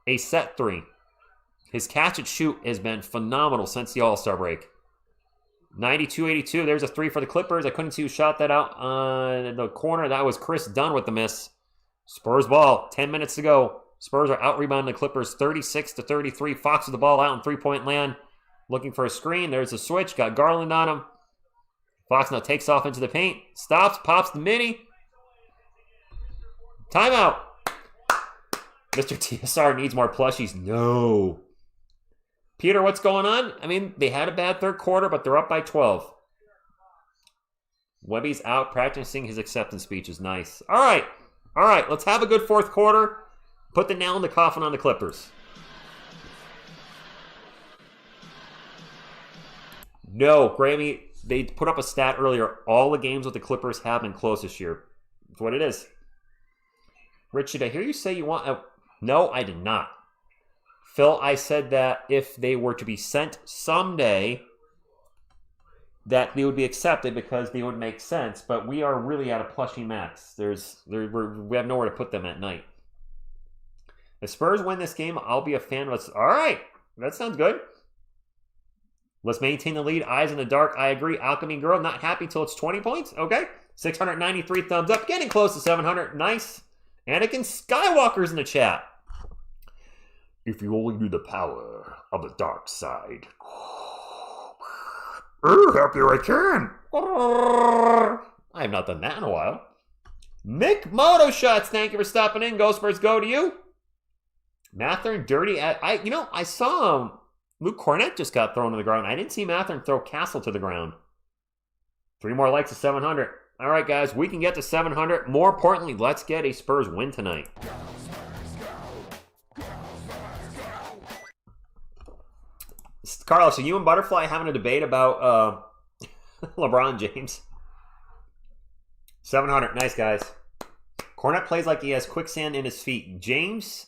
a set 3. His catch and shoot has been phenomenal since the All-Star break. 92-82. There's a 3 for the Clippers. I couldn't see who shot that out on the corner. That was Chris Dunn with the miss. Spurs ball. 10 minutes to go. Spurs are out-rebounding the Clippers 36-33. Fox with the ball out in 3-point land. Looking for a screen. There's a switch. Got Garland on him. Fox now takes off into the paint. Stops. Pops the mini. Timeout. Mr. TSR needs more plushies. No. Peter, what's going on? I mean, they had a bad 3rd quarter, but they're up by 12. Webby's out practicing his acceptance speech is nice. All right. Let's have a good 4th quarter. Put the nail in the coffin on the Clippers. No, Grammy, they put up a stat earlier. All the games with the Clippers have been close this year. That's what it is. Rich, did I hear you say you want a... No, I did not. Phil, I said that if they were to be sent someday, that they would be accepted because they would make sense. But we are really at a plushie max. We have nowhere to put them at night. If Spurs win this game, I'll be a fan of us. All right. That sounds good. Let's maintain the lead. Eyes in the dark. I agree. Alchemy Girl, not happy till it's 20 points. Okay. 693 thumbs up. Getting close to 700. Nice. Anakin Skywalker's in the chat. If you only knew the power of the dark side. Happier I can. I have not done that in a while. Mick Moto Shots, thank you for stopping in. Go Spurs, go to you. Mathern dirty at... I saw Luke Cornet just got thrown to the ground. I didn't see Mathern throw Castle to the ground. 3 more likes to 700. All right, guys, we can get to 700. More importantly, let's get a Spurs win tonight. Carlos, are you and Butterfly having a debate about LeBron James? 700. Nice, guys. Cornet plays like he has quicksand in his feet. James,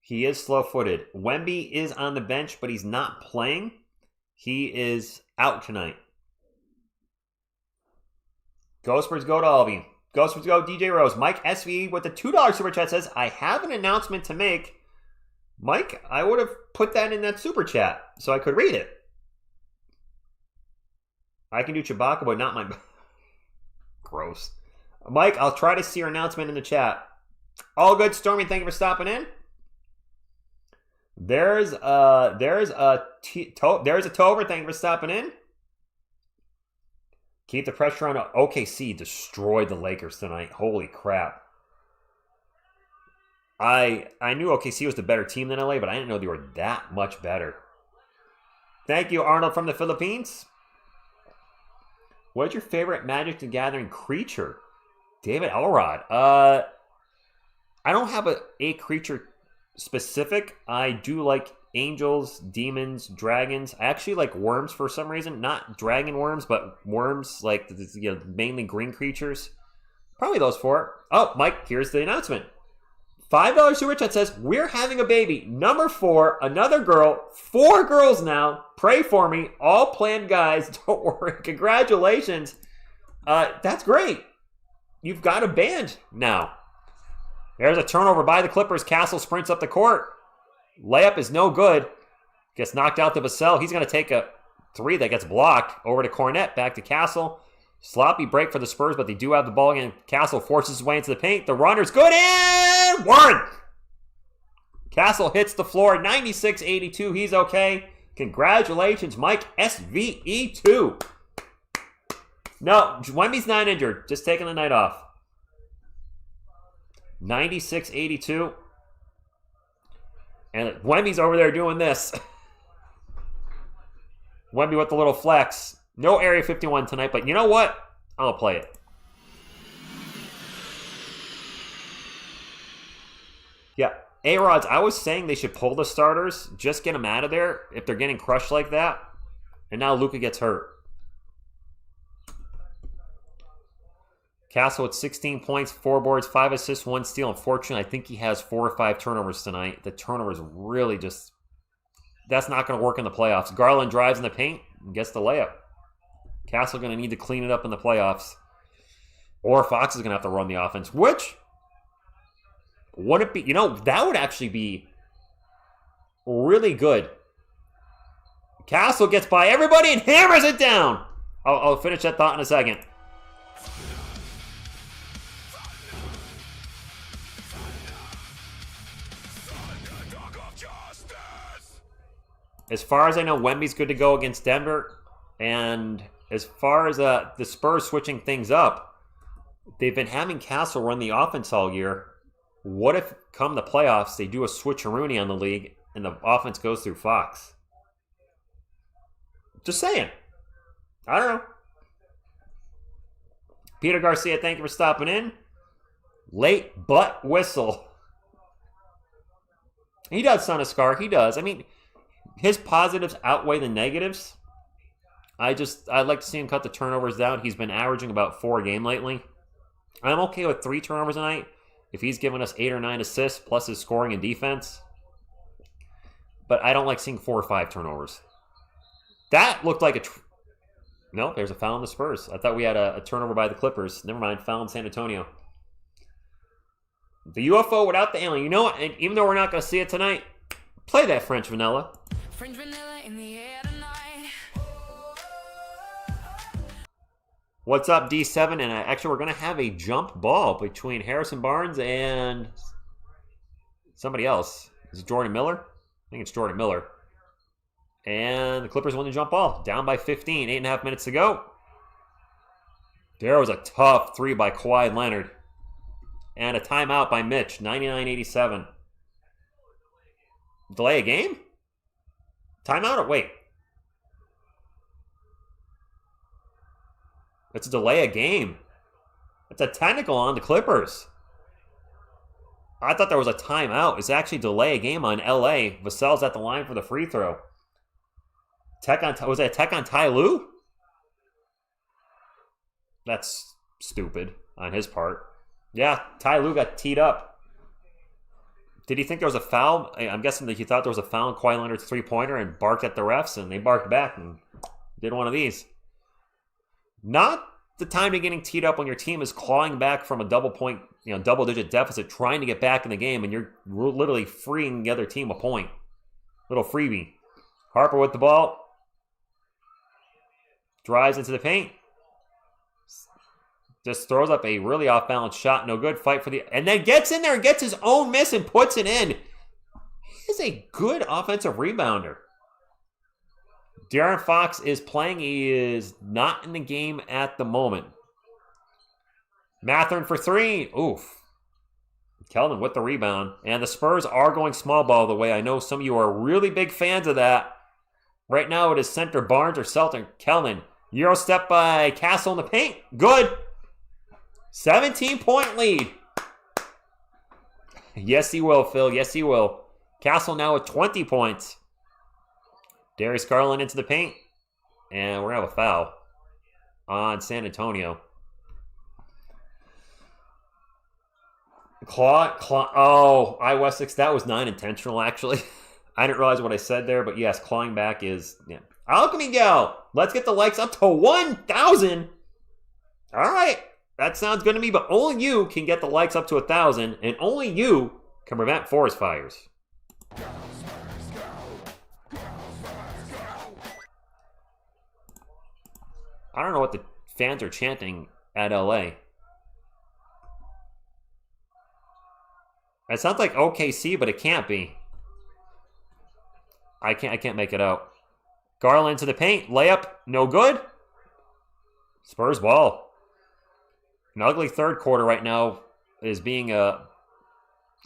he is slow-footed. Wemby is on the bench, but he's not playing. He is out tonight. Go Spurs, go to all of you. Go Spurs, go DJ Rose. Mike SV with the $2 super chat says, I have an announcement to make. Mike, I would have put that in that super chat so I could read it. I can do Chewbacca, but not my... Gross. Mike, I'll try to see your announcement in the chat. All good, Stormy. Thank you for stopping in. There's a Tover. Thank you for stopping in. Keep the pressure on. OKC destroyed the Lakers tonight. Holy crap. I knew OKC was the better team than LA, but I didn't know they were that much better. Thank you, Arnold from the Philippines. What's your favorite Magic the Gathering creature? David Elrod. I don't have a creature specific. I do like angels, demons, dragons. I actually like worms for some reason. Not dragon worms, but worms, like mainly green creatures. Probably those four. Oh, Mike, here's the announcement. $5 super chat says, we're having a baby. Number 4, another girl. 4 girls now. Pray for me. All planned guys. Don't worry. Congratulations. That's great. You've got a band now. There's a turnover by the Clippers. Castle sprints up the court. Layup is no good. Gets knocked out to Vassell. He's going to take a 3 that gets blocked. Over to Cornette. Back to Castle. Sloppy break for the Spurs, but they do have the ball again. Castle forces his way into the paint. The runner's good and 1. Castle hits the floor. 96-82. He's okay. Congratulations, Mike. SVE2. No, Wemby's not injured. Just taking the night off. 96-82. And Wemby's over there doing this. Wemby with the little flex. No Area 51 tonight, but you know what? I'll play it. Yeah, A-Rods, I was saying they should pull the starters. Just get them out of there if they're getting crushed like that. And now Luka gets hurt. Castle with 16 points, 4 boards, 5 assists, 1 steal. Unfortunately, I think he has 4 or 5 turnovers tonight. The turnovers really just... That's not going to work in the playoffs. Garland drives in the paint and gets the layup. Castle going to need to clean it up in the playoffs. Or Fox is going to have to run the offense. Which, would it be... You know, that would actually be really good. Castle gets by everybody and hammers it down. I'll finish that thought in a second. As far as I know, Wemby's good to go against Denver. And as far as the Spurs switching things up, they've been having Castle run the offense all year. What if, come the playoffs, they do a switcheroony on the league and the offense goes through Fox? Just saying. I don't know. Peter Garcia, thank you for stopping in. Late butt whistle. He does, Son of Scar. He does. I mean... His positives outweigh the negatives. I'd like to see him cut the turnovers down. He's been averaging about 4 a game lately. I'm okay with 3 turnovers a night if he's giving us 8 or 9 assists plus his scoring and defense. But I don't like seeing 4 or 5 turnovers. That looked like a... No, there's a foul on the Spurs. I thought we had a turnover by the Clippers. Never mind, foul in San Antonio. The UFO without the alien. You know what? And even though we're not going to see it tonight, play that French Vanilla. French Vanilla in the air tonight. What's up, D7? And actually, we're going to have a jump ball between Harrison Barnes and somebody else. Is it Jordan Miller? I think it's Jordan Miller. And the Clippers win the jump ball. Down by 15. 8.5 minutes to go. There was a tough 3 by Kawhi Leonard. And a timeout by Mitch. 99-87. Delay a game? Timeout or wait? It's a delay a game. It's a technical on the Clippers. I thought there was a timeout. It's actually delay a game on LA. Vassell's at the line for the free throw. Was that a tech on Ty Lue? That's stupid on his part. Yeah, Ty Lue got teed up. Did he think there was a foul? I'm guessing that he thought there was a foul in Kawhi Leonard's three-pointer and barked at the refs, and they barked back and did one of these. Not the time to getting teed up when your team is clawing back from a double-digit deficit, trying to get back in the game, and you're literally freeing the other team a point. Little freebie. Harper with the ball. Drives into the paint. Just throws up a really off-balance shot. No good. Fight for the... And then gets in there and gets his own miss and puts it in. He is a good offensive rebounder. De'Aaron Fox is playing. He is not in the game at the moment. Mathern for 3. Oof. Keldon with the rebound. And the Spurs are going small ball the way I know some of you are really big fans of that. Right now it is center Barnes or center Kellman. Euro step by Castle in the paint. Good. 17-point lead. Yes, he will, Phil. Yes, he will. Castle now with 20 points. Darius Garland into the paint. And we're going to have a foul on San Antonio. Oh, Wessex, that was not intentional, actually. I didn't realize what I said there, but yes, clawing back is... Yeah. Alchemy Gal, let's get the likes up to 1,000. All right, that sounds good to me, but only you can get the likes up to 1,000, and only you can prevent forest fires. I don't know what the fans are chanting at LA. It sounds like OKC, but it can't be. I can't make it out. Garland to the paint. Layup. No good. Spurs ball. An ugly third quarter right now is being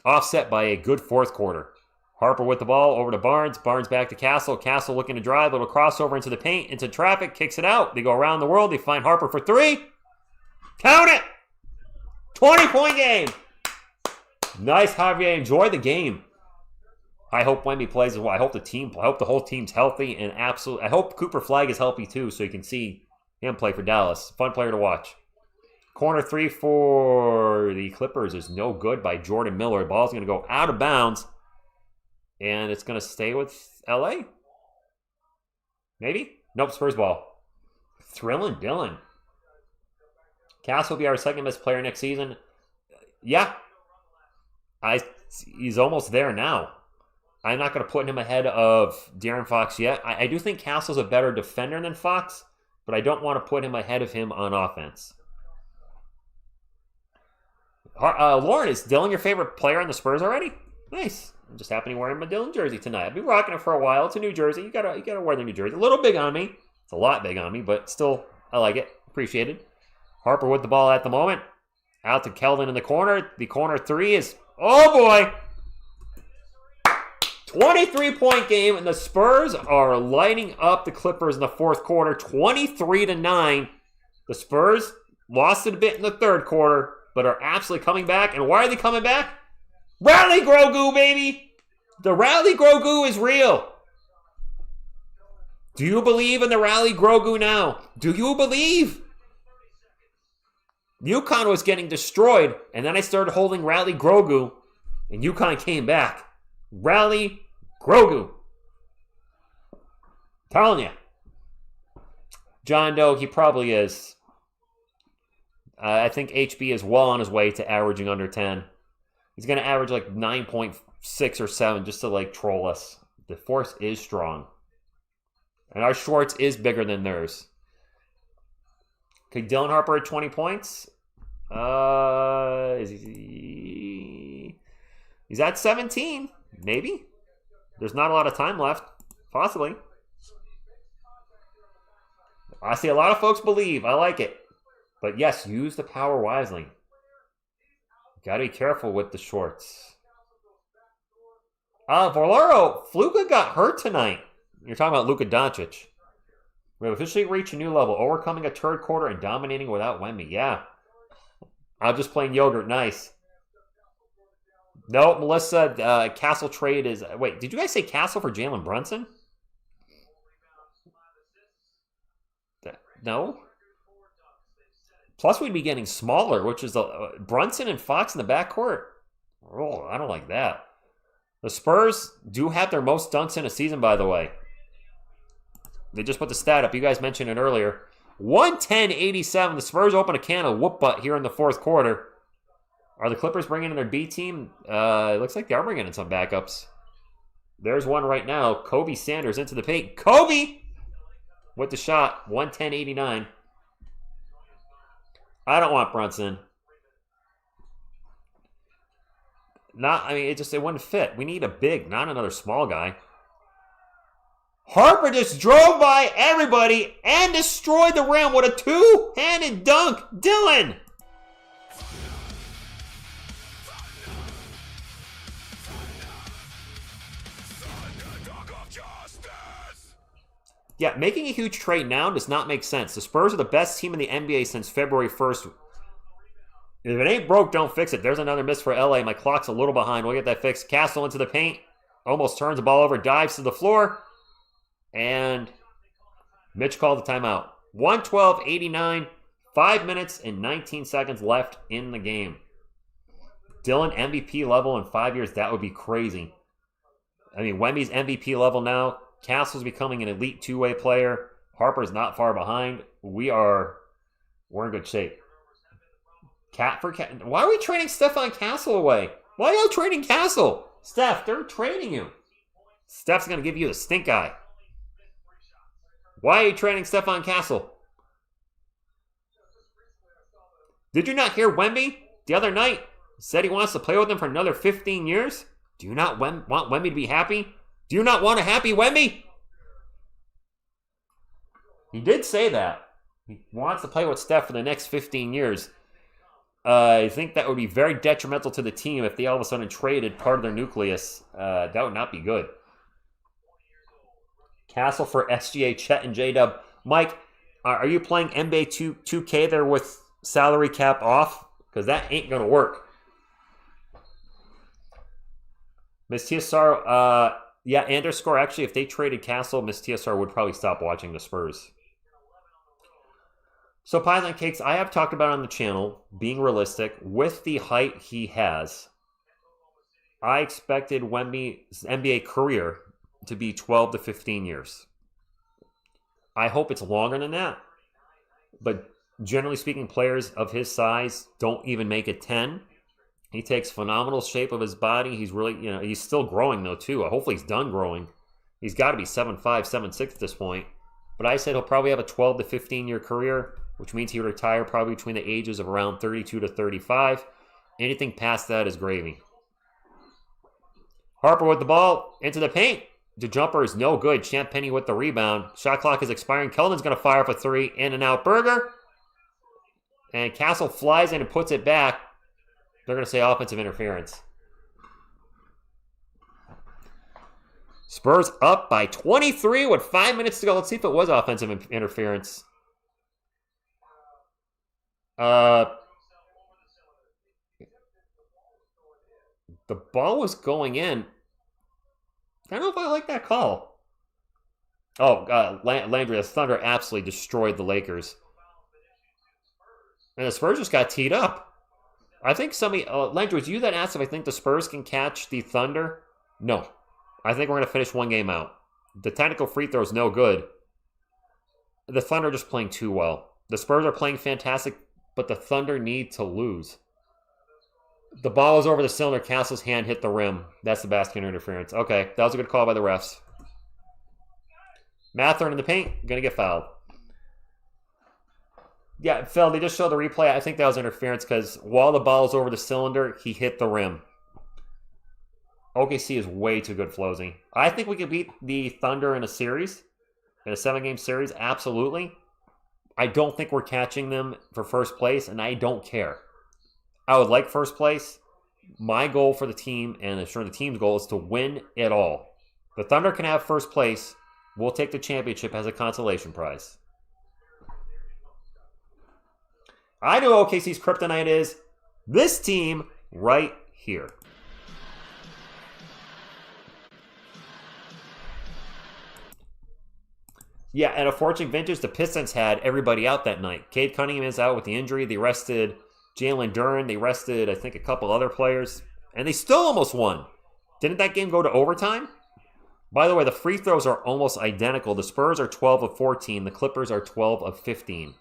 offset by a good fourth quarter. Harper with the ball. Over to Barnes. Barnes back to Castle. Castle looking to drive. Little crossover into the paint. Into traffic. Kicks it out. They go around the world. They find Harper for three. Count it. 20-point game. Nice, Javier. Enjoy the game. I hope Wemby plays as well. I hope the whole team's healthy and absolutely. I hope Cooper Flagg is healthy too, so you can see him play for Dallas. Fun player to watch. Corner three for the Clippers is no good by Jordan Miller. The ball's going to go out of bounds, and it's going to stay with LA. Maybe? Nope. Spurs ball. Thrilling Dylan. Cass will be our second best player next season. Yeah. He's almost there now. I'm not going to put him ahead of De'Aaron Fox yet. I do think Castle's a better defender than Fox, but I don't want to put him ahead of him on offense. Lauren, is Dylan your favorite player on the Spurs already? Nice. I'm just happening to wear my Dylan jersey tonight. I've been rocking it for a while. It's a new jersey. You gotta wear the new jersey. A little big on me. It's a lot big on me, but still, I like it. Appreciate it. Harper with the ball at the moment. Out to Keldon in the corner. The corner three is, oh boy! 23-point game, and the Spurs are lighting up the Clippers in the fourth quarter, 23-9. The Spurs lost it a bit in the third quarter, but are absolutely coming back. And why are they coming back? Rally Grogu, baby! The Rally Grogu is real. Do you believe in the Rally Grogu now? Do you believe? UConn was getting destroyed, and then I started holding Rally Grogu, and UConn came back. Rally Grogu. Telling you. John Doe, he probably is. I think HB is well on his way to averaging under 10. He's going to average like 9.6 or 7 just to like troll us. The force is strong. And our shorts is bigger than theirs. Okay, Dylan Harper at 20 points. He's at 17. Maybe. There's not a lot of time left. Possibly. I see a lot of folks believe. I like it. But yes, use the power wisely. Got to be careful with the shorts. Valero, Fluka got hurt tonight. You're talking about Luka Doncic. We have officially reached a new level, overcoming a third quarter and dominating without Wemby. Yeah. I'm just playing yogurt. Nice. No, Melissa, Castle trade is... Wait, did you guys say Castle for Jalen Brunson? No? Plus, we'd be getting smaller, which is Brunson and Fox in the backcourt. Oh, I don't like that. The Spurs do have their most dunks in a season, by the way. They just put the stat up. You guys mentioned it earlier. 110-87. The Spurs open a can of whoop butt here in the fourth quarter. Are the Clippers bringing in their B team? It looks like they are bringing in some backups. There's one right now. Kobe Sanders into the paint. Kobe with the shot. 110-89. I don't want Brunson. It wouldn't fit. We need a big, not another small guy. Harper just drove by everybody and destroyed the rim with a two-handed dunk. Dylan. Yeah, making a huge trade now does not make sense. The Spurs are the best team in the NBA since February 1st. If it ain't broke, don't fix it. There's another miss for LA. My clock's a little behind. We'll get that fixed. Castle into the paint. Almost turns the ball over. Dives to the floor. And Mitch called the timeout. 112-89. 5 minutes and 19 seconds left in the game. Dillon MVP level in 5 years. That would be crazy. I mean, Wemby's MVP level now. Castle's becoming an elite two-way player. Harper's not far behind. We're in good shape. Why are we trading Stephon Castle away? Why are y'all trading Castle? Steph, they're trading you. Steph's going to give you the stink eye. Why are you trading Stephon Castle? Did you not hear Wemby the other night? Said he wants to play with him for another 15 years? Do you not want Wemby to be happy? Do you not want a happy Wemby? He did say that. He wants to play with Steph for the next 15 years. I think that would be very detrimental to the team if they all of a sudden traded part of their nucleus. That would not be good. Castle for SGA, Chet, and J-Dub. Mike, are you playing NBA 2K there with salary cap off? Because that ain't going to work. Miss TSR, yeah, underscore. Actually, if they traded Castle, Miss TSR would probably stop watching the Spurs. So, Pies and Cakes, I have talked about on the channel, being realistic, with the height he has, I expected Wemby's NBA career to be 12 to 15 years. I hope it's longer than that. But generally speaking, players of his size don't even make it 10. He takes phenomenal shape of his body. He's really, he's still growing though too. Hopefully he's done growing. He's got to be 7'5", 7'6" at this point. But I said he'll probably have a 12 to 15 year career, which means he'll retire probably between the ages of around 32 to 35. Anything past that is gravy. Harper with the ball into the paint. The jumper is no good. Champagny with the rebound. Shot clock is expiring. Keldon's going to fire up a three. In and out burger. And Castle flies in and puts it back. They're going to say offensive interference. Spurs up by 23 with 5 minutes to go. Let's see if it was offensive interference. The ball was going in. I don't know if I like that call. Oh, Landry, the Thunder absolutely destroyed the Lakers. And the Spurs just got teed up. I think Landry, was you that asked if I think the Spurs can catch the Thunder? No. I think we're going to finish one game out. The technical free throw is no good. The Thunder are just playing too well. The Spurs are playing fantastic, but the Thunder need to lose. The ball is over the cylinder. Castle's hand hit the rim. That's the basket interference. Okay, that was a good call by the refs. Matherin in the paint, going to get fouled. Yeah, Phil, they just showed the replay. I think that was interference because while the ball is over the cylinder, he hit the rim. OKC is way too good, Flozy. I think we can beat the Thunder in a series, in a 7-game series, absolutely. I don't think we're catching them for first place, and I don't care. I would like first place. My goal for the team, and I'm sure the team's goal, is to win it all. The Thunder can have first place. We'll take the championship as a consolation prize. I know OKC's kryptonite is this team right here. Yeah, at a fortunate vintage, the Pistons had everybody out that night. Cade Cunningham is out with the injury. They rested Jalen Duren. They rested, I think, a couple other players. And they still almost won. Didn't that game go to overtime? By the way, the free throws are almost identical. The Spurs are 12 of 14. The Clippers are 12 of 15.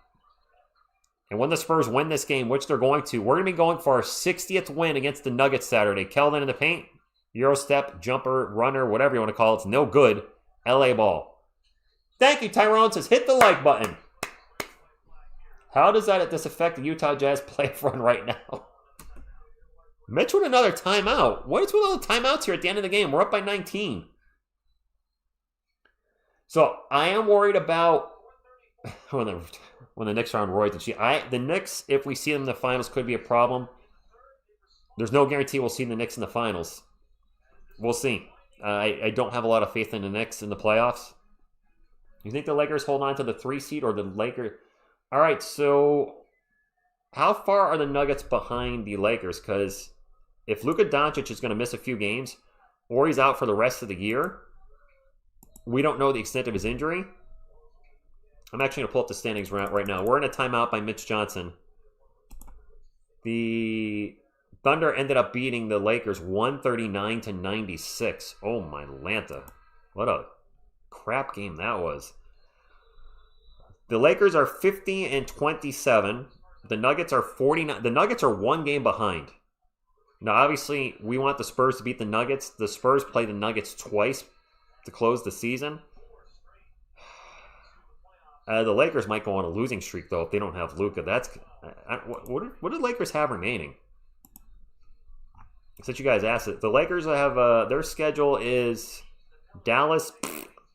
And when the Spurs win this game, which they're going to, we're going to be going for our 60th win against the Nuggets Saturday. Keldon in the paint, Euro step, jumper, runner, whatever you want to call it. It's no good. LA ball. Thank you, Tyrone says, hit the like button. How does that affect the Utah Jazz playoff run right now? Mitch with another timeout. What is with all the timeouts here at the end of the game? We're up by 19. So I am worried about when the Knicks are on roids. The Knicks, if we see them in the finals, could be a problem. There's no guarantee we'll see the Knicks in the finals. We'll see. I don't have a lot of faith in the Knicks in the playoffs. You think the Lakers hold on to the 3 seed or the Lakers? All right, so how far are the Nuggets behind the Lakers? Because if Luka Doncic is going to miss a few games or he's out for the rest of the year, we don't know the extent of his injury. I'm actually going to pull up the standings right now. We're in a timeout by Mitch Johnson. The Thunder ended up beating the Lakers 139-96. Oh, my Lanta. What a crap game that was. The Lakers are 50-27. The Nuggets are 49. The Nuggets are 1 game behind. Now, obviously, we want the Spurs to beat the Nuggets. The Spurs play the Nuggets twice to close the season. The Lakers might go on a losing streak, though, if they don't have Luka. What do the Lakers have remaining? Since you guys asked it, the Lakers have their schedule is Dallas,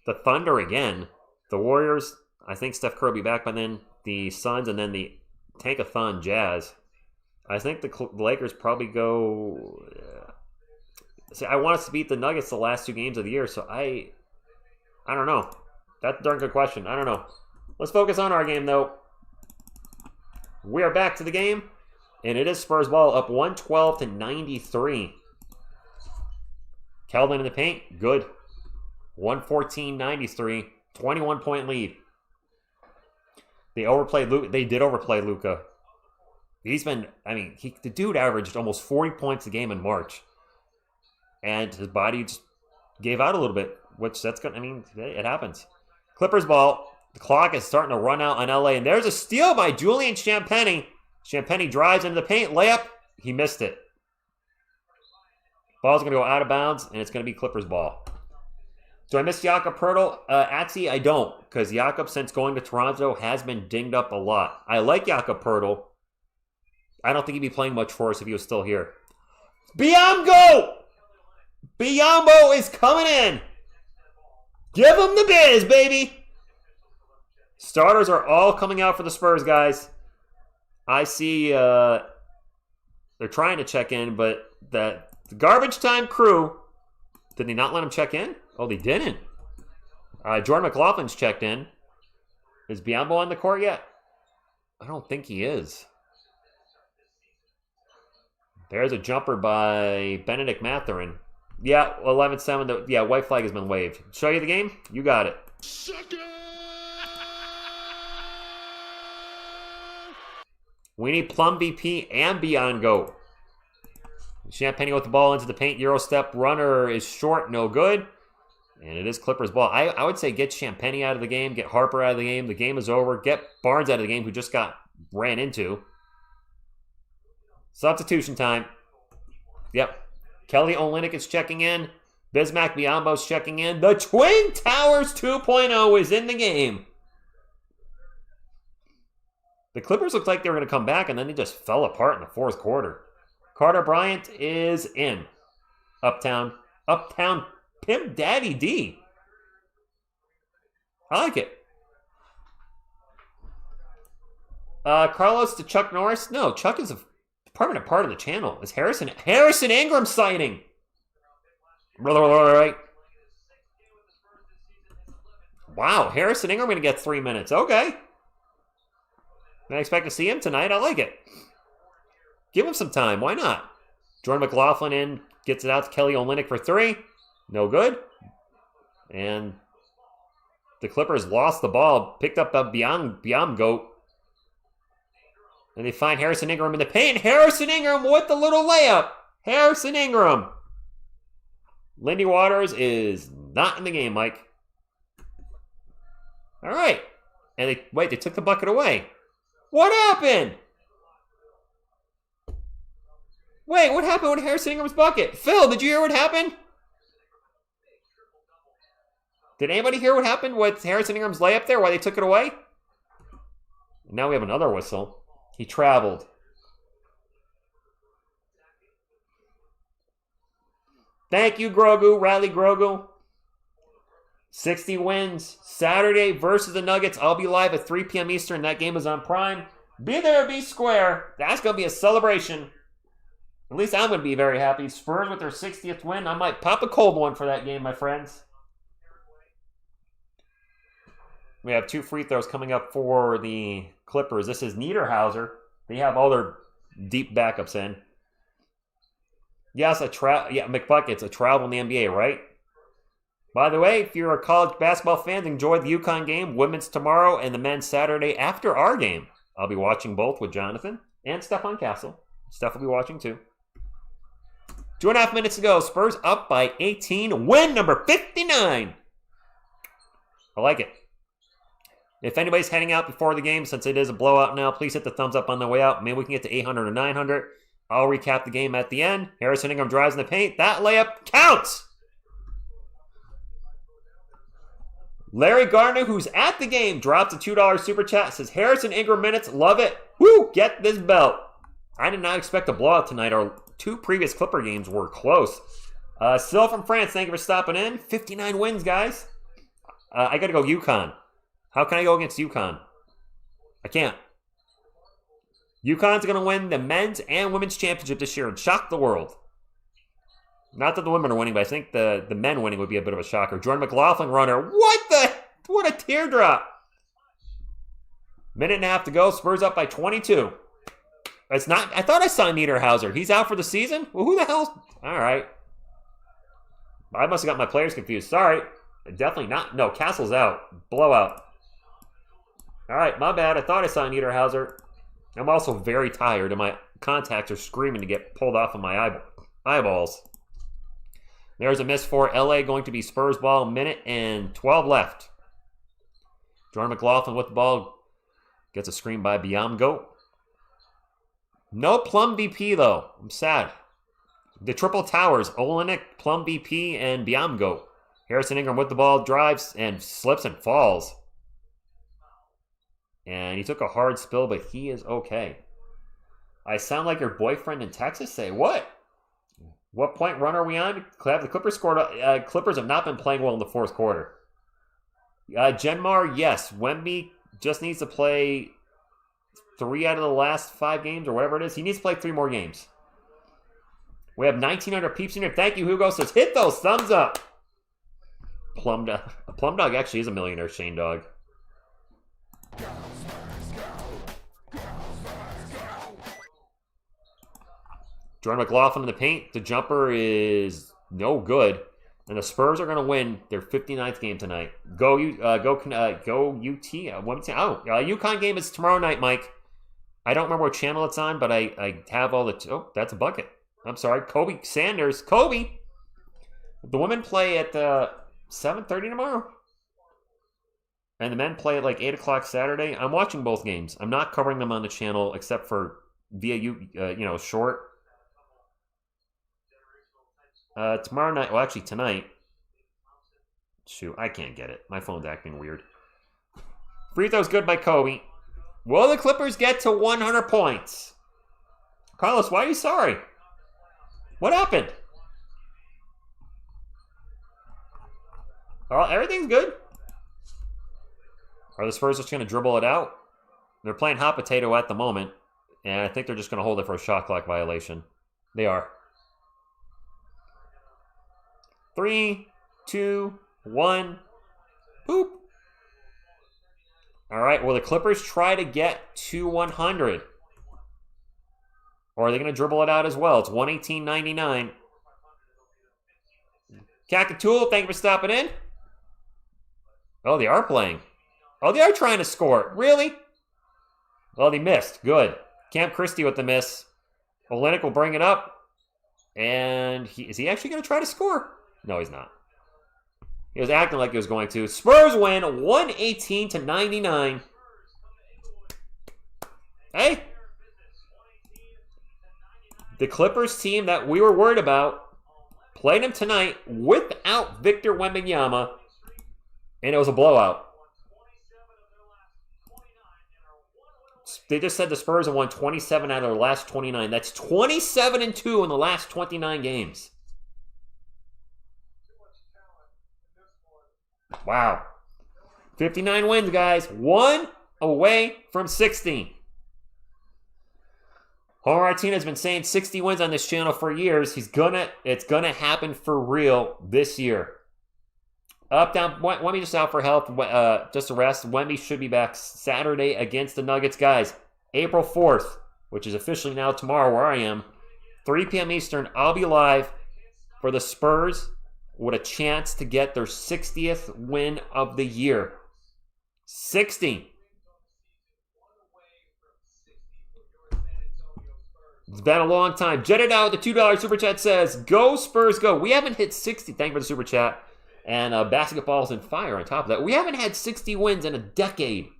the Thunder again, the Warriors. I think Steph Curry will be back by then. The Suns, and then the Tankathon Jazz. I think the Lakers probably go. See, I want us to beat the Nuggets the last 2 games of the year, so I don't know. That's a darn good question. I don't know. Let's focus on our game, though. We are back to the game, and it is Spurs ball, up 112-93. Kelvin in the paint, good. 114-93, 21-point lead. They overplayed Luka. They did overplay Luka. He's been, the dude averaged almost 40 points a game in March. And his body just gave out a little bit, which it happens. Clippers ball. The clock is starting to run out on LA, and there's a steal by Julian Champagnie. Champagnie drives into the paint, layup. He missed it. Ball's going to go out of bounds, and it's going to be Clippers ball. Do I miss Jakob Poeltl? I don't, because Jakob, since going to Toronto, has been dinged up a lot. I like Jakob Poeltl. I don't think he'd be playing much for us if he was still here. Biyombo! Biyombo is coming in. Give him the biz, baby. Starters are all coming out for the Spurs, guys. I see they're trying to check in, but the garbage time crew, did they not let him check in? Oh, they didn't. Jordan McLaughlin's checked in. Is Biyombo on the court yet? I don't think he is. There's a jumper by Benedict Mathurin. Yeah, 11-7. Yeah, white flag has been waved. Show you the game? You got it. We need Plum VP and Beyond Go. Champagnie with the ball into the paint. Euro step runner is short, no good. And it is Clippers ball. I would say get Champagnie out of the game. Get Harper out of the game. The game is over. Get Barnes out of the game, who just got ran into. Substitution time. Yep. Kelly Olynyk is checking in. Bismack Biyombo's checking in. The Twin Towers 2.0 is in the game. The Clippers looked like they were going to come back, and then they just fell apart in the 4th quarter. Carter Bryant is in. Uptown Pimp Daddy D. I like it. Carlos to Chuck Norris. No, Chuck is a permanent part of the channel. Is Harrison Ingram sighting? Right. Wow, Harrison Ingram going to get 3 minutes. Okay. I expect to see him tonight. I like it. Give him some time. Why not? Jordan McLaughlin in. Gets it out to Kelly Olynyk for 3. No good. And the Clippers lost the ball. Picked up a Beyond Goat. And they find Harrison Ingram in the paint. Harrison Ingram with the little layup. Harrison Ingram. Lindy Waters is not in the game, Mike. All right. And they took the bucket away. What happened? Wait, what happened with Harrison Ingram's bucket? Phil, did you hear what happened? Did anybody hear what happened with Harrison Ingram's layup there? Why they took it away? Now we have another whistle. He traveled. Thank you, Grogu. Riley Grogu. 60 wins. Saturday versus the Nuggets. I'll be live at 3 p.m. Eastern. That game is on Prime. Be there, be square. That's going to be a celebration. At least I'm going to be very happy. Spurs with their 60th win. I might pop a cold one for that game, my friends. We have 2 free throws coming up for the Clippers. This is Niederhauser. They have all their deep backups in. Yes, McBucket's a travel in the NBA, right? By the way, if you're a college basketball fan, enjoy the UConn game. Women's tomorrow and the men's Saturday after our game. I'll be watching both with Jonathan and Stefan Castle. Steph will be watching too. 2.5 minutes to go. Spurs up by 18. Win number 59. I like it. If anybody's heading out before the game, since it is a blowout now, please hit the thumbs up on the way out. Maybe we can get to 800 or 900. I'll recap the game at the end. Harrison Ingram drives in the paint. That layup counts. Larry Gardner, who's at the game, drops a $2 super chat. Says, Harrison Ingram minutes, love it. Woo, get this belt. I did not expect a blowout tonight. Our 2 previous Clipper games were close. Sil from France, thank you for stopping in. 59 wins, guys. I got to go UConn. How can I go against UConn? I can't. UConn's going to win the men's and women's championship this year and shock the world. Not that the women are winning, but I think the men winning would be a bit of a shocker. Jordan McLaughlin runner. What a teardrop. Minute and a half to go. Spurs up by 22. It's not. I thought I saw Niederhauser. He's out for the season? Well, who the hell? All right. I must have got my players confused. Sorry. Definitely not. No, Castle's out. Blowout. All right, my bad. I thought I saw Niederhauser. I'm also very tired, and my contacts are screaming to get pulled off of my eyeballs. There's a miss for LA, going to be Spurs ball. Minute and 12 left. Jordan McLaughlin with the ball. Gets a screen by Biamgo. No Plum BP, though. I'm sad. The triple towers. Olenek, Plum BP, and Biamgo. Harrison Ingram with the ball. Drives and slips and falls. And he took a hard spill, but he is okay. I sound like your boyfriend in Texas? Say what? What point run are we on? Have the Clippers scored? Clippers have not been playing well in the fourth quarter. Genmar, yes. Wemby just needs to play 3 out of the last 5 games or whatever it is. He needs to play 3 more games. We have 1,900 peeps in here. Thank you, Hugo. Says hit those thumbs up. Plum Dog actually is a millionaire, Shane Dog. Jordan McLaughlin in the paint. The jumper is no good. And the Spurs are going to win their 59th game tonight. Go UT. UConn game is tomorrow night, Mike. I don't remember what channel it's on, but I have all the... Oh, that's a bucket. I'm sorry. Kobe Sanders. Kobe! The women play at 7:30 tomorrow. And the men play at like 8 o'clock Saturday. I'm watching both games. I'm not covering them on the channel except for via, short. Tomorrow night, well, actually tonight. Shoot, I can't get it. My phone's acting weird. Free throw's good by Kobe. Will the Clippers get to 100 points? Carlos, why are you sorry? What happened? Oh, everything's good. Are the Spurs just going to dribble it out? They're playing hot potato at the moment, and I think they're just going to hold it for a shot clock violation. They are. 3, 2, 1. Boop. All right, will the Clippers try to get to 100? Or are they going to dribble it out as well? It's 118.99. Kakatool, thank you for stopping in. Oh, they are playing. Oh, they are trying to score. Really? Well, they missed. Good. Camp Christie with the miss. Olenek will bring it up. And is he actually going to try to score? No, he's not. He was acting like he was going to. Spurs win 118-99. Hey. The Clippers team that we were worried about played him tonight without Victor Wembanyama. And it was a blowout. They just said the Spurs have won 27 out of their last 29. That's 27-2 in the last 29 games. Wow. 59 wins, guys. 1 away from 60. Homer Martinez has been saying 60 wins on this channel for years. It's gonna happen for real this year. Up, down. Wemby just out for health. Just a rest. Wemby should be back Saturday against the Nuggets. Guys, April 4th, which is officially now tomorrow where I am, 3 p.m. Eastern, I'll be live for the Spurs with a chance to get their 60th win of the year. 60. It's been a long time. Jetted out with the $2 super chat says, "Go Spurs, go." We haven't hit 60. Thank you for the super chat. And basketball's in fire on top of that. We haven't had 60 wins in a decade.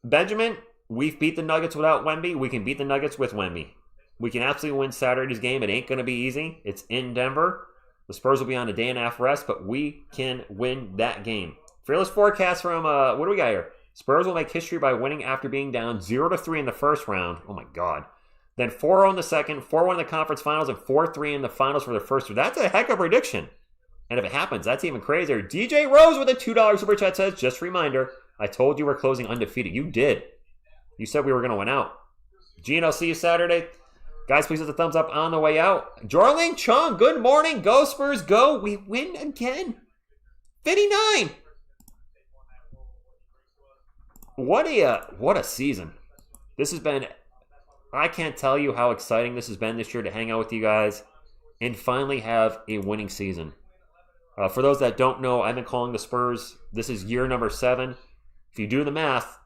Benjamin, we've beat the Nuggets without Wemby. We can beat the Nuggets with Wemby. We can absolutely win Saturday's game. It ain't going to be easy. It's in Denver. The Spurs will be on a day and a half rest, but we can win that game. Fearless forecast from, what do we got here? Spurs will make history by winning after being down 0-3 in the first round. Oh my God. Then 4-0 in the second, 4-1 in the conference finals, and 4-3 in the finals for their first. That's a heck of a prediction. And if it happens, that's even crazier. DJ Rose with a $2 super chat says, "Just a reminder, I told you we're closing undefeated." You did. You said we were going to win out. Gene, I'll see you Saturday. Guys, please hit the thumbs up on the way out. Jorling Chung, good morning. Go Spurs, go. We win again. 59. What a season. This has been, I can't tell you how exciting this has been this year to hang out with you guys and finally have a winning season. For those that don't know, I've been calling the Spurs. This is year number 7. If you do the math,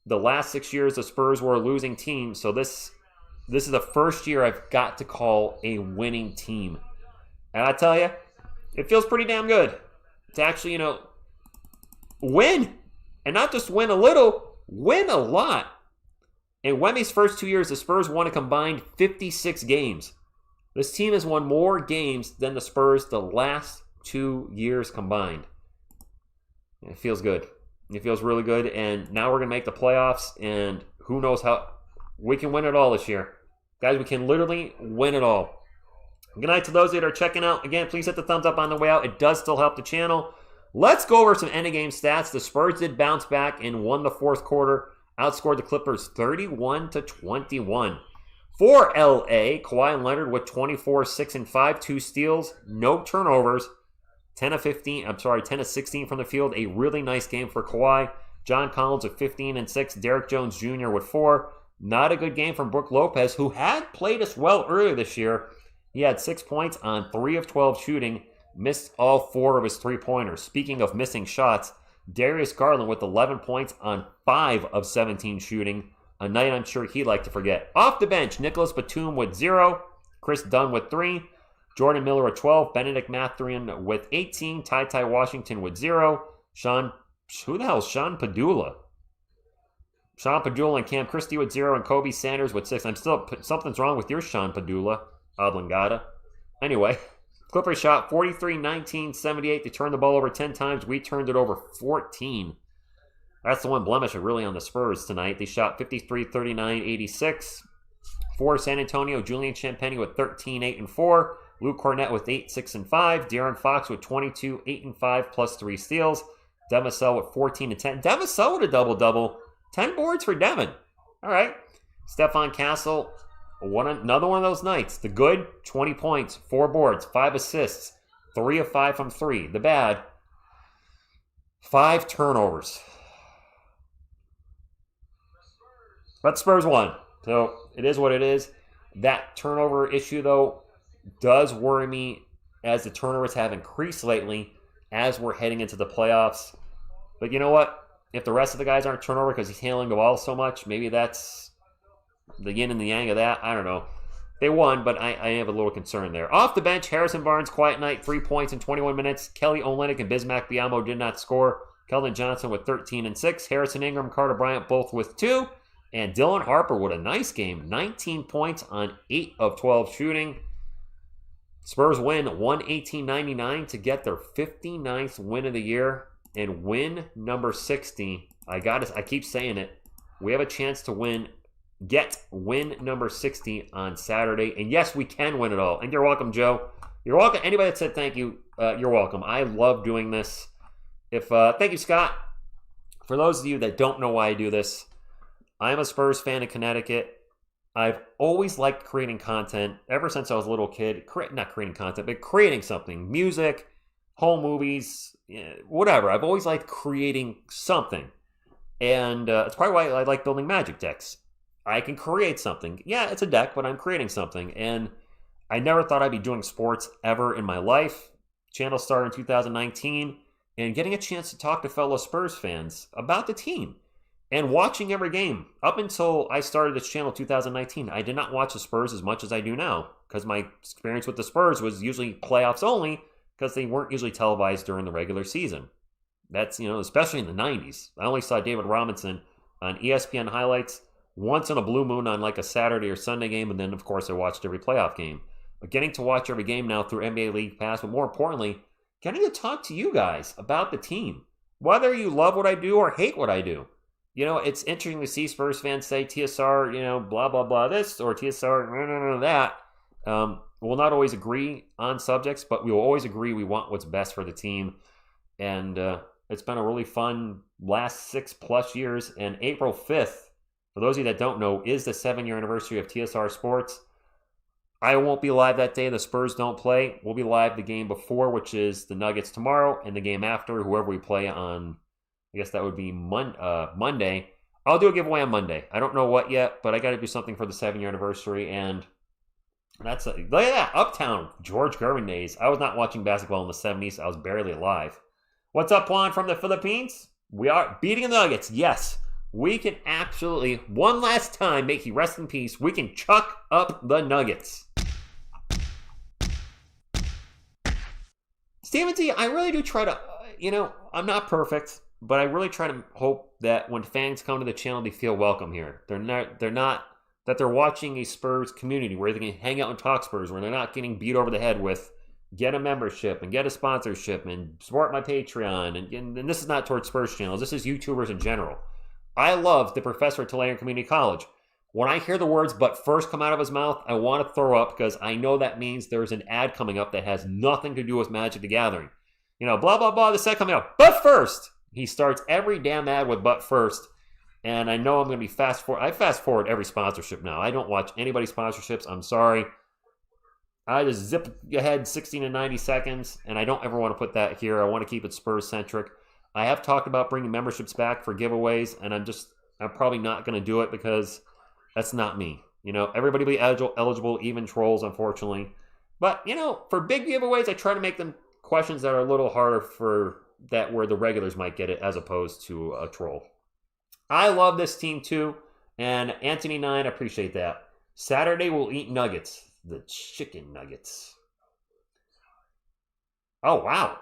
the last 6 years the Spurs were a losing team. So this is the first year I've got to call a winning team. And I tell you, it feels pretty damn good to actually, win. And not just win a little, win a lot. In Wemby's first 2 years, the Spurs won a combined 56 games. This team has won more games than the Spurs the last 2 years combined. It feels good. It feels really good. And now we're going to make the playoffs. And who knows how we can win it all this year. Guys, we can literally win it all. Good night to those that are checking out. Again, please hit the thumbs up on the way out. It does still help the channel. Let's go over some end-of-game stats. The Spurs did bounce back and won the fourth quarter. Outscored the Clippers 31-21. For LA, Kawhi Leonard with 24, 6, and 5, 2 steals, no turnovers. 10 of 16 from the field. A really nice game for Kawhi. John Collins with 15 and 6. Derek Jones Jr. with 4. Not a good game from Brook Lopez, who had played us well earlier this year. He had 6 points on 3 of 12 shooting. Missed all 4 of his three-pointers. Speaking of missing shots, Darius Garland with 11 points on 5 of 17 shooting. A night I'm sure he'd like to forget. Off the bench, Nicholas Batum with 0. Chris Dunn with 3. Jordan Miller with 12. Benedict Mathurin with 18. Ty Washington with 0. Who the hell is Sean Padula? Sean Padula and Cam Christie with 0. And Kobe Sanders with 6. Something's wrong with your Sean Padula, Oblongata. Anyway. Clippers shot 43, 19, 78. They turned the ball over 10 times. We turned it over 14. That's the one blemish really on the Spurs tonight. They shot 53, 39, 86. For San Antonio, Julian Champagnie with 13, 8, and 4. Luke Cornett with 8, 6, and 5. De'Aaron Fox with 22, 8, and 5, plus 3 steals. Devin Vassell with 14 and 10. Devin Vassell with a double-double. 10 boards for Devin. All right. Stephon Castle, another one of those nights. The good, 20 points, 4 boards, 5 assists, 3 of 5 from 3. The bad, 5 turnovers. But Spurs won, so it is what it is. That turnover issue, though, does worry me as the turnovers have increased lately as we're heading into the playoffs. But you know what? If the rest of the guys aren't turnover because he's handling the ball so much, maybe that's the yin and the yang of that. I don't know. They won, but I have a little concern there. Off the bench, Harrison Barnes, quiet night, 3 points in 21 minutes. Kelly Olynyk and Bismack Biyombo did not score. Keldon Johnson with 13 and 6. Harrison Ingram, Carter Bryant both with 2. And Dylan Harper with a nice game. 19 points on 8 of 12 shooting. Spurs win 118-99 to get their 59th win of the year. And win number 60. I keep saying it. We have a chance to get win number 60 on Saturday. And yes, we can win it all. And you're welcome, Joe. You're welcome. Anybody that said thank you, you're welcome. I love doing this. Thank you, Scott. For those of you that don't know why I do this, I'm a Spurs fan in Connecticut. I've always liked creating content ever since I was a little kid. Not creating content, but creating something. Music, home movies, whatever. I've always liked creating something. And it's probably why I like building Magic decks. I can create something. Yeah, it's a deck, but I'm creating something. And I never thought I'd be doing sports ever in my life. Channel started in 2019, and getting a chance to talk to fellow Spurs fans about the team and watching every game. Up until I started this channel in 2019, I did not watch the Spurs as much as I do now because my experience with the Spurs was usually playoffs only because they weren't usually televised during the regular season. That's, especially in the 90s. I only saw David Robinson on ESPN highlights once in a blue moon on like a Saturday or Sunday game, and then, of course, I watched every playoff game. But getting to watch every game now through NBA League Pass, but more importantly, getting to talk to you guys about the team. Whether you love what I do or hate what I do. It's interesting to see Spurs fans say TSR, blah, blah, blah this, or TSR, that. We'll not always agree on subjects, but we will always agree we want what's best for the team. And it's been a really fun last 6+ years. And April 5th, for those of you that don't know, is the 7-year anniversary of TSR Sports. I won't be live that day. The Spurs don't play. We'll be live the game before, which is the Nuggets tomorrow, and the game after, whoever we play on, I guess that would be Monday. I'll do a giveaway on Monday. I don't know what yet, but I got to do something for the 7-year anniversary, and look at that, Uptown, George Gervin days. I was not watching basketball in the 70s. I was barely alive. What's up, Juan from the Philippines? We are beating the Nuggets. Yes, we can absolutely, one last time, make he rest in peace, we can chuck up the Nuggets. Steven T, I really do try to, I'm not perfect, but I really try to hope that when fans come to the channel, they feel welcome here. They're not that they're watching a Spurs community where they can hang out and talk Spurs, where they're not getting beat over the head with get a membership and get a sponsorship and support my Patreon. And this is not towards Spurs channels. This is YouTubers in general. I love the professor at Tulane Community College. When I hear the words "but first" come out of his mouth, I want to throw up because I know that means there's an ad coming up that has nothing to do with Magic the Gathering. Blah, blah, blah, the set coming up. But first! He starts every damn ad with "but first." And I know I'm going to be fast forward. I fast forward every sponsorship now. I don't watch anybody's sponsorships. I'm sorry. I just zip ahead 60 to 90 seconds, and I don't ever want to put that here. I want to keep it Spurs-centric. I have talked about bringing memberships back for giveaways, and I'm probably not going to do it because that's not me. Everybody will be eligible, even trolls, unfortunately. But, for big giveaways, I try to make them questions that are a little harder for that where the regulars might get it as opposed to a troll. I love this team too, and Anthony9, I appreciate that. Saturday we'll eat nuggets. The chicken nuggets. Oh, wow.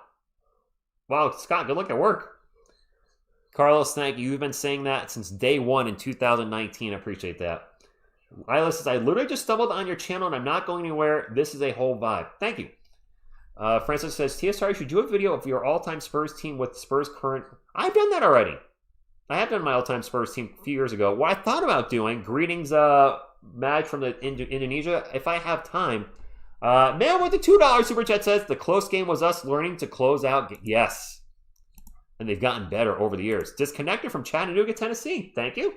Wow, Scott, good luck at work. Carlos, thank you. You've been saying that since day one in 2019. I appreciate that. Isla says, I literally just stumbled on your channel and I'm not going anywhere. This is a whole vibe. Thank you. Francis says, TSR, should do a video of your all-time Spurs team with Spurs current... I've done that already. I have done my all-time Spurs team a few years ago. What I thought about doing, greetings, Mad from Indonesia, if I have time. Man with the $2 super chat says, the close game was us learning to close out. Yes. And they've gotten better over the years. Disconnected from Chattanooga, Tennessee. Thank you.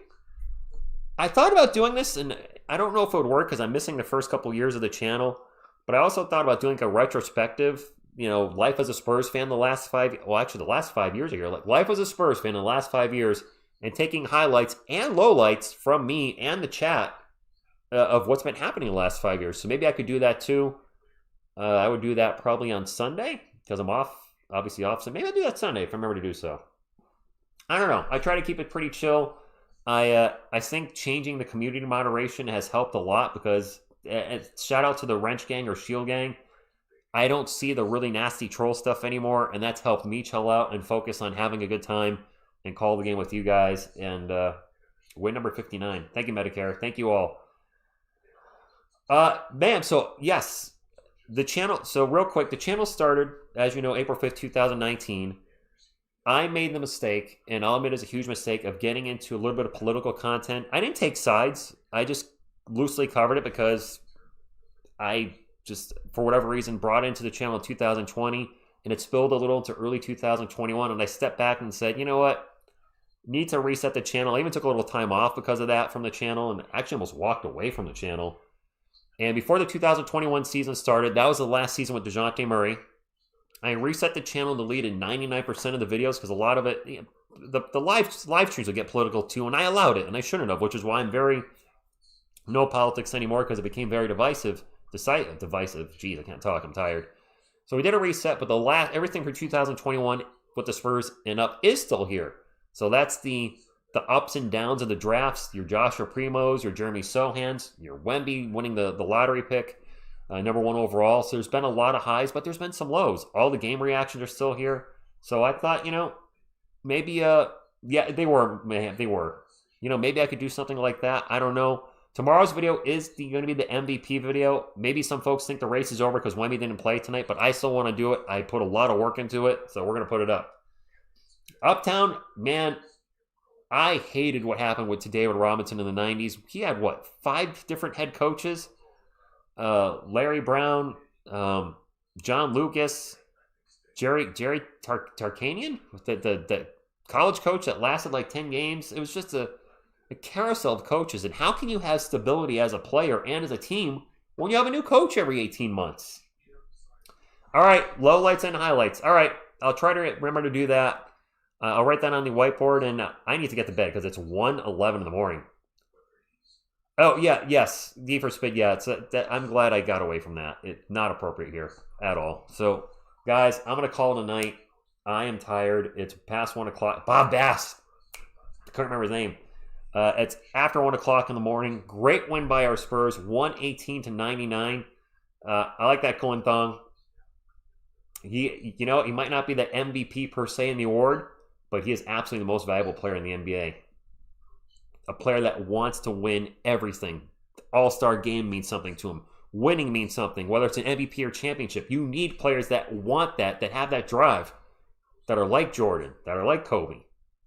I thought about doing this, and I don't know if it would work because I'm missing the first couple years of the channel. But I also thought about doing a retrospective, life as a Spurs fan the last 5 years ago. Like life as a Spurs fan in the last 5 years and taking highlights and lowlights from me and the chat of what's been happening in the last 5 years. So maybe I could do that too. I would do that probably on Sunday because I'm obviously off. So maybe I'll do that Sunday if I remember to do so. I don't know. I try to keep it pretty chill. I think changing the community moderation has helped a lot because shout out to the Wrench Gang or Shield Gang. I don't see the really nasty troll stuff anymore, and that's helped me chill out and focus on having a good time and call the game with you guys. And win number 59. Thank you, Medicare. Thank you all. Man, so yes, the channel. So real quick, the channel started, as you know, April 5th, 2019. I made the mistake, and I'll admit it's a huge mistake, of getting into a little bit of political content. I didn't take sides. I just loosely covered it because I just, for whatever reason, brought it into the channel in 2020, and it spilled a little into early 2021, and I stepped back and said, you know what? Need to reset the channel. I even took a little time off because of that from the channel and actually almost walked away from the channel. And before the 2021 season started, that was the last season with DeJounte Murray. I reset the channel to delete 99% of the videos because a lot of it, the live streams would get political too, and I allowed it, and I shouldn't have, which is why I'm very no politics anymore because it became very divisive. Jeez, I can't talk. I'm tired. So we did a reset, but everything for 2021 with the Spurs and up is still here. So that's the ups and downs of the drafts. Your Joshua Primos, your Jeremy Sohans, your Wemby winning the lottery pick, number 1 overall. So there's been a lot of highs, but there's been some lows. All the game reactions are still here. So I thought, maybe, yeah, they were. Maybe I could do something like that. I don't know. Tomorrow's video is going to be the MVP video. Maybe some folks think the race is over because Wemby didn't play tonight, but I still want to do it. I put a lot of work into it, so we're going to put it up. Uptown, man, I hated what happened with David Robinson in the 90s. He had, 5 different head coaches? Larry Brown, John Lucas, Jerry Tarkanian, the college coach that lasted like 10 games. It was just a carousel of coaches. And how can you have stability as a player and as a team when you have a new coach every 18 months? All right, lowlights and highlights. All right, I'll try to remember to do that. I'll write that on the whiteboard, and I need to get to bed because it's 1:11 in the morning. Oh, yeah, yes, D for Spid, yeah. I'm glad I got away from that. It's not appropriate here at all. So, guys, I'm going to call it a night. I am tired. It's past 1 o'clock. Bob Bass. I couldn't remember his name. It's after 1 o'clock in the morning. Great win by our Spurs, 118-99. I like that Cohen Thong. He might not be the MVP per se in the award, but he is absolutely the most valuable player in the NBA. A player that wants to win everything. The All-Star game means something to him. Winning means something, whether it's an MVP or championship. You need players that want that have that drive, that are like Jordan, that are like Kobe,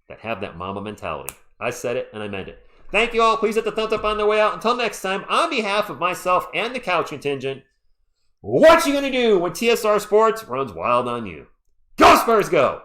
that have that Mamba mentality. I said it and I meant it. Thank you all. Please hit the thumbs up on the way out. Until next time, on behalf of myself and the Couch Contingent, what you gonna do when TSR Sports runs wild on you? Go Spurs, go!